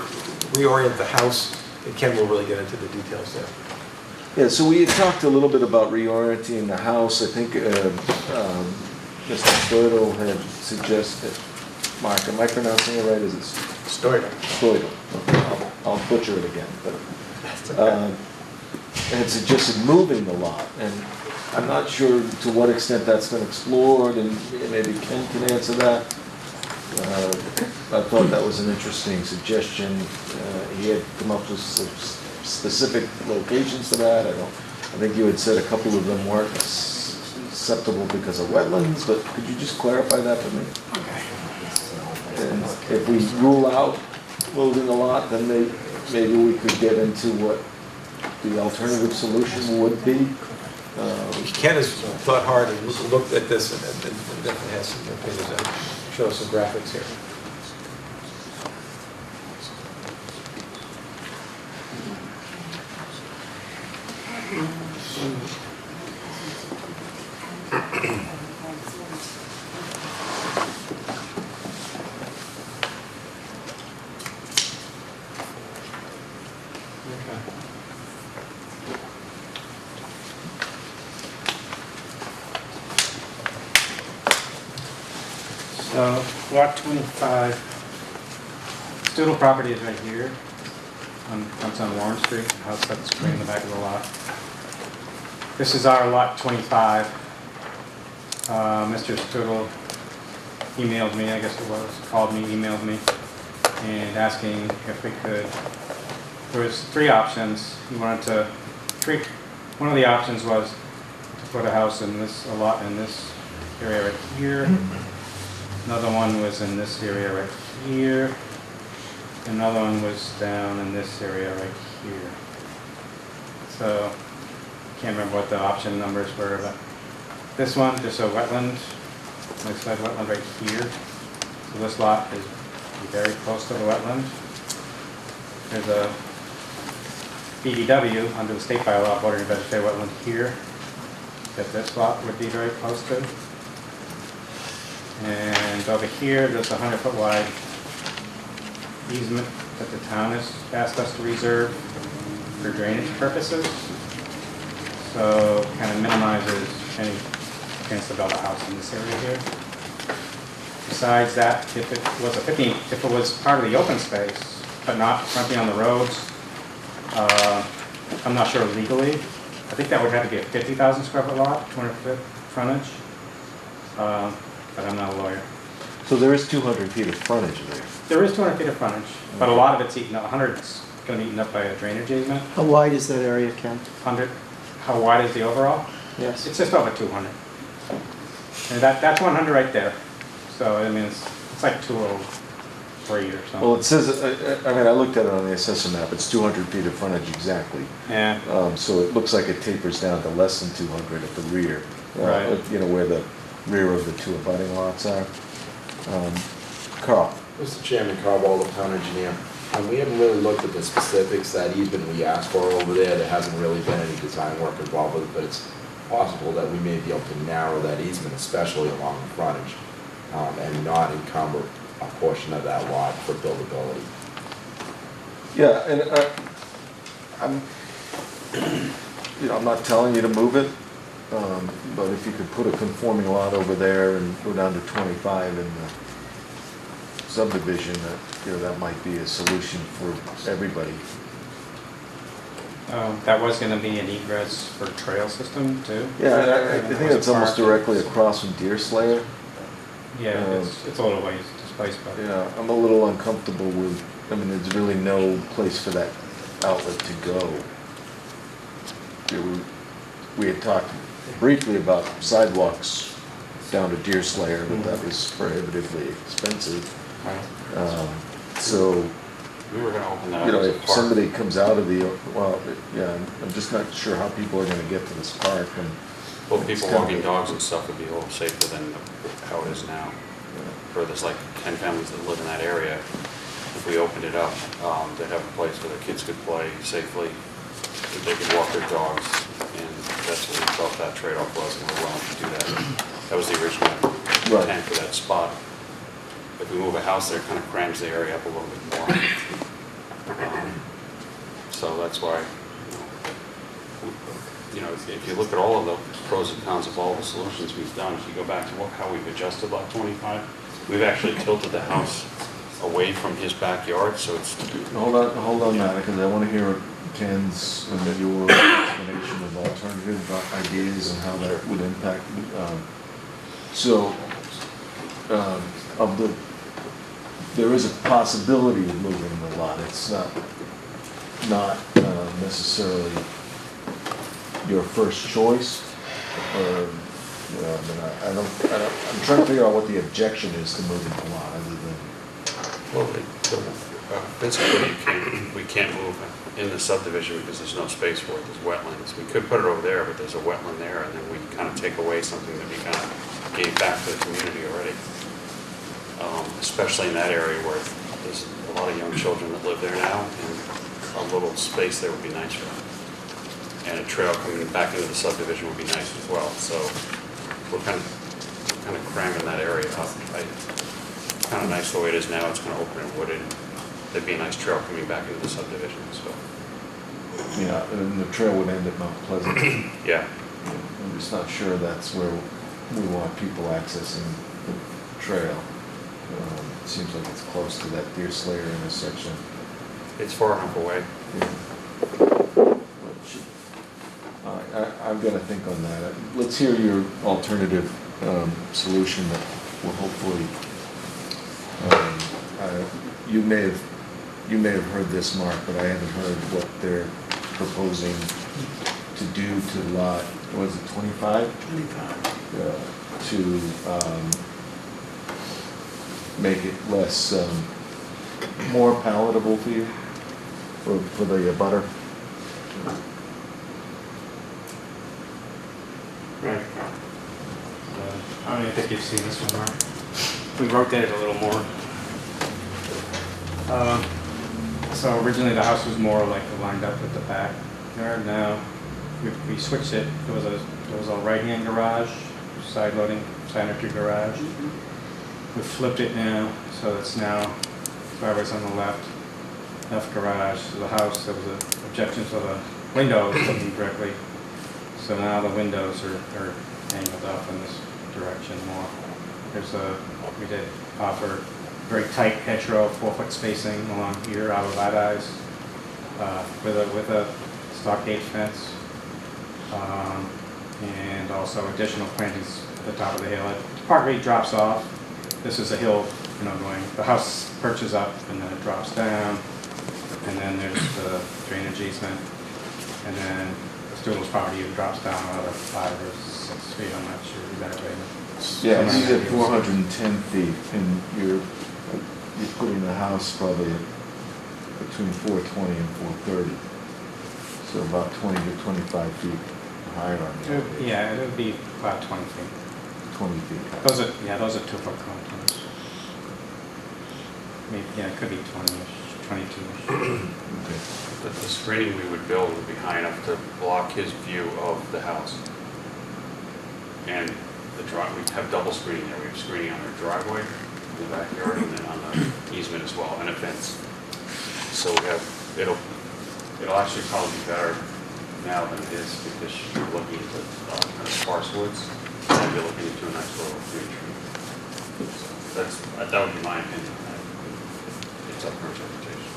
reorient the house, and Ken will really get into the details there. Yeah, so we had talked a little bit about reorienting the house. I think Mr. Stoidel had suggested, Mark, am I pronouncing it right? Is it Stoidel? Stoidel. Okay, I'll butcher it again. But had suggested moving the lot, and I'm not sure to what extent that's been explored, and maybe Ken can answer that. I thought that was an interesting suggestion. He had come up with some specific locations to that. I think you had said a couple of them weren't acceptable because of wetlands, but could you just clarify that for me? Okay. And if we rule out moving a lot, then maybe we could get into what the alternative solution would be. Ken has thought hard and looked at this and definitely has some opinions. I'll show some graphics here. So lot 25, Stoodle property is right here. It's on Warren Street, the house that's right in the back of the lot. This is our lot 25. Mr. Stoodle emailed me, I guess it was, called me, emailed me, and asking if we could, there was three options. He wanted to treat, one of the options was to put a house in this, a lot in this area right here. Another one was in this area right here. Another one was down in this area right here. So, can't remember what the option numbers were, but this one, just a wetland, lakeside wetland right here. So this lot is very close to the wetland. There's a BDW under the state bylaw, bordering vegetated wetland here, that this lot would be very close to. And over here, there's a 100-foot wide easement that the town has asked us to reserve for drainage purposes. So kind of minimizes any chance to build a house in this area here. Besides that, if it was a 15, if it was part of the open space, but not fronting on the roads, I'm not sure legally. I think that would have to be a 50,000 square foot lot, 200-foot frontage. But I'm not a lawyer. So there is 200 feet of frontage there. There is 200 feet of frontage, but a lot of it's eaten up. 100's going to be eaten up by a drainage easement. How wide is that area, Ken? 100. How wide is the overall? Yes. It's just over 200. And that's 100 right there. So I mean, it's like 203 or something. Well, it says, I mean, I looked at it on the assessor map, it's 200 feet of frontage exactly. Yeah. So it looks like it tapers down to less than 200 at the rear. Right. You know, where the rear of the two abutting lots are. Carl? Mr. Chairman, Carl Waldo, town engineer. We haven't really looked at the specifics, that easement we asked for over there. There hasn't really been any design work involved with it, but it's possible that we may be able to narrow that easement, especially along the frontage, and not encumber a portion of that lot for buildability. Yeah, and I'm not telling you to move it, but if you could put a conforming lot over there and go down to 25 in the subdivision, that might be a solution for everybody. That was going to be an egress for trail system too. Yeah, I think it's almost directly across from Deerslayer. Yeah, it's a little ways displaced, but yeah, I'm a little uncomfortable with. I mean, there's really no place for that outlet to go. We had talked briefly about sidewalks down to Deerslayer, but that was prohibitively expensive. So, we were going to open that you know, as a if park. somebody comes out of the, well, yeah, I'm just not sure how people are going to get to this park. And Well, people walking dogs and stuff would be a little safer than how it is now. For there's like 10 families that live in that area. If we opened it up, they'd have a place where their kids could play safely, that they could walk their dogs, and that's what we felt that trade-off was, and we're willing to do that. That was the original intent for that spot. If we move a house there, it kind of crams the area up a little bit more. So that's why, you know, if you look at all of the pros and cons of all the solutions we've done, if you go back to how we've adjusted lot 25, we've actually tilted the house away from his backyard, so it's... Hold on, Matt, because I want to hear Ken's and your explanation of alternative ideas and how that would impact. There is a possibility of moving the lot. It's not necessarily your first choice. I'm trying to figure out what the objection is to moving the lot, other than. Well, basically, we can't move in the subdivision because there's no space for it. There's wetlands. We could put it over there, but there's a wetland there, and then we kind of take away something that we kind of gave back to the community already. Especially in that area where there's a lot of young children that live there now, and a little space there would be nice for them. And a trail coming back into the subdivision would be nice as well. So we're kind of cramming that area up. Kind of nice the way it is now. It's kind of open and wooded. There'd be a nice trail coming back into the subdivision. So yeah, and the trail would end at Mount Pleasant. Yeah. I'm just not sure that's where we want people accessing the trail. seems like it's close to that Deer Slayer intersection. It's far enough away. I'm gonna think on that. Let's hear your alternative solution that will hopefully, you may have heard this, Mark, but I haven't heard what they're proposing to do to lot, was it 25? 25. To make it less, more palatable for you, for the butter. Right. I don't even think you've seen this one, Mark. We rotated a little more. So originally the house was more like lined up with the backyard. Now we switched it. It was a right-hand garage, side loading, side entry garage. We flipped it now, so it's now driveway's on the left garage. So the house, there was an objection to the windows looking directly. So now the windows are angled up in this direction more. We did offer very tight hedgerow, 4-foot spacing along here, out of light eyes, with a stockade fence, and also additional plantings at the top of the hill. It partly drops off. This is a hill, going. The house perches up and then it drops down, and then there's the drainage easement, and then Stool's property drops down another 5 or 6 feet. I'm not sure exactly. Yeah, you said 410 feet, and you're putting the house probably between 420 and 430. So about 20 to 25 feet higher on the elevation. Yeah, it would be about 20 feet. 20 feet. Those are 2-foot contours. Maybe, it could be 20-ish, 22-ish. Okay. But the screening we would build would be high enough to block his view of the house. And we have double screening there. We have screening on their driveway, in the backyard, and then on the easement as well, and a fence. So it'll actually probably be better now than it is, because you're looking into kind of sparse woods, and you're looking into a nice little green tree. So that would be my opinion. It's up for interpretation.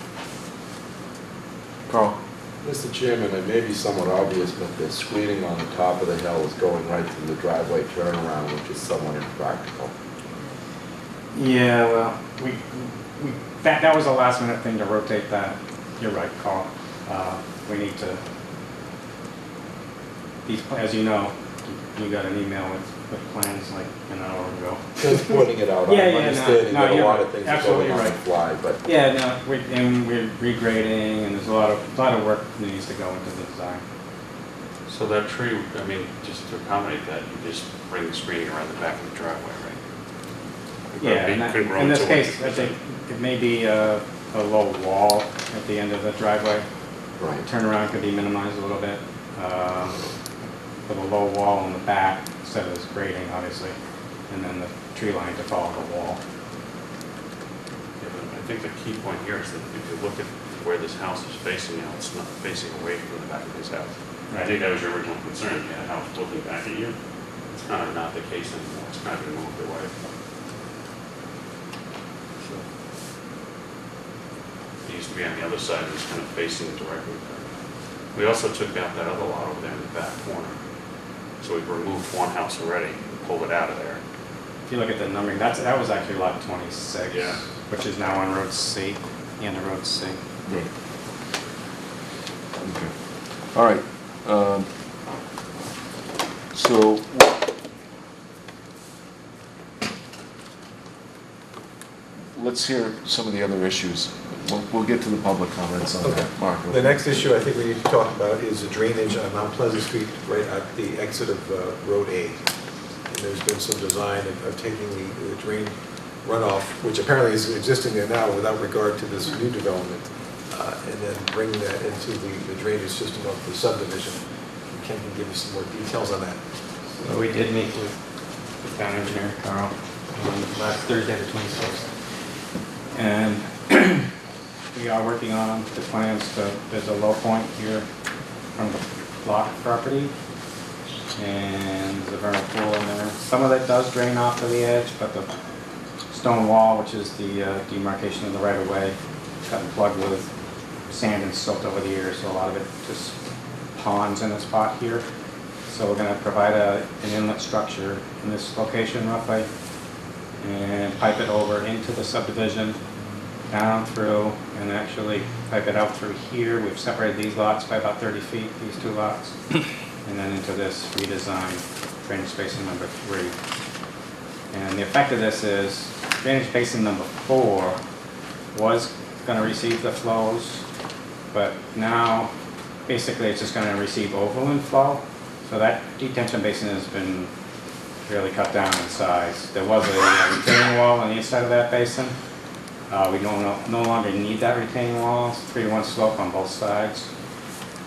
Carl? Mr. Chairman, it may be somewhat obvious, but the screening on the top of the hill is going right through the driveway turnaround, which is somewhat impractical. Yeah, well, that was a last minute thing to rotate that. You're right, Carl. We need to, as you know, you got an email with plans like an hour ago. Just pointing it out. I'm understanding that a lot of things are going on the fly, but. Yeah, no, we're regrading, and there's a lot of work that needs to go into the design. So that tree, just to accommodate that, you just bring the screening around the back of the driveway, right? Yeah, in this case, I think it may be a low wall at the end of the driveway. Right. Turnaround could be minimized a little bit. With a low wall in the back instead of this grading, obviously, and then the tree line to follow the wall. Yeah, but I think the key point here is that if you look at where this house is facing now, it's not facing away from the back of his house. Right. I think that was your original concern. You had a house looking back at you. It's kind of not the case anymore. It's kind of been moved away. So it used to be on the other side, it was kind of facing directly. We also took out that other lot over there in the back corner. So we've removed one house already and pulled it out of there. If you look at the numbering, that was actually lot 26, Yeah. which is now on Road C, the end of Road C. Right. Okay. All right. So let's hear some of the other issues. We'll get to the public comments on that. Mark. The next issue I think we need to talk about is the drainage on Mount Pleasant Street, right at the exit of Road 8. And there's been some design of taking the drain runoff, which apparently is existing there now without regard to this new development, and then bringing that into the drainage system of the subdivision. Ken can give you some more details on that. So we did meet with the town engineer, Carl, on last Thursday, the 26th. And we are working on the plans there's a low point here from the block property, and there's a vernal pool in there. Some of it does drain off to the edge, but the stone wall, which is the demarcation of the right-of-way, cut and plugged with sand and silt over the years, so a lot of it just ponds in a spot here. So we're going to provide an inlet structure in this location roughly, and pipe it over into the subdivision, down through, and actually pipe it out through here. We've separated these lots by about 30 feet, these two lots, and then into this redesigned drainage basin number 3. And the effect of this is drainage basin number 4 was going to receive the flows, but now basically it's just going to receive overland flow. So that detention basin has been really cut down in size. There was a retaining wall on the inside of that basin. We no longer need that retaining wall. It's 3-to-1 slope on both sides.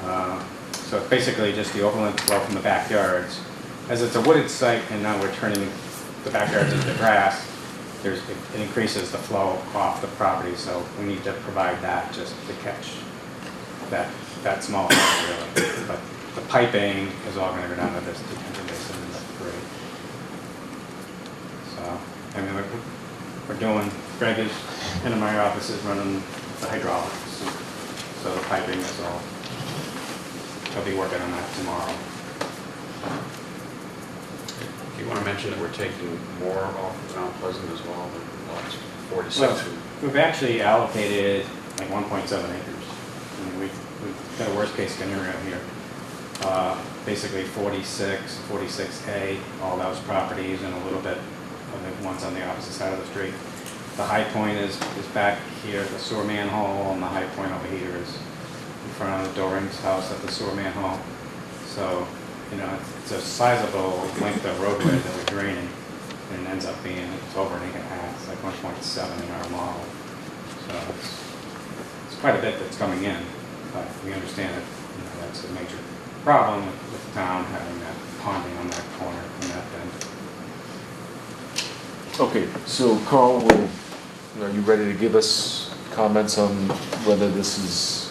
So it's basically just the overland flow from the backyards. As it's a wooded site and now we're turning the backyards into grass, it increases the flow off the property, so we need to provide that just to catch that small amount really. But the piping is all going to go down to this detention basin in the 3. So, I mean, we're doing, Greg is, in my office is running the hydraulics, so the piping is all, he'll be working on that tomorrow. Do you want to mention that we're taking more off of Mount Pleasant as well, than lots 46? Well, we've actually allocated like 1.7 acres. I mean, we've got a worst case scenario here. Basically 46, 46A, all those properties, and a little bit of the ones on the opposite side of the street. The high point is back here at the sewer manhole, and the high point over here is in front of the Doring's house at the sewer manhole. So, you know, it's a sizable length of roadway that we're draining, and it ends up being, it's over an acre and a half. It's like 1.7 in our model. So it's quite a bit that's coming in, but we understand that, you know, that's a major problem with the town having that ponding on that corner from that bend. Okay, so Carl, are you ready to give us comments on whether this is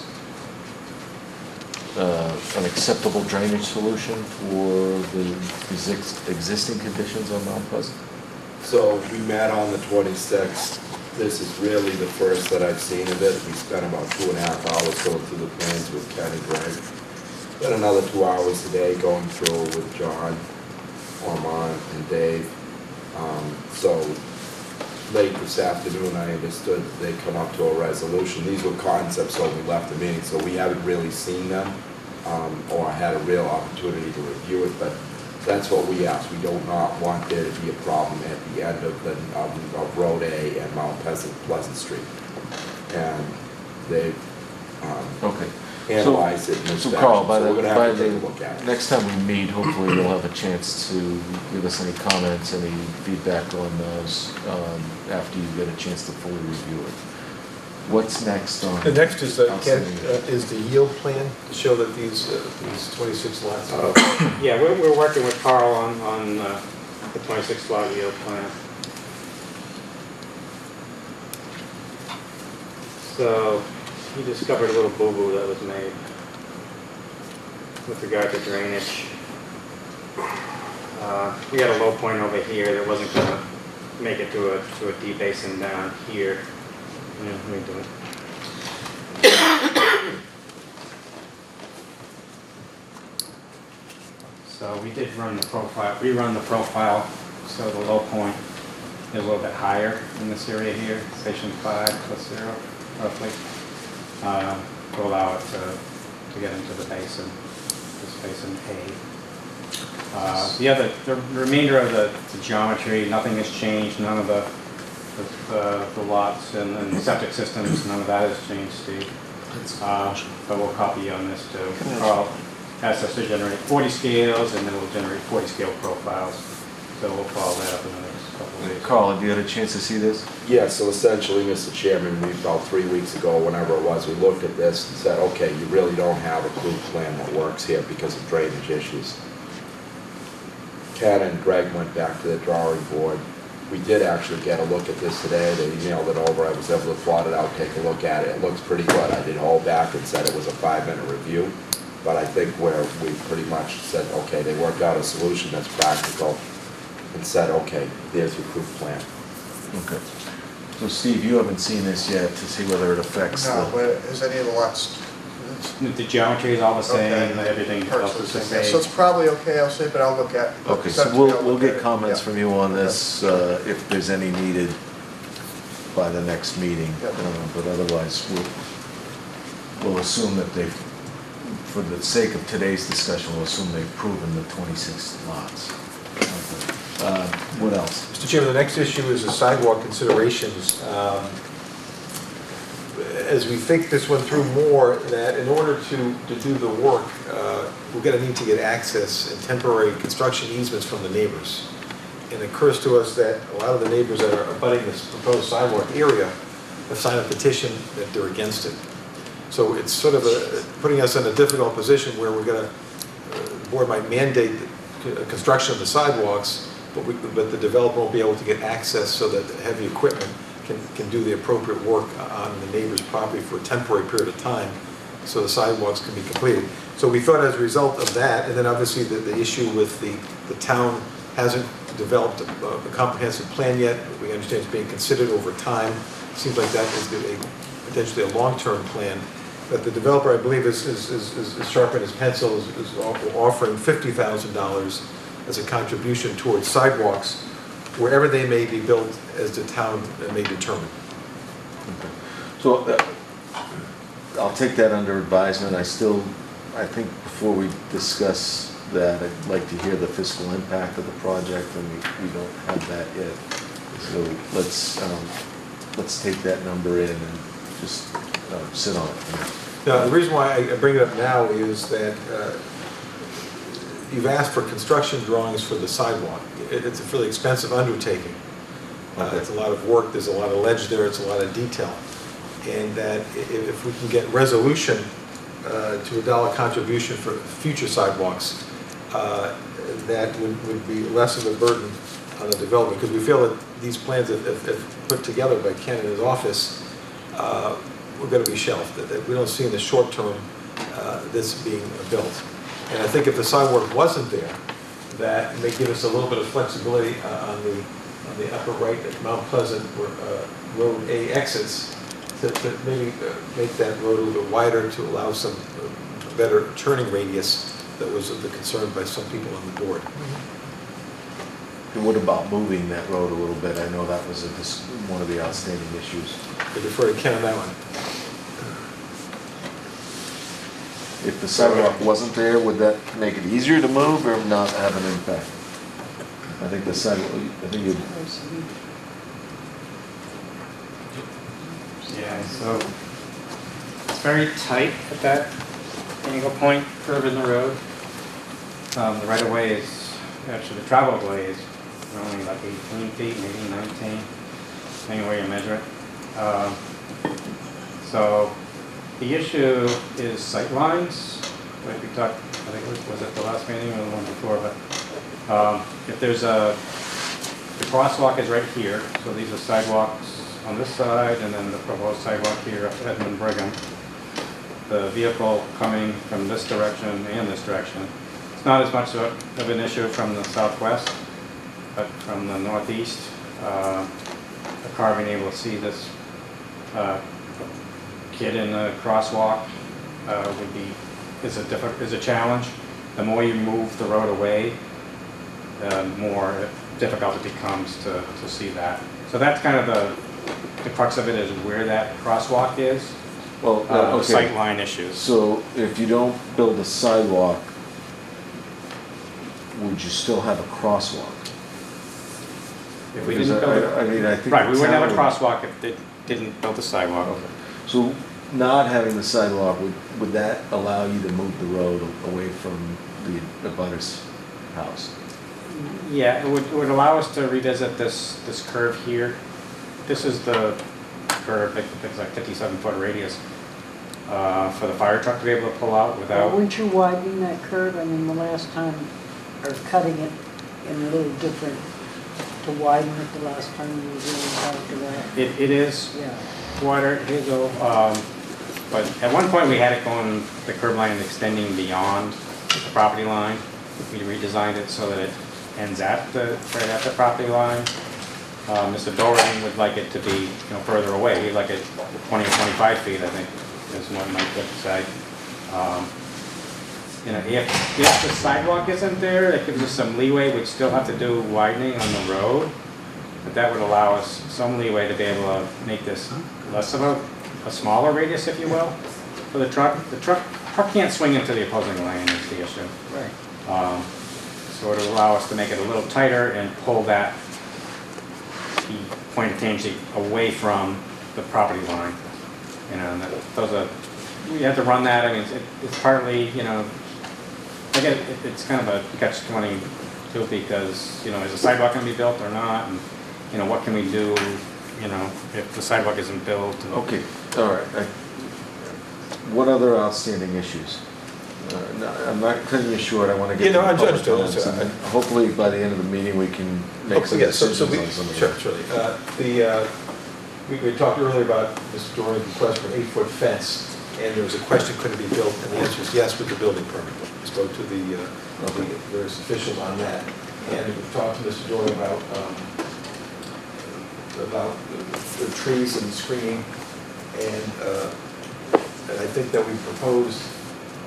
an acceptable drainage solution for the existing conditions on Mount Pleasant? So we met on the 26th. This is really the first that I've seen of it. We spent about 2.5 hours going through the plans with Ken and Greg. Then another 2 hours today going through with John, Armand, and Dave. So late this afternoon, I understood that they come up to a resolution. These were concepts when we left the meeting, so we haven't really seen them or had a real opportunity to review it, but that's what we asked. We do not want there to be a problem at the end of Road A and Mount Pleasant Street. And they analyzed it in this So Carl, fashion, so we're going to have to take a look at it. Next time we meet, hopefully you'll have a chance to give us any comments, any feedback on those after you get a chance to fully review it. What's next on? The next is is the yield plan to show that these 26 lots. Yeah, we're working with Carl on the 26 lot yield plan. So he discovered a little boo-boo that was made with regard to drainage. We had a low point over here that wasn't going to make it to a deep basin down here. Yeah, let me do it. So we did run the profile, rerun the profile, so the low point is a little bit higher in this area here, station 5 plus 0, roughly, to allow it to get into the basin, this basin A. The remainder of the geometry, nothing has changed, none of the lots and the septic systems, none of that has changed, Steve. But we'll copy you on this too. Carl asked us to generate 40 scales, and then we'll generate 40 scale profiles. So we'll follow that up in the next couple of days. Carl, have you had a chance to see this? Yeah, so essentially, Mr. Chairman, we about 3 weeks ago, whenever it was, we looked at this and said, okay, you really don't have a approved plan that works here because of drainage issues. Ken and Greg went back to the drawing board. We did actually get a look at this today. They emailed it over. I was able to plot it out, take a look at it. It looks pretty good. I did hold back and said it was a 5-minute review. But I think where we pretty much said, okay, they worked out a solution that's practical and said, okay, there's your proof plan. Okay. So Steve, you haven't seen this yet to see whether it affects No, the... but is any of the lots? The geometry is all the same, Okay. everything Parts else are is the So same. it's probably okay, I'll say, but I'll look at. Okay, it's up so to me, I'll we'll look at get it. comments Yeah. from you on this, if there's any needed by the next meeting. Yep. But otherwise, we'll assume that they've, for the sake of today's discussion, we'll assume they've proven the 26 lots. Okay. What else? Mr. Chairman, the next issue is the sidewalk considerations. As we think this one through more, that in order to do the work, we're going to need to get access and temporary construction easements from the neighbors. And it occurs to us that a lot of the neighbors that are abutting this proposed sidewalk area have signed a petition that they're against it. So it's sort of putting us in a difficult position where we're going to, the board might mandate the construction of the sidewalks, but the developer won't be able to get access so that the heavy equipment can do the appropriate work on the neighbor's property for a temporary period of time so the sidewalks can be completed. So we thought as a result of that, and then obviously the issue with the town hasn't developed a comprehensive plan yet. We understand it's being considered over time. Seems like that is potentially a long-term plan. But the developer, I believe, is sharpening his pencil, is offering $50,000 as a contribution towards sidewalks wherever they may be built as the town may determine. Okay. So I'll take that under advisement. I think before we discuss that, I'd like to hear the fiscal impact of the project, and we don't have that yet. So let's take that number in and just sit on it. Now, the reason why I bring it up now is that you've asked for construction drawings for the sidewalk. It's a fairly expensive undertaking. It's a lot of work, there's a lot of ledge there, it's a lot of detail. And that if we can get resolution to a dollar contribution for future sidewalks, that would be less of a burden on the development. Because we feel that these plans, if put together by Ken in his office, we're going to be shelved. That we don't see in the short term this being built. And I think if the sidewalk wasn't there, that may give us a little bit of flexibility on the upper right at Mount Pleasant Road A exits to maybe make that road a little bit wider to allow some better turning radius that was of the concern by some people on the board. And what about moving that road a little bit? I know that was one of the outstanding issues. I defer to Ken on that one. If the sidewalk wasn't there, would that make it easier to move or not have an impact? I think the sidewalk, Yeah, so it's very tight at that angle point curve in the road. The right of way is, actually the travel way is only like 18 feet, maybe 19, depending where you measure it. So the issue is sight lines, like we talked, I think it was at the last meeting or the one before, but if there's the crosswalk is right here, so these are sidewalks on this side and then the proposed sidewalk here up Edmund Brigham. The vehicle coming from this direction and this direction. It's not as much of an issue from the southwest, but from the northeast, the car being able to see this kid in the crosswalk is a challenge. The more you move the road away, the more difficult it becomes to see that. So that's kind of the crux of it, is where that crosswalk is. Well, okay. Sight line issues. So if you don't build a sidewalk, would you still have a crosswalk? If we didn't build it, I think right, we wouldn't have a crosswalk if they didn't build the sidewalk. Okay. So not having the sidewalk, would that allow you to move the road away from the abutter's house? Yeah, it would allow us to revisit this curve here. This is the curve, it's like 57-foot radius for the fire truck to be able to pull out without. Weren't you widening that curve? I mean, the last time, or cutting it in a little different, to widen it the last time you were really down to that? It is wider, it is, but at one point we had it going, the curb line extending beyond the property line. We redesigned it so that it ends right at the property line. Mr. Doran would like it to be, further away. He'd like it 20 or 25 feet, I think, is what Mike would say. If the sidewalk isn't there, it gives us some leeway. We'd still have to do widening on the road, but that would allow us some leeway to be able to make this less of a smaller radius, if you will, for the truck. The truck can't swing into the opposing lane is the issue. Right. So it would allow us to make it a little tighter and pull that point of tangent away from the property line. And we have to run that. I mean, it's partly, again, it's kind of a catch-22 because, is the sidewalk going to be built or not? And, what can we do, if the sidewalk isn't built? Okay, all right. What other outstanding issues? No, I'm not cutting you short, I want to get to the public comments, and hopefully by the end of the meeting we can make some decisions on some of them. Sure. We talked earlier about Mr. Doran's request for an 8-foot fence, and there was a question, could it be built? And the answer is yes, with the building permit. We spoke to the various officials on that. And we talked to Mr. Doran about the trees and screening, and I think that we proposed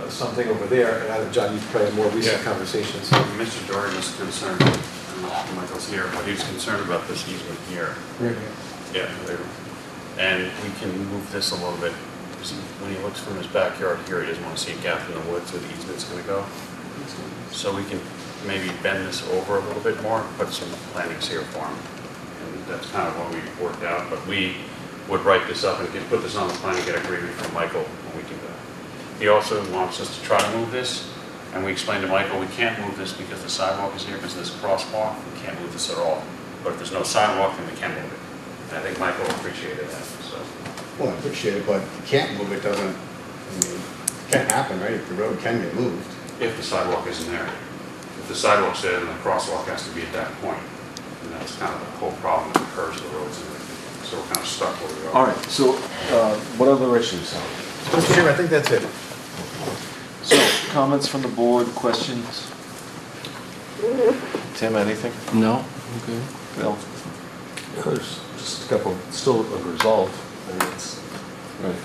something over there, and either John, you've probably had more recent conversations. Mr. Doran was concerned, I don't know if Michael's here, but he was concerned about this easement here. Right Yeah, here. there. And we can move this a little bit. When he looks from his backyard here, he doesn't want to see a gap in the woods where the easement's going to go. So we can maybe bend this over a little bit more, put some plantings here for him. And that's kind of what we worked out. But we would write this up and put this on the plan and get agreement from Michael when we do that. He also wants us to try to move this, and we explained to Michael, we can't move this because the sidewalk is here, because of this crosswalk, we can't move this at all. But if there's no sidewalk, then we can move it. And I think Michael appreciated that, so. Well, I appreciate it, but you can't move it, it can't happen, right? If the road can get moved. If the sidewalk isn't there. If the sidewalk's there, then the crosswalk has to be at that point. And that's kind of the whole problem with the curves of the roads and everything. So we're kind of stuck where we are. All right, so what other issues? Mr. Chairman, I think that's it. So, comments from the board, questions? Tim, anything? No? Okay. Bill? There's just a couple, still unresolved. Right.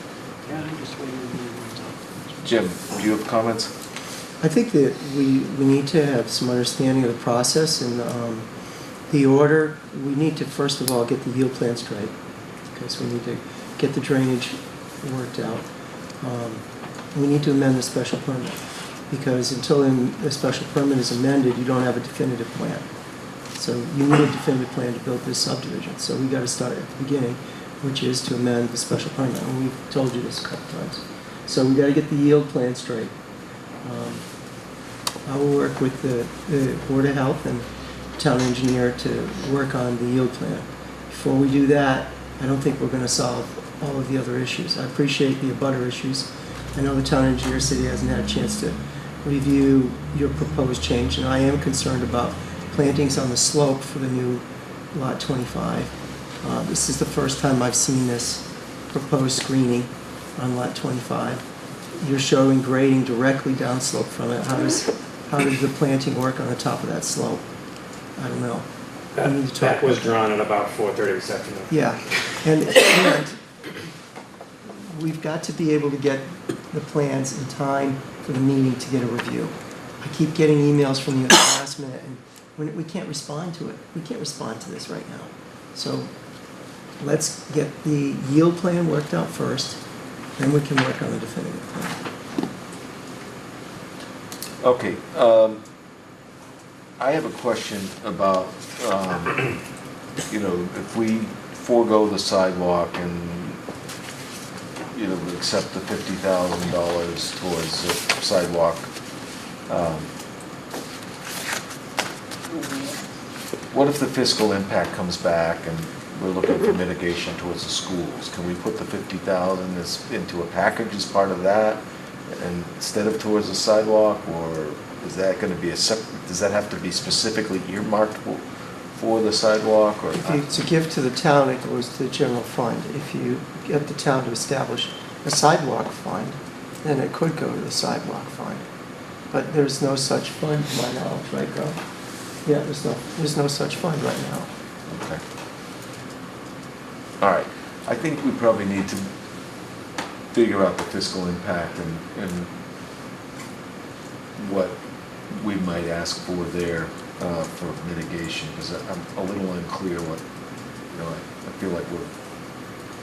Yeah, I'm just waiting on the Jim, do you have comments? I think that we need to have some understanding of the process and the order. We need to first of all get the yield plan straight, because we need to get the drainage worked out. We need to amend the special permit, because until the special permit is amended, you don't have a definitive plan. So you need a definitive plan to build this subdivision. So we got to start at the beginning, which is to amend the special permit. And we've told you this a couple times. So we got to get the yield plan straight. I will work with the Board of Health and town engineer to work on the yield plan. Before we do that, I don't think we're going to solve all of the other issues. I appreciate the abutter issues. I know the town engineer said he hasn't had a chance to review your proposed change, and I am concerned about plantings on the slope for the new lot 25. This is the first time I've seen this proposed screening on lot 25. You're showing grading directly downslope from it. How does the planting work on the top of that slope? I don't know. That was drawn at about 4:30 this afternoon. Yeah, and we've got to be able to get the plans in time for the meeting to get a review. I keep getting emails from you at the last minute, and we can't respond to it. We can't respond to this right now. So let's get the yield plan worked out first, then we can work on the definitive plan. Okay, I have a question about, if we forego the sidewalk and, accept the $50,000 towards the sidewalk, what if the fiscal impact comes back and we're looking for mitigation towards the schools? Can we put the $50,000 into a package as part of that, and instead of towards the sidewalk, or is that going to be does that have to be specifically earmarked for the sidewalk? Or if it's a gift to the town, it goes to the general fund. If you get the town to establish a sidewalk fund, then it could go to the sidewalk fund. But there's no such fund to my knowledge, right, Bill? Yeah, there's no such fund right now. Okay. All right, I think we probably need to figure out the fiscal impact and what we might ask for there for mitigation, because I'm a little unclear what, I feel like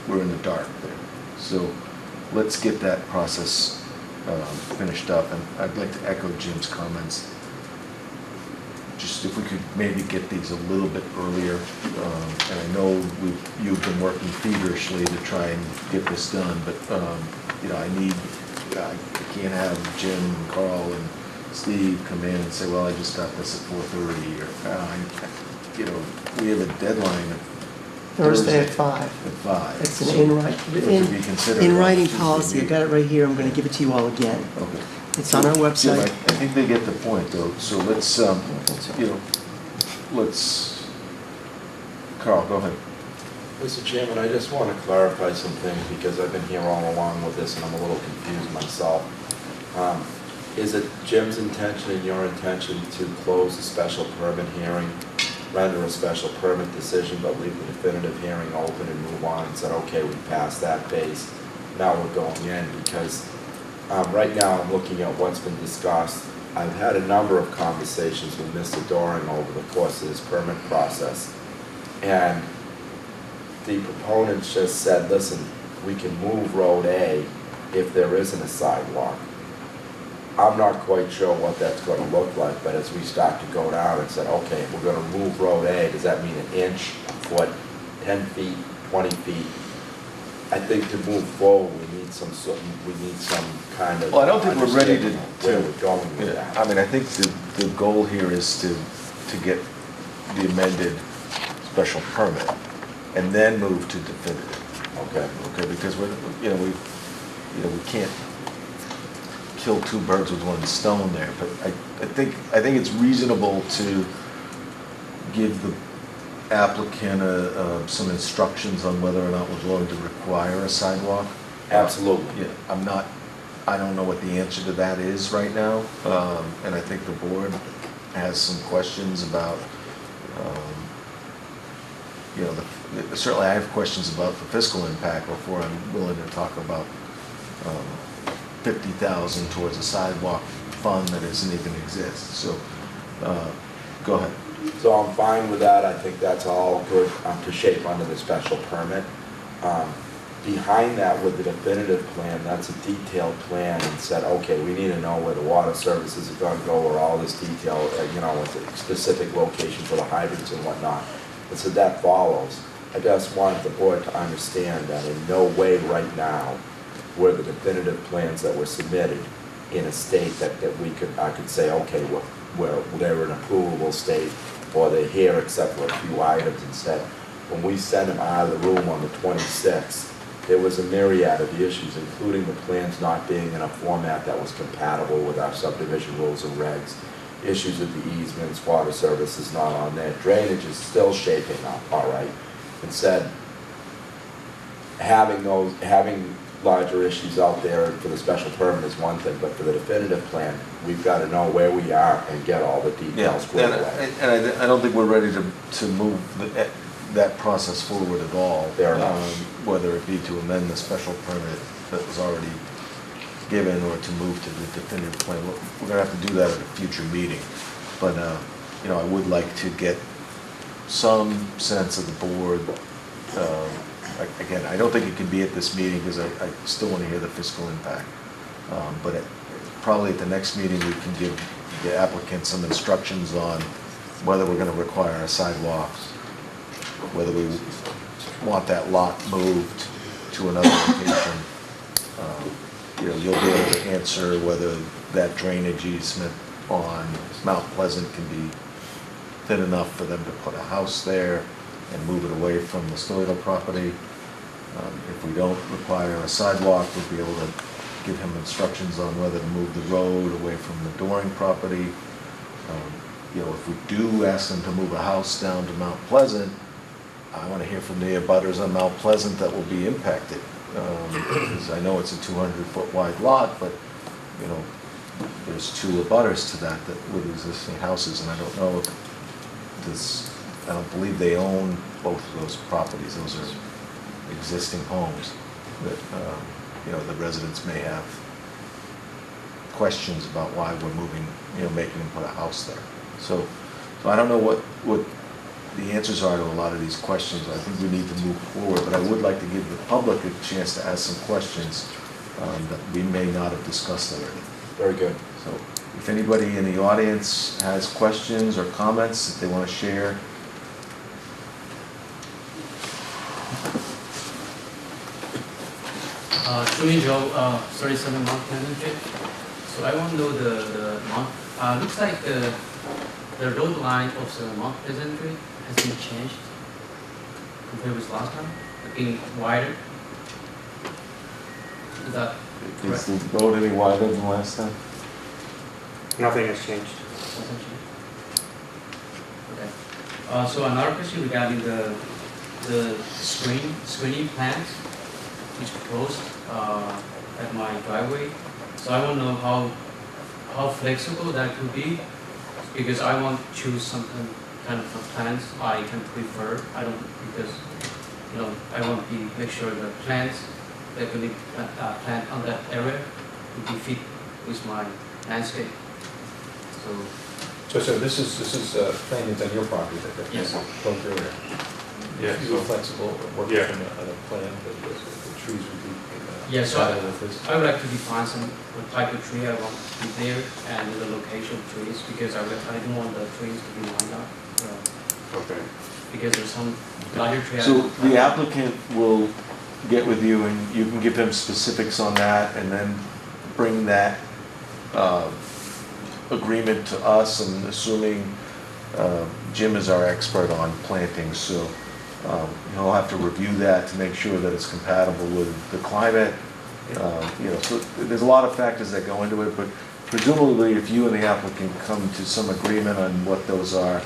we're in the dark there. So let's get that process finished up, and I'd like to echo Jim's comments. Just if we could maybe get these a little bit earlier, and I know you've been working feverishly to try and get this done, but I can't have Jim and Carl and Steve come in and say, well, I just got this at 4:30, or we have a deadline of Thursday at 5. At 5. It's So an in writing policy. I got it right here. I'm going to give it to you all again. Okay. It's on our website. Jim, I think they get the point, though. So let's, Carl, go ahead. Mr. Chairman, I just want to clarify some things because I've been here all along with this and I'm a little confused myself. Is it Jim's intention and your intention to close the special permit hearing, render a special permit decision, but leave the definitive hearing open and move on and said, okay, we passed that phase, now we're going in? Because right now I'm looking at what's been discussed. I've had a number of conversations with Mr. Doring over the course of this permit process. And the proponents just said, listen, we can move Road A if there isn't a sidewalk. I'm not quite sure what that's going to look like, but as we start to go down and said, okay, we're going to move Road A, does that mean an inch, a foot, 10 feet, 20 feet? I think to move forward, we need some kind of. Well, I don't think we're ready to where we're going with that. I mean, I think the goal here is to get the amended special permit and then move to definitive. Okay, because we can't kill two birds with one stone there, but I think it's reasonable to give the applicant some instructions on whether or not we're going to require a sidewalk. Absolutely. Yeah, I don't know what the answer to that is right now, and I think the board has some questions about, certainly I have questions about the fiscal impact before I'm willing to talk about $50,000 towards a sidewalk fund that doesn't even exist. So, go ahead. So I'm fine with that. I think that's all good to shape under the special permit. Behind that, with the definitive plan, that's a detailed plan and said, okay, we need to know where the water services are going to go, or all this detail, with the specific location for the hydrants and whatnot. And so that follows. I just want the board to understand that in no way right now were the definitive plans that were submitted in a state that I could say, okay, they're in an approvable state, or they're here except for a few items. Instead, when we sent them out of the room on the 26th, there was a myriad of issues, including the plans not being in a format that was compatible with our subdivision rules and regs, issues with the easements, water services not on there, drainage is still shaping up, all right. Instead, having larger issues out there for the special permit is one thing, but for the definitive plan, we've got to know where we are and get all the details squared away. And I don't think we're ready to move that process forward at all. Fair enough. Whether it be to amend the special permit that was already given or to move to the definitive plan. We're going to have to do that at a future meeting. But, I would like to get some sense of the board. Again, I don't think it can be at this meeting because I still want to hear the fiscal impact. But probably at the next meeting, we can give the applicant some instructions on whether we're going to require a sidewalk, whether we want that lot moved to another location. You'll be able to answer whether that drainage easement on Mount Pleasant can be thin enough for them to put a house there and move it away from the Stoytle property. If we don't require a sidewalk, we'll be able to give him instructions on whether to move the road away from the Doring property. If we do ask them to move a house down to Mount Pleasant, I want to hear from the abutters on Mount Pleasant that will be impacted. Because I know it's a 200-foot wide lot, but, there's two abutters to that with existing houses, and I don't know if I don't believe they own both of those properties. Those are existing homes that, you know, the residents may have questions about why we're moving, you know, making them put a house there. So I don't know what the answers are to a lot of these questions. I think we need to move forward, but I would like to give the public a chance to ask some questions that we may not have discussed already. Very good. So if anybody in the audience has questions or comments that they want to share. Shooting Joe, 37 Mount Pleasant Street. So I want to know the Mount, looks like the road line of the Mount Pleasant Street has been changed compared with last time, being wider. Is that Is correct? the road any wider than last time? Nothing has changed. Okay. So another question regarding the screening plans which proposed at my driveway. So I want to know how flexible that could be, because I want to choose some kind of plans I can prefer. I don't, because you know, I want to make sure the plants that will be plant on that area would be fit with my landscape. So this is planned on your property that Yes. both area. Yeah, You're so- flexible, working Yeah. on a plan that the trees would be. Yeah, so compatible with this. I would like to define what type of tree I want to be there and the location of trees, because I don't want the trees to be lined up. Okay. Because there's some larger trees. So the applicant will get with you and you can give him specifics on that and then bring that agreement to us. I'm assuming Jim is our expert on plantings, so he'll have to review that to make sure that it's compatible with the climate. You know, so there's a lot of factors that go into it, but presumably if you and the applicant come to some agreement on what those are,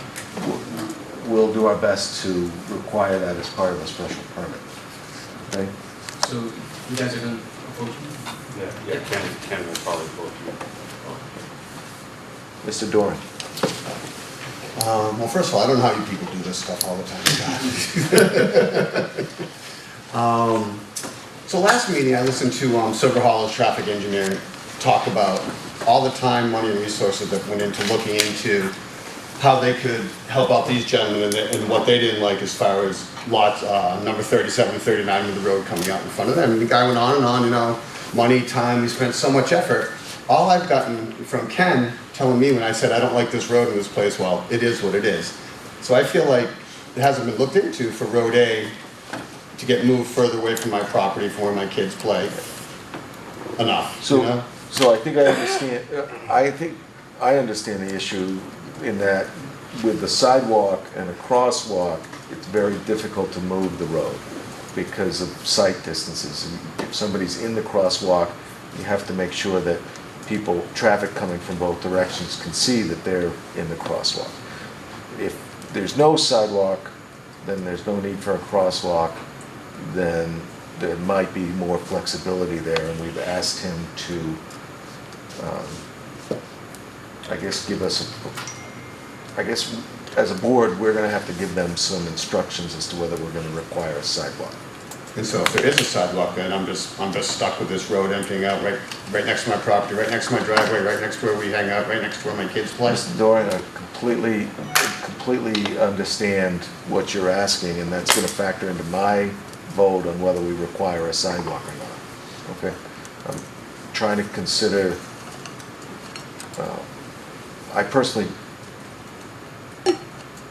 we'll do our best to require that as part of a special permit. Okay? So you guys are going to approach me? Yeah, Ken will probably vote you. Mr. Doran. Well, first of all, I don't know how you people do this stuff all the time. So last meeting, I listened to Silver Hollow's traffic engineer talk about all the time, money, and resources that went into looking into how they could help out these gentlemen and what they didn't like as far as lots, number 37, 39 of the road coming out in front of them. And the guy went on and on, you know, money, time, we spent so much effort. All I've gotten from Ken telling me when I said I don't like this road in this place, well, it is what it is. So I feel like it hasn't been looked into for Road A to get moved further away from my property for where my kids play enough, So, you know? so I think I understand the issue in that with the sidewalk and a crosswalk, it's very difficult to move the road because of sight distances. And if somebody's in the crosswalk, you have to make sure that traffic coming from both directions can see that they're in the crosswalk. If there's no sidewalk, then there's no need for a crosswalk, then there might be more flexibility there, and we've asked him to, I guess, as a board, we're gonna have to give them some instructions as to whether we're gonna require a sidewalk. And so if there is a sidewalk, then I'm just stuck with this road emptying out right next to my property, right next to my driveway, right next to where we hang out, right next to where my kids play. Mr. Doran, I completely understand what you're asking, and that's gonna factor into my vote on whether we require a sidewalk or not, okay? I'm trying to consider, I personally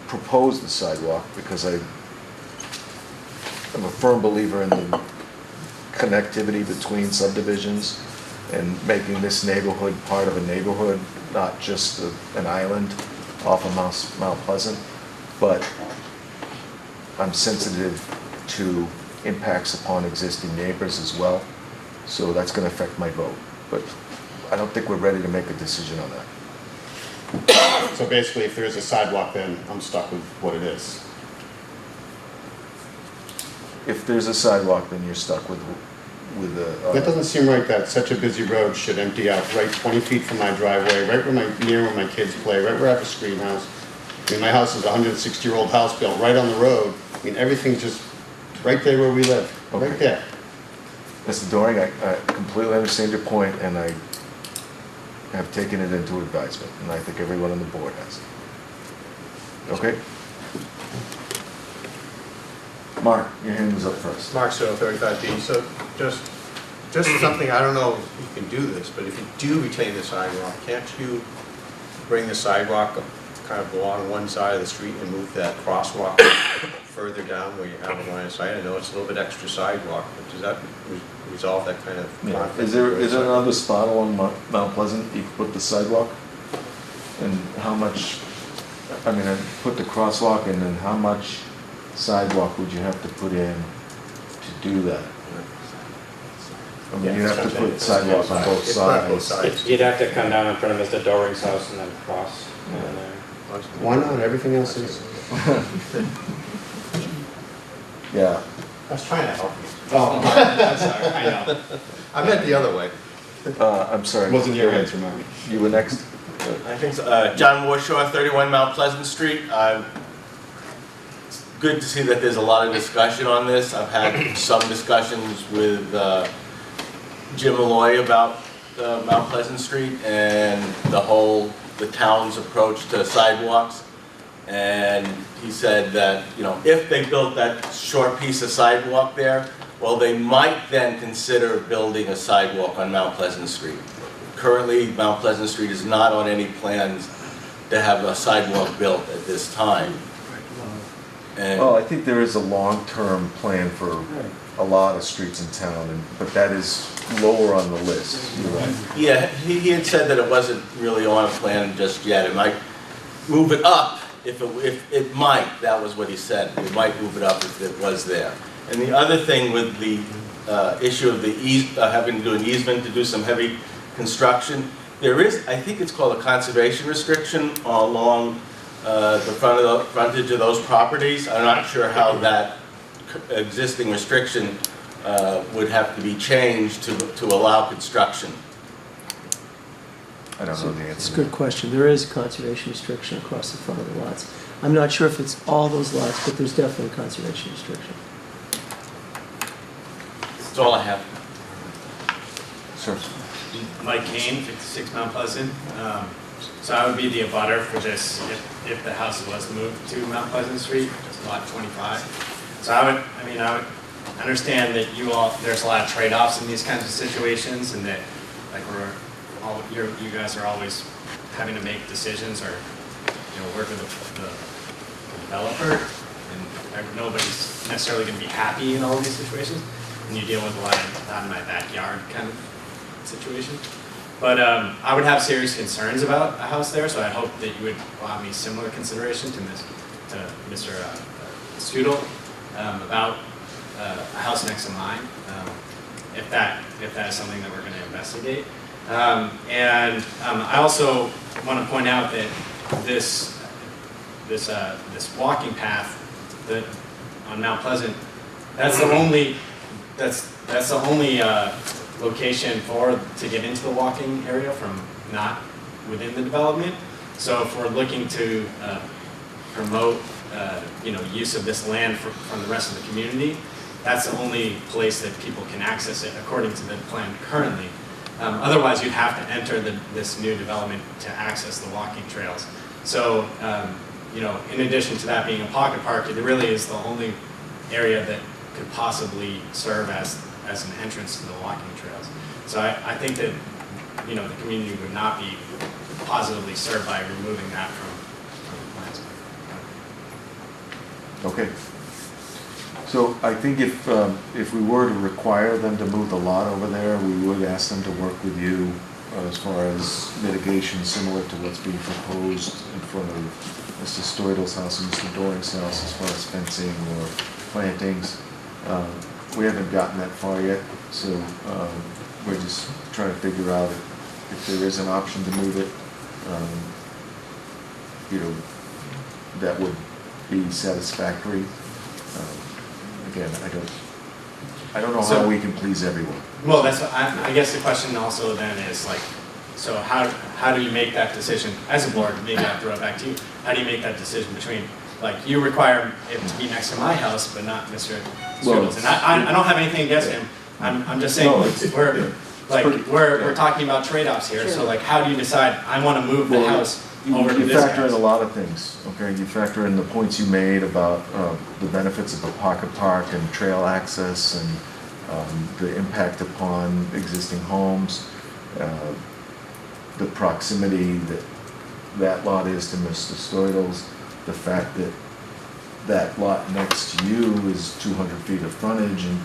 proposed the sidewalk because I'm a firm believer in the connectivity between subdivisions and making this neighborhood part of a neighborhood, not just an island off of Mount Pleasant. But I'm sensitive to impacts upon existing neighbors as well, so that's going to affect my vote. But I don't think we're ready to make a decision on that. So basically, if there is a sidewalk, then I'm stuck with what it is. If there's a sidewalk, then you're stuck with the. That doesn't seem right that such a busy road should empty out right 20 feet from my driveway, right near where my kids play, right where I have a screen house. I mean, my house is a 160-year-old house built right on the road. I mean, everything's just right there where we live, Okay. right there. Mr. Doring, I completely understand your point, and I have taken it into advisement, and I think everyone on the board has. Okay? Mark, your hand was up first. Mark Soto, 35B. So just something, I don't know if you can do this, but if you do retain the sidewalk, can't you bring the sidewalk up kind of along one side of the street and move that crosswalk further down where you have a line of sight? I know it's a little bit extra sidewalk, but does that resolve that kind of Yeah. conflict? Is there another spot along Mount Pleasant you could put the sidewalk? And how much, I mean, I put the crosswalk, and then how much sidewalk would you have to put in to do that? I mean, you have to put sidewalk on both It's not both sides. sides. You'd have to come down in front of Mr. Doring's house and then cross. And then, Why not? Everything else is. Yeah. I was trying to help you. Oh, I'm sorry, I know. I meant the other way. I'm sorry. Wasn't your answer, Mark. You were next. I think so. John Warshaw, 31 Mount Pleasant Street. It's good to see that there's a lot of discussion on this. I've had some discussions with Jim Malloy about Mount Pleasant Street and the town's approach to sidewalks. And he said that, you know, if they built that short piece of sidewalk there, well, they might then consider building a sidewalk on Mount Pleasant Street. Currently, Mount Pleasant Street is not on any plans to have a sidewalk built at this time. And Well, I think there is a long-term plan for a lot of streets in town, but that is lower on the list. You're right. yeah, he had said that it wasn't really on a plan just yet. It might move it up if it might, that was what he said. It might move it up if it was there. And the other thing with the issue of the having to do an easement to do some heavy construction, there is, I think it's called a conservation restriction along the frontage of those properties. I'm not sure how that existing restriction would have to be changed to allow construction. I don't know the It's answer. a good question. There is a conservation restriction across the front of the lots. I'm not sure if it's all those lots, but there's definitely a conservation restriction. That's all I have. Sir. Mike Kane, 56 Mount Pleasant. So I would be the abutter for this if the house was moved to Mount Pleasant Street, lot 25. So I would understand that there's a lot of trade-offs in these kinds of situations, and that like you guys are always having to make decisions or work with the developer, and nobody's necessarily going to be happy in all of these situations, and you deal with a lot of not in my backyard kind of situation. But I would have serious concerns about a house there, so I hope that you would allow me similar consideration to Mr. Studel about a house next to mine, if that is something that we're going to investigate. And I also want to point out that this walking path on Mount Pleasant, that's the only location to get into the walking area from not within the development. So if we're looking to promote use of this land from the rest of the community, that's the only place that people can access it according to the plan currently. Otherwise, you'd have to enter this new development to access the walking trails. So, in addition to that being a pocket park, it really is the only area that could possibly serve as an entrance to the walking trails. So I think that, the community would not be positively served by removing that from the plans. Okay. So I think if we were to require them to move the lot over there, we would ask them to work with you as far as mitigation similar to what's being proposed in front of Mr. Stoidle's house and Mr. Doring's house as far as fencing or plantings. We haven't gotten that far yet, so we're just trying to figure out if there is an option to move it, that would be satisfactory. Again, I don't know how we can please everyone. Well, I guess the question also then is like, so how do you make that decision as a board? Maybe I'll throw it back to you. How do you make that decision between like, you require it to be next to my house, but not Mr. Well, Strudel's. And I don't have anything against him. I'm just saying, No, it's- we're talking about trade-offs here, so like, how do you decide, I wanna move the house over to You this factor in a house? lot of things, okay? You factor in the points you made about the benefits of a pocket park and trail access and the impact upon existing homes, the proximity that lot is to Mr. Stoidle's, the fact that that lot next to you is 200 feet of frontage and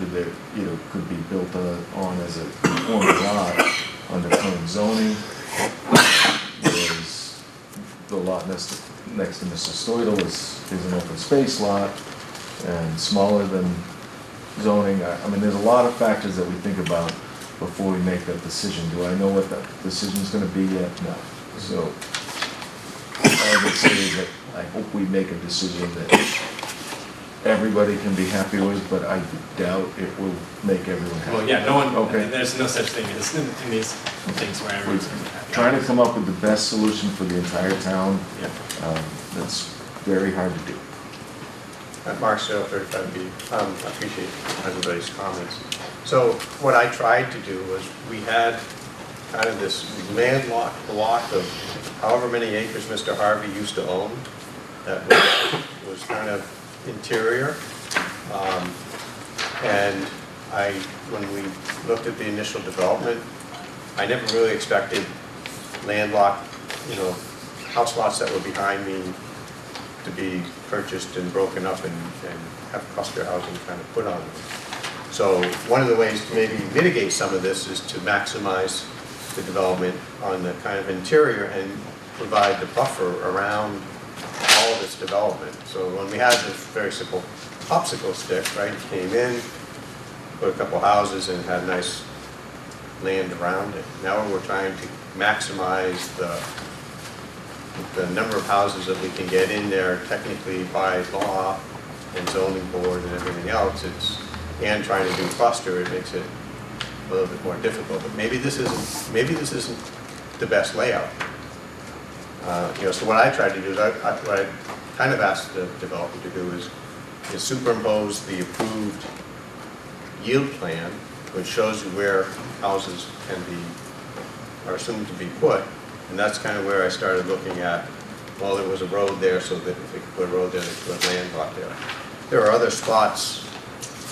could be built on as a corner lot under current zoning. There's the lot next to Mr. Stoidle is an open space lot and smaller than zoning. I mean, there's a lot of factors that we think about before we make that decision. Do I know what that decision's gonna be yet? No. So I would say that I hope we make a decision that everybody can be happy with, but I doubt it will make everyone happy. Well, yeah, no one, Okay. there's no such thing as in these things where everyone's gonna be happy. Trying to come up with the best solution for the entire town, Yeah. that's very hard to do. Mark Sale, 35B. I appreciate everybody's comments. So what I tried to do was, we had kind of this landlocked block of however many acres Mr. Harvey used to own that was kind of interior. And when we looked at the initial development, I never really expected landlocked, house lots that were behind me to be purchased and broken up and have cluster housing kind of put on them. So one of the ways to maybe mitigate some of this is to maximize the development on the kind of interior and provide the buffer around all this development. So when we had this very simple popsicle stick, right, came in, put a couple houses and had nice land around it. Now we're trying to maximize the number of houses that we can get in there technically by law and zoning board and everything else. And trying to do cluster, it makes it a little bit more difficult. But maybe this isn't the best layout. So what I tried to do is what I kind of asked the developer to do is superimpose the approved yield plan, which shows you where houses are assumed to be put. And that's kind of where I started looking at, well, there was a road there, so that if they could put a road there, they could put land lot there. There are other spots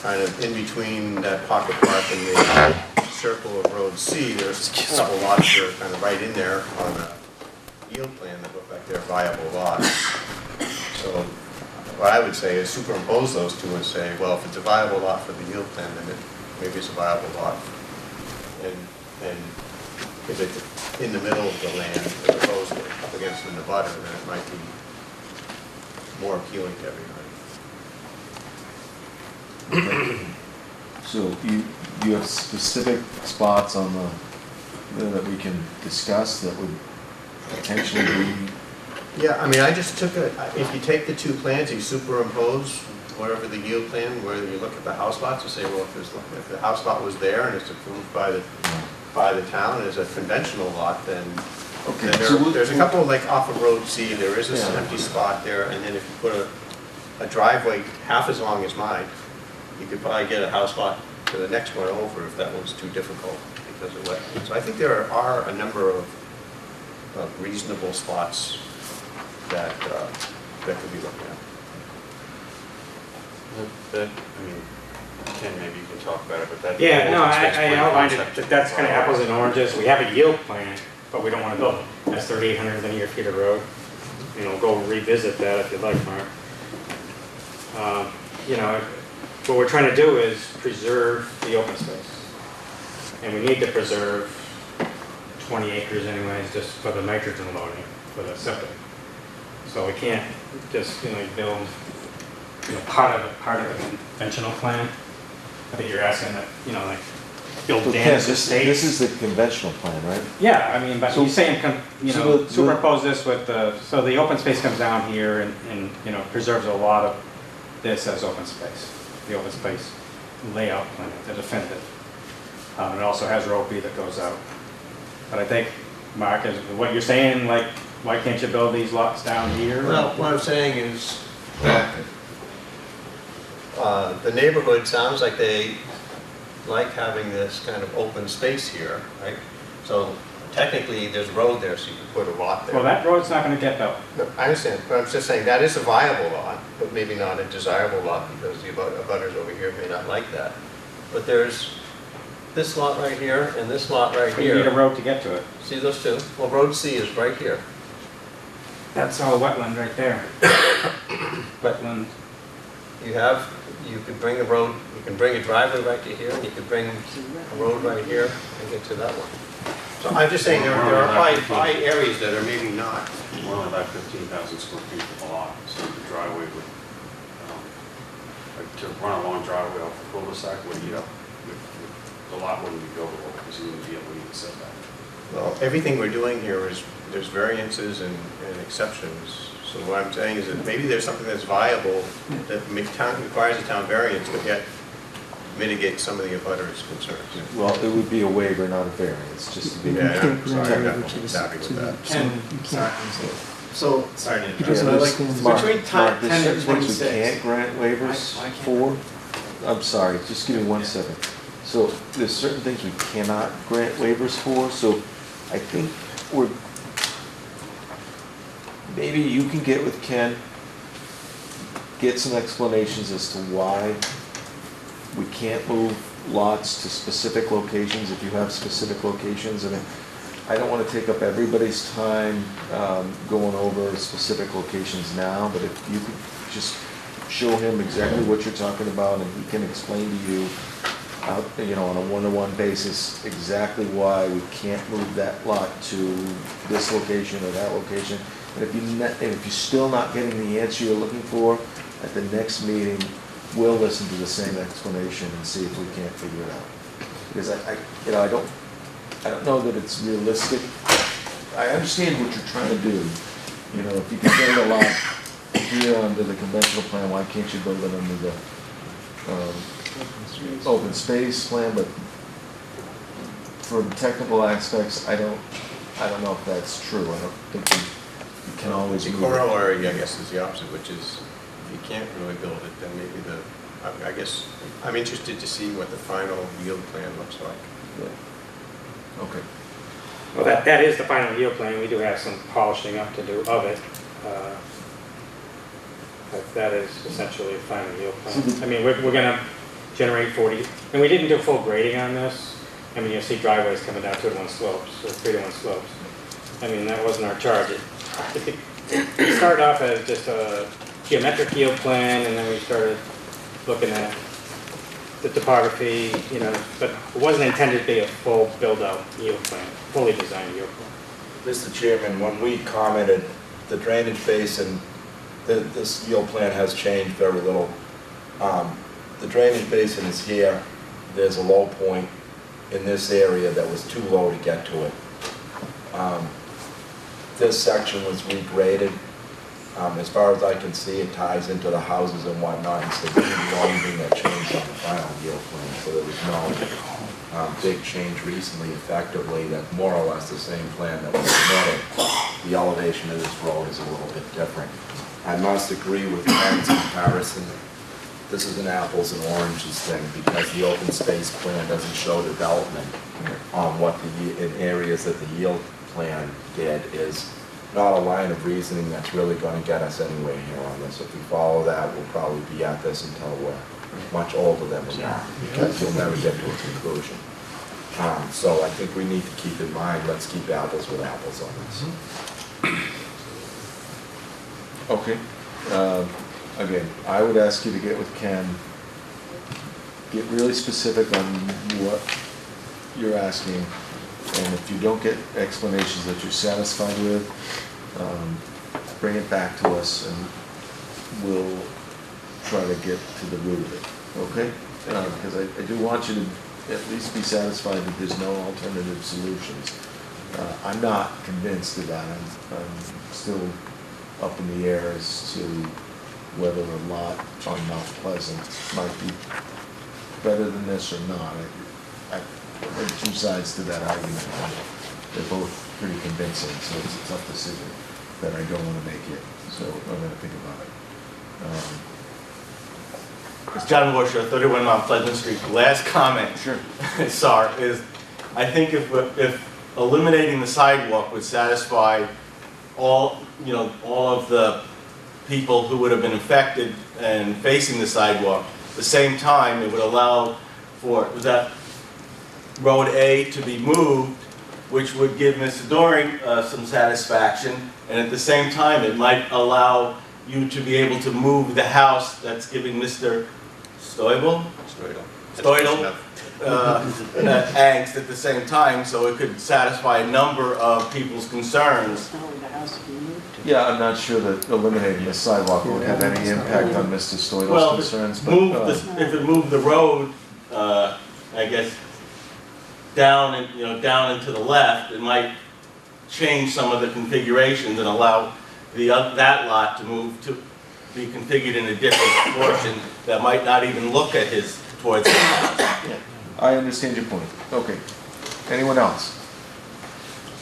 kind of in between that pocket park and the circle of Road C. There's a couple lots that are kind of right in there on a yield plan that look like they're viable lots. So what I would say is superimpose those two and say, well, if it's a viable lot for the yield plan, then maybe it's a viable lot. And if it's in the middle of the land, as opposed to up against the butter, then it might be more appealing to everybody. So you have specific spots on that we can discuss that would potentially be. Yeah, I mean, I just took if you take the two plans, you superimpose whatever the yield plan, where you look at the house lots and say, well, if the house lot was there and it's approved by the town as a conventional lot, then Okay. there's a couple like off of Road C, there is this empty spot there, and then if you put a driveway half as long as mine, you could probably get a house lot to the next one over if that was too difficult because of wetlands. So I think there are a number of reasonable spots that could be looked at. I mean, Ken, maybe you can talk about it, but that. Yeah, no, I outlined it, that's kind of apples and oranges. We have a yield plan, but we don't want to build it. That's 3,800 linear feet of road. Go revisit that if you'd like, Mark. What we're trying to do is preserve the open space. And we need to preserve 20 acres anyways, just for the nitrogen loading, for the septic. So we can't just, build, part of a conventional plan. I think you're asking that, build dams to state. This is the conventional plan, right? Yeah, I mean, but So- you're saying, so the- superimpose this with so the open space comes down here and preserves a lot of this as open space. The open space layout plan, the definitive. It also has road B that goes out. But I think, Mark, is what you're saying, like, why can't you build these lots down here? Well, what I'm saying is, that the neighborhood sounds like they like having this kind of open space here, right? So technically, there's road there, so you could put a lot there. Well, that road's not gonna get built. No, I understand, but I'm just saying that is a viable lot, but maybe not a desirable lot because the abutters over here may not like that. But there's this lot right here and this lot right But you need a here. road to get to it. See those two? Well, Road C is right here. That's all wetland right there. Wetland. You could bring a road, you can bring a driveway right to here, and you could bring a road right here and get to that one. So I'm just saying, there are probably areas that are maybe not. We're only about 15,000 square feet of a lot, so the driveway would, like to run a long driveway off the cul-de-sac would eat up, the lot wouldn't be buildable because you wouldn't be able to even set that. Well, everything we're doing here is, there's variances and exceptions. So what I'm saying is that maybe there's something that's viable that requires a town variance, but yet mitigate some of the abutters' concerns. Well, it would be a waiver, not a variance, just to be. Yeah, I'm sorry, I'm not happy with that. Sorry to interrupt. Yeah, So, like, Mark, between Mark, 10 there's and certain things 26. we can't grant waivers Why can't for. I'm sorry, just give me 1 second. So there's certain things we cannot grant waivers for, so I think maybe you can get with Ken, get some explanations as to why we can't move lots to specific locations, if you have specific locations. I mean, I don't want to take up everybody's time going over specific locations now, but if you could just show him exactly what you're talking about, and he can explain to you, on a one-to-one basis, exactly why we can't move that lot to this location or that location. And if you're still not getting the answer you're looking for, at the next meeting, we'll listen to the same explanation and see if we can't figure it out. Because I don't know that it's realistic. I understand what you're trying to do. If you can build a lot here under the conventional plan, why can't you build it under the open space plan? But for the technical aspects, I don't know if that's true. I don't think you can always The move it. corollary, I guess, is the opposite, which is if you can't really build it, then maybe I guess, I'm interested to see what the final yield plan looks like. Yeah. Okay. Well, that is the final yield plan. We do have some polishing up to do of it. But that is essentially a final yield plan. I mean, we're gonna generate 40, and we didn't do full grading on this. I mean, you'll see driveways coming down 2-to-1 slopes, or 3-to-1 slopes. I mean, that wasn't our charge. It started off as just a geometric yield plan, and then we started looking at the topography, but it wasn't intended to be a full build-out yield plan, fully designed yield plan. Mr. Chairman, when we commented, the drainage basin, this yield plan has changed very little. The drainage basin is here. There's a low point in this area that was too low to get to it. This section was regraded. As far as I can see, it ties into the houses and whatnot, and so this is the only thing that changed on the final yield plan. So there was no big change recently, effectively, that's more or less the same plan that was submitted. The elevation of this road is a little bit different. I must agree with Ken's comparison. This is an apples and oranges thing, because the open space plan doesn't show development on in areas that the yield plan did is not a line of reasoning that's really going to get us anywhere here on this. If we follow that, we'll probably be at this until we're much older than we are, because you'll never get to a conclusion. So I think we need to keep in mind, let's keep apples with apples on this. Okay. Again, I would ask you to get with Ken, get really specific on what you're asking, and if you don't get explanations that you're satisfied with, bring it back to us and we'll try to get to the root of it, okay? Because I do want you to at least be satisfied that there's no alternative solutions. I'm not convinced of that. I'm still up in the air as to whether a lot on Mount Pleasant might be better than this or not. There are two sides to that argument. They're both pretty convincing, so it's a tough decision that I don't want to make yet. So I'm going to think about it. John Washer, 31 Mount Pleasant Street. The last comment, Sure. sorry, is I think if eliminating the sidewalk would satisfy all of the people who would have been affected and facing the sidewalk, at the same time, it would allow for that Road A to be moved, which would give Mr. Doring some satisfaction, and at the same time, it might allow you to be able to move the house that's giving Mr. Stoidel angst at the same time, so it could satisfy a number of people's concerns. Yeah, I'm not sure that eliminating the sidewalk would have any impact on Mr. Stoidle's Well, concerns, but... if it moved the road, I guess, down and, down and to the left, it might change some of the configurations and allow that lot to move to be configured in a different proportion that might not even look at towards the house. I understand your point. Okay. Anyone else?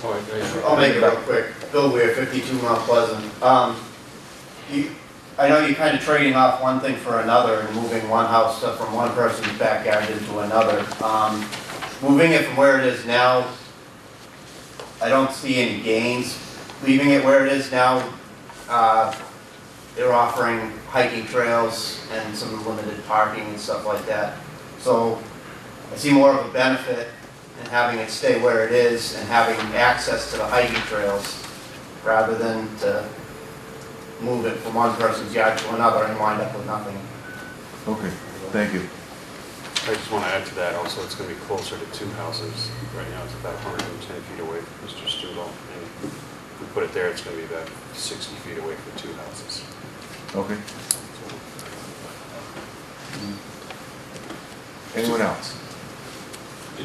I'll make it real quick. Bill Weir, 52 Mount Pleasant. I know you're kind of trading off one thing for another and moving one house from one person's backyard into another. Moving it from where it is now, I don't see any gains. Leaving it where it is now, they're offering hiking trails and some limited parking and stuff like that. So I see more of a benefit in having it stay where it is and having access to the hiking trails rather than to move it from one person's yard to another and wind up with nothing. Okay, thank you. I just want to add to that also, it's going to be closer to two houses. Right now, it's about 110 feet away from Mr. Strudel, and if we put it there, it's going to be about 60 feet away from two houses. Okay. Anyone else?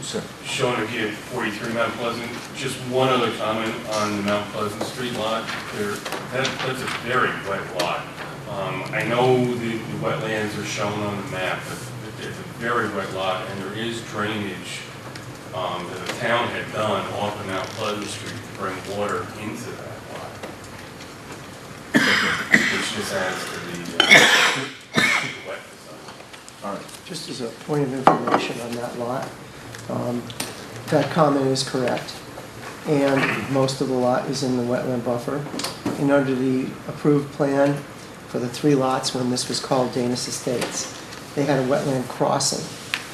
Sir. Sean here, 43 Mount Pleasant. Just one other comment on the Mount Pleasant Street lot. That's a very wet lot. I know the wetlands are shown on the map, but it's a very wet lot, and there is drainage that the town had done off of Mount Pleasant Street to bring water into that lot, which just adds to the wet design. All right. Just as a point of information on that lot, that comment is correct, and most of the lot is in the wetland buffer. And under the approved plan for the 3 lots when this was called Danis Estates, they had a wetland crossing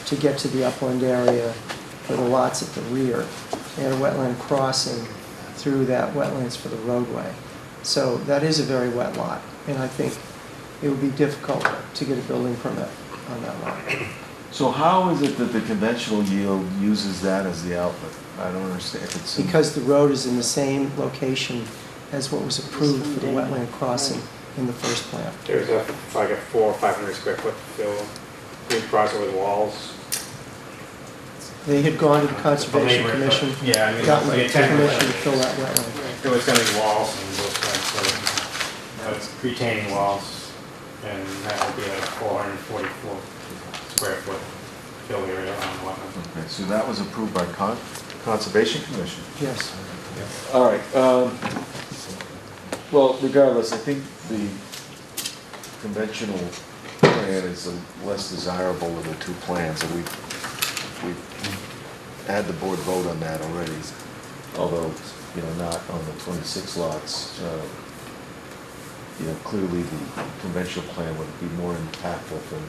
to get to the upland area for the lots at the rear. They had a wetland crossing through that wetlands for the roadway. So that is a very wet lot, and I think it would be difficult to get a building permit on that lot. So how is it that the conventional yield uses that as the outlet? I don't understand. If it's Because the road is in the same location as what was approved for the wetland crossing in the first plan. There's like a 400 or 500 square foot fill, green crossing with walls. They had gone to the Conservation Commission, Yeah, I mean, gotten like the a 10 permission to fill that wetland. There was gonna be walls and those types of, retaining walls, and that would be like 444 square foot fill area on the wetland. Okay, so that was approved by Conservation Commission? Yes. All right. Well, regardless, I think the conventional plan is less desirable of the 2 plans, and we've had the board vote on that already, although, not on the 26 lots. Clearly the conventional plan would be more impactful for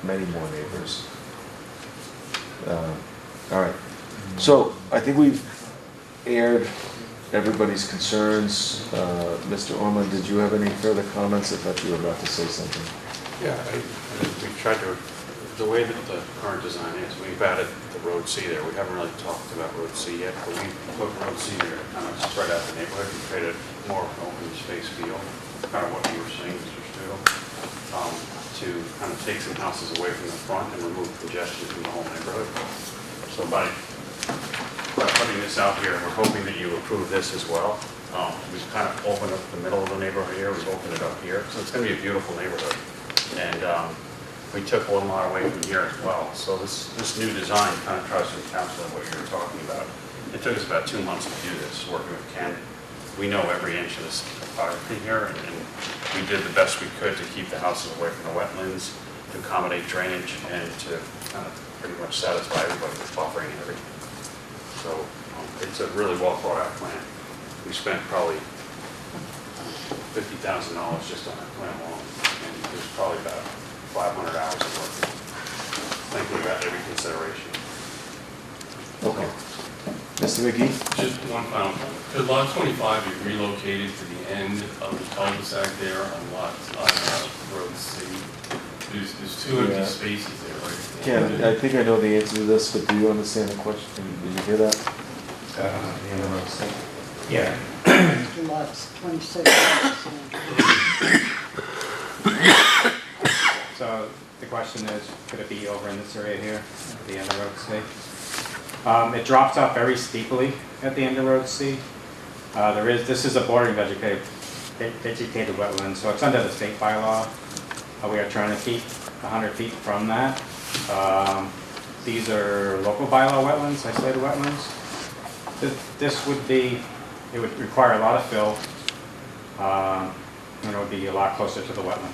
many more neighbors. All right. So I think we've aired everybody's concerns. Mr. Ormond, did you have any further comments? I thought you were about to say something. Yeah, we've tried to, the way that the current design is, we've added the Road C there. We haven't really talked about Road C yet, but we put Road C there to kind of spread out the neighborhood and create a more open space feel, kind of what you were saying, Mr. Strudel, to kind of take some houses away from the front and remove congestion from the whole neighborhood. So by putting this out here, we're hoping that you approve this as well. We've kind of opened up the middle of the neighborhood here, we've opened it up here, so it's going to be a beautiful neighborhood. And we took one lot away from here as well. So this new design kind of tries to encapsulate what you were talking about. It took us about 2 months to do this, working with Ken we know every inch of this property here, and we did the best we could to keep the houses away from the wetlands, to accommodate drainage, and to pretty much satisfy everybody with buffering and everything. So it's a really well thought out plan. We spent probably $50,000 just on that plan alone, and there's probably about 500 hours of work thinking about every consideration. Okay. Mr. McGee? Just one final comment. To lot 25, you relocated to the end of the cul-de-sac there on road C. There's two empty spaces there, right? Ken, I think I know the answer to this, but do you understand the question? Did you hear that? Yeah. Lots 26. So the question is, could it be over in this area here, at the end of Road C? It drops off very steeply at the end of Road C. This is a bordering vegetated wetland, so it's under the state bylaw. We are trying to keep 100 feet from that. These are local bylaw wetlands, isolated wetlands. It would require a lot of fill, and it would be a lot closer to the wetland.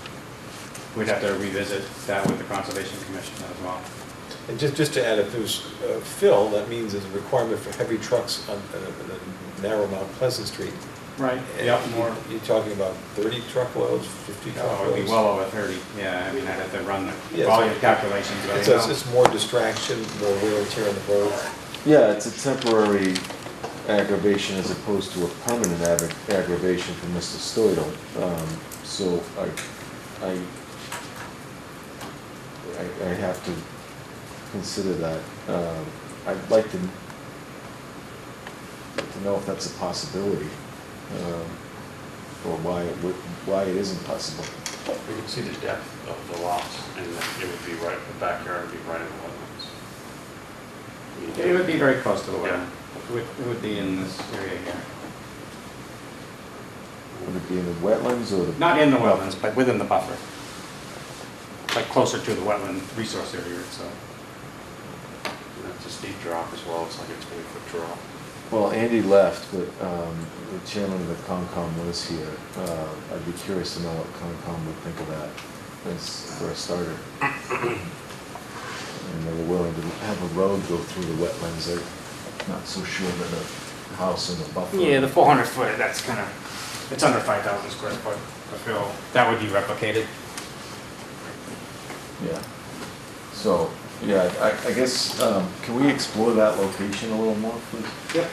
We'd have to revisit that with the Conservation Commission as well. And just to add, if there's fill, that means there's a requirement for heavy trucks on the narrow Mount Pleasant Street. Right. And Yep. More. You're talking about 30 truckloads, 50 truckloads? Oh, it would be well over 30. Yeah, I mean, I'd have to run the volume calculations. But It's more distraction, more wear and tear on the road. Yeah, it's a temporary aggravation as opposed to a permanent aggravation for Mr. Stoidle. So I have to consider that. I'd like to know if that's a possibility, or why it isn't possible. We can see the depth of the lots, and it would be right, the backyard would be right in the wetlands. it would be very close to the wetland. It would be in this area here. Would it be in the wetlands or the? Not in the wetlands, but within the buffer. Like closer to the wetland resource area itself. And that's a steep drop as well. It's like a 20-foot drop. Well, Andy left, but the chairman of the Concom was here. I'd be curious to know what Concom would think of that as for a starter. And they were willing to have a road go through the wetlands. They're not so sure that a house in the buffer. Yeah, the 400 foot, that's kind of, it's under 5,000 square foot of fill. That would be replicated. Yeah. So, yeah, I guess, can we explore that location a little more, please? Yep.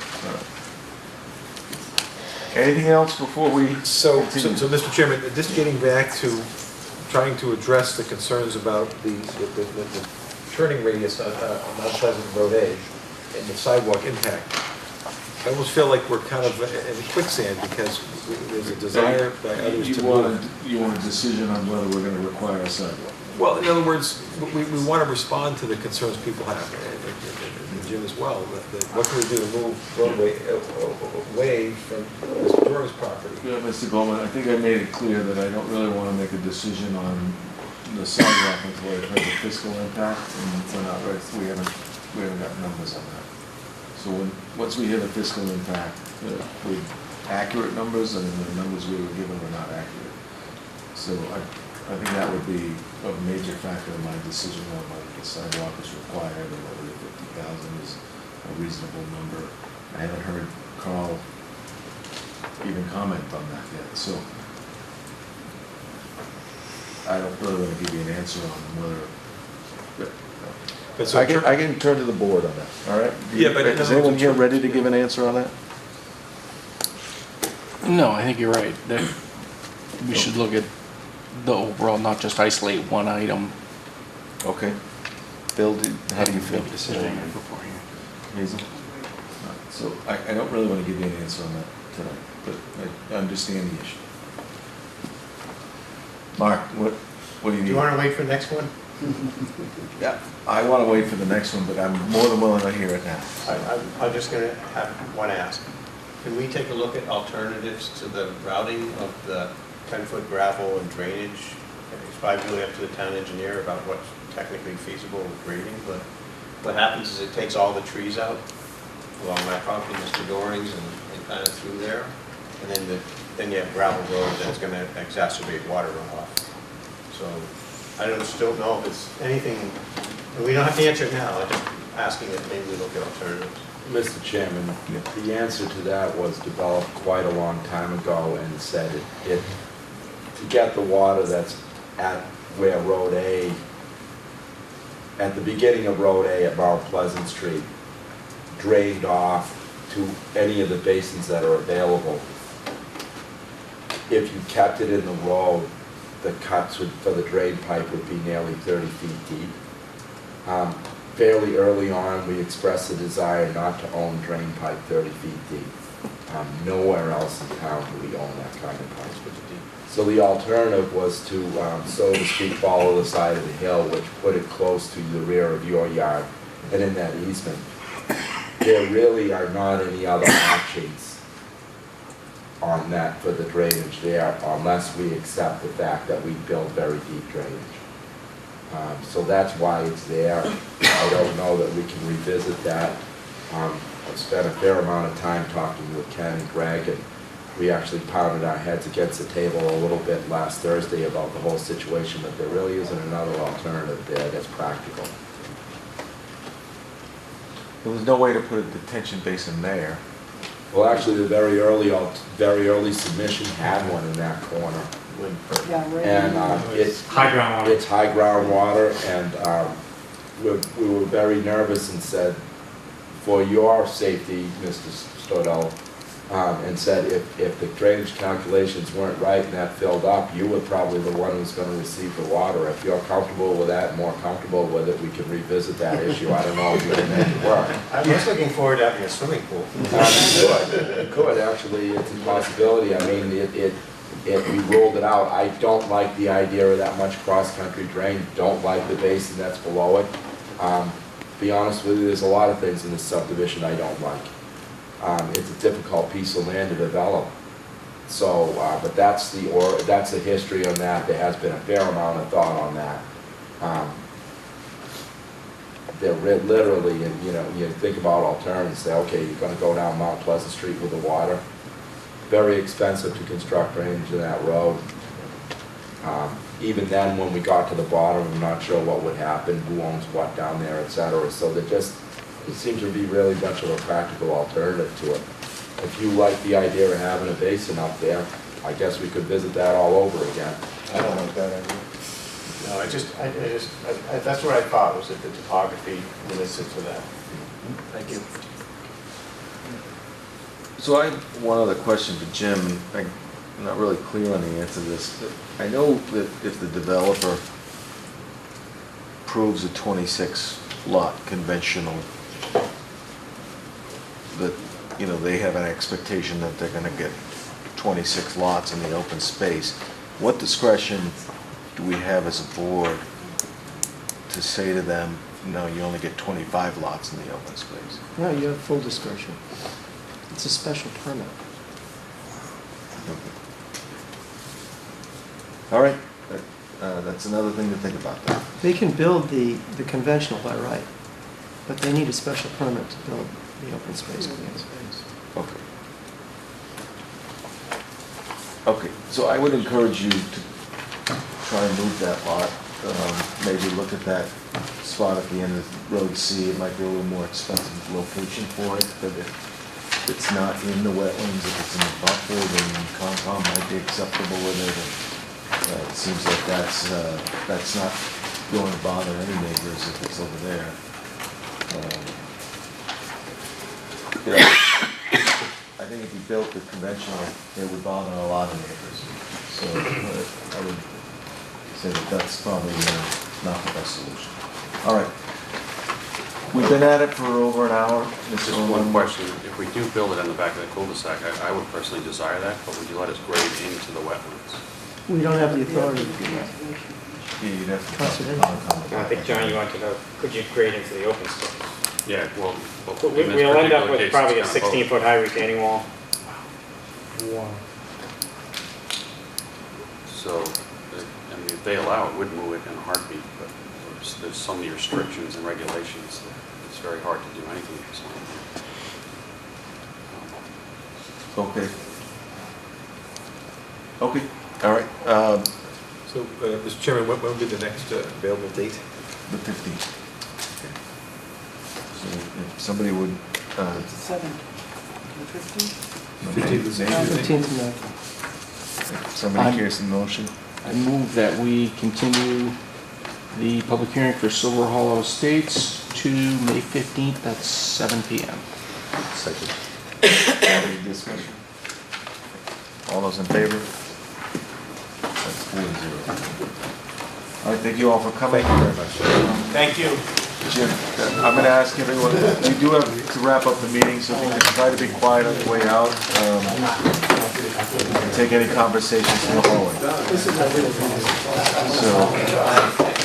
Anything else before we So, continue? Mr. Chairman, just getting back to trying to address the concerns about the turning radius on Mount Pleasant Road A and the sidewalk impact. I almost feel like we're kind of in quicksand because there's a desire by others to move. You want a decision on whether we're going to require a sidewalk? Well, in other words, we want to respond to the concerns people have, and Jim as well. What can we do to move roadway away from Mr. Dora's property? Yeah, Mr. Goldman, I think I made it clear that I don't really want to make a decision on the sidewalk until I've heard the fiscal impact, and we're not right, we haven't got numbers on that. So once we hear the fiscal impact, with accurate numbers, and the numbers we were given were not accurate. So I think that would be a major factor in my decision on whether the sidewalk is required or whether the 50,000 is a reasonable number. I haven't heard Carl even comment on that yet, so I don't really want to give you an answer on whether. I can turn to the board on that, all right? Yeah, but is anyone here ready to give an answer on that? No, I think you're right. That we should look at the overall, not just isolate one item. Okay. Bill, how do you feel? Make a decision beforehand. Hazel? So I don't really want to give you an answer on that tonight, but I understand the issue. Mark, what do you need? Do you want to wait for the next one? Yeah, I want to wait for the next one, but I'm more than willing to hear it now. I'm just going to have one ask. Can we take a look at alternatives to the routing of the 10-foot gravel and drainage? It's probably really up to the town engineer about what's technically feasible with grading, but what happens is it takes all the trees out along my property, Mr. Doring's, and kind of through there. and then you have gravel road that's gonna exacerbate water runoff. So I just don't know if it's anything, and we don't have to answer it now, I'm just asking if maybe we look at alternatives. Mr. Chairman, the answer to that was developed quite a long time ago and said it to get the water that's at where Road A, at the beginning of Road A at Mount Pleasant Street, drained off to any of the basins that are available. If you kept it in the road, the cuts for the drain pipe would be nearly 30 feet deep. Fairly early on, we expressed the desire not to own drain pipe 30 feet deep. Nowhere else in town do we own that kind of pipe. So the alternative was to, so to speak, follow the side of the hill, which put it close to the rear of your yard and in that easement. There really are not any other options on that for the drainage there unless we accept the fact that we build very deep drainage. So that's why it's there. I don't know that we can revisit that. I've spent a fair amount of time talking with Ken and Greg, and we actually pounded our heads against the table a little bit last Thursday about the whole situation, but there really isn't another alternative there that's practical. There was no way to put a detention basin there. Well, actually, the very early submission had one in that corner. Yeah, right. And it's High ground water. It's high ground water, and we were very nervous and said, for your safety, Mr. Stodell, and said if the drainage calculations weren't right and that filled up, you were probably the one who's going to receive the water. If you're comfortable with that, more comfortable with it, we can revisit that issue. I don't know if we can make it work. I'm just looking forward to having a swimming pool. You could, actually, it's a possibility. I mean, we ruled it out. I don't like the idea of that much cross-country drain, don't like the basin that's below it. To be honest with you, there's a lot of things in this subdivision I don't like. It's a difficult piece of land to develop. So, but that's the history on that. There has been a fair amount of thought on that. They're literally, and you think about alternatives, say, okay, you're gonna go down Mount Pleasant Street with the water. Very expensive to construct drainage in that road. Even then, when we got to the bottom, I'm not sure what would happen, who owns what down there, et cetera. So there seems to be really much of a practical alternative to it. If you like the idea of having a basin up there, I guess we could visit that all over again. I don't like that idea. No, that's what I thought, was that the topography limits it to that. Thank you. So I have one other question for Jim. I'm not really clear on the answer to this. I know that if the developer approves a 26-lot conventional, that, they have an expectation that they're gonna get 26 lots in the open space. What discretion do we have as a board to say to them, no, you only get 25 lots in the open space? No, you have full discretion. It's a special permit. All right, that's another thing to think about then. They can build the conventional by right, but they need a special permit to build the open space. Okay. Okay, so I would encourage you to try and move that lot. Maybe look at that spot at the end of Road C. It might be a little more expensive location for it, but if it's not in the wetlands, if it's in the buffer, then Concom might be acceptable with it. It seems like that's not going to bother any neighbors if it's over there. I think if you built the conventional, it would bother a lot of neighbors. So I would say that that's probably not the best solution. All right. We've been at it for over an hour. Just one question. If we do build it on the back of the cul-de-sac, I would personally desire that, but would you let us grade into the wetlands? We don't have the authority to do that. Yeah, you'd have to Conservation. I think, John, you want to know, could you grade into the open space? Yeah, well We'll end up with probably a 16-foot high retaining wall. Wow. So, if they allow it, we'd move it in a heartbeat, but there's so many restrictions and regulations that it's very hard to do anything with this land. Okay. Okay, all right, So, Mr. Chairman, when would be the next available date? the 15th. So if somebody would, Seven, the 15th? 15th is maybe- 15th and if somebody cares in motion. I move that we continue the public hearing for Silver Hollow Estates to May 15th at 7 PM. Second. Any discussion? All those in favor? That's 4-0. All right, thank you all for coming. Thank you very much. Thank you. Jim, I'm going to ask everyone, we do have to wrap up the meeting, so if you can try to be quiet on the way out. Take any conversations in the hallway. So,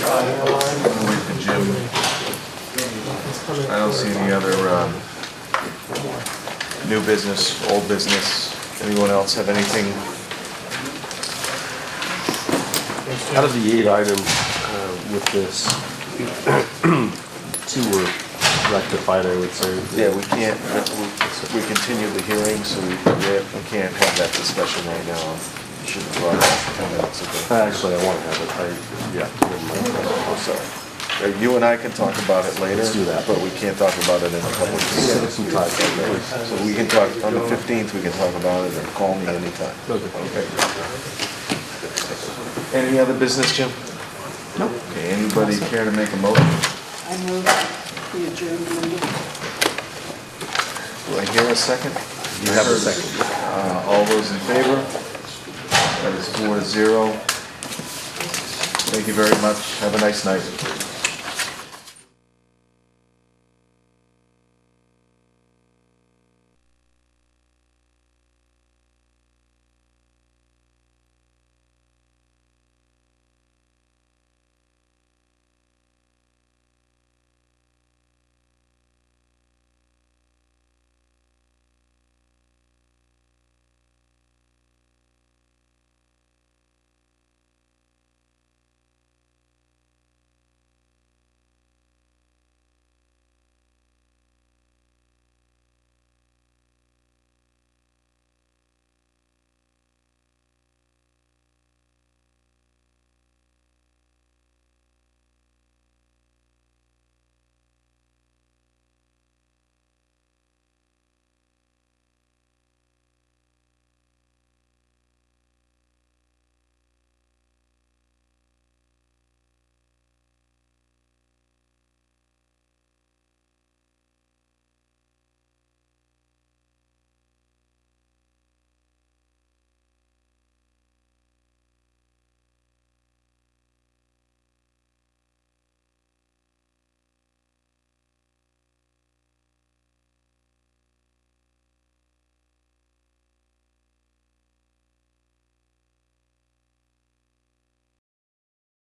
I'm going to wait for Jim. I don't see any other new business, old business. Anyone else have anything? Out of the 8 items with this, 2 were rectified, I would say. Yeah, we can't, we continue the hearing, so we can't have that discussion right now. Should have brought it up 10 minutes ago. Actually, I want to have it, never mind. Oh, sorry. You and I can talk about it later. Let's do that. But we can't talk about it in a public meeting. Some time. So we can talk, on the 15th, we can talk about it, or call me anytime. Okay. Any other business, Jim? Nope. Okay, anybody care to make a motion? I move the adjournment. Do I hear a second? You have a second. All those in favor? That is 4-0. Thank you very much. Have a nice night.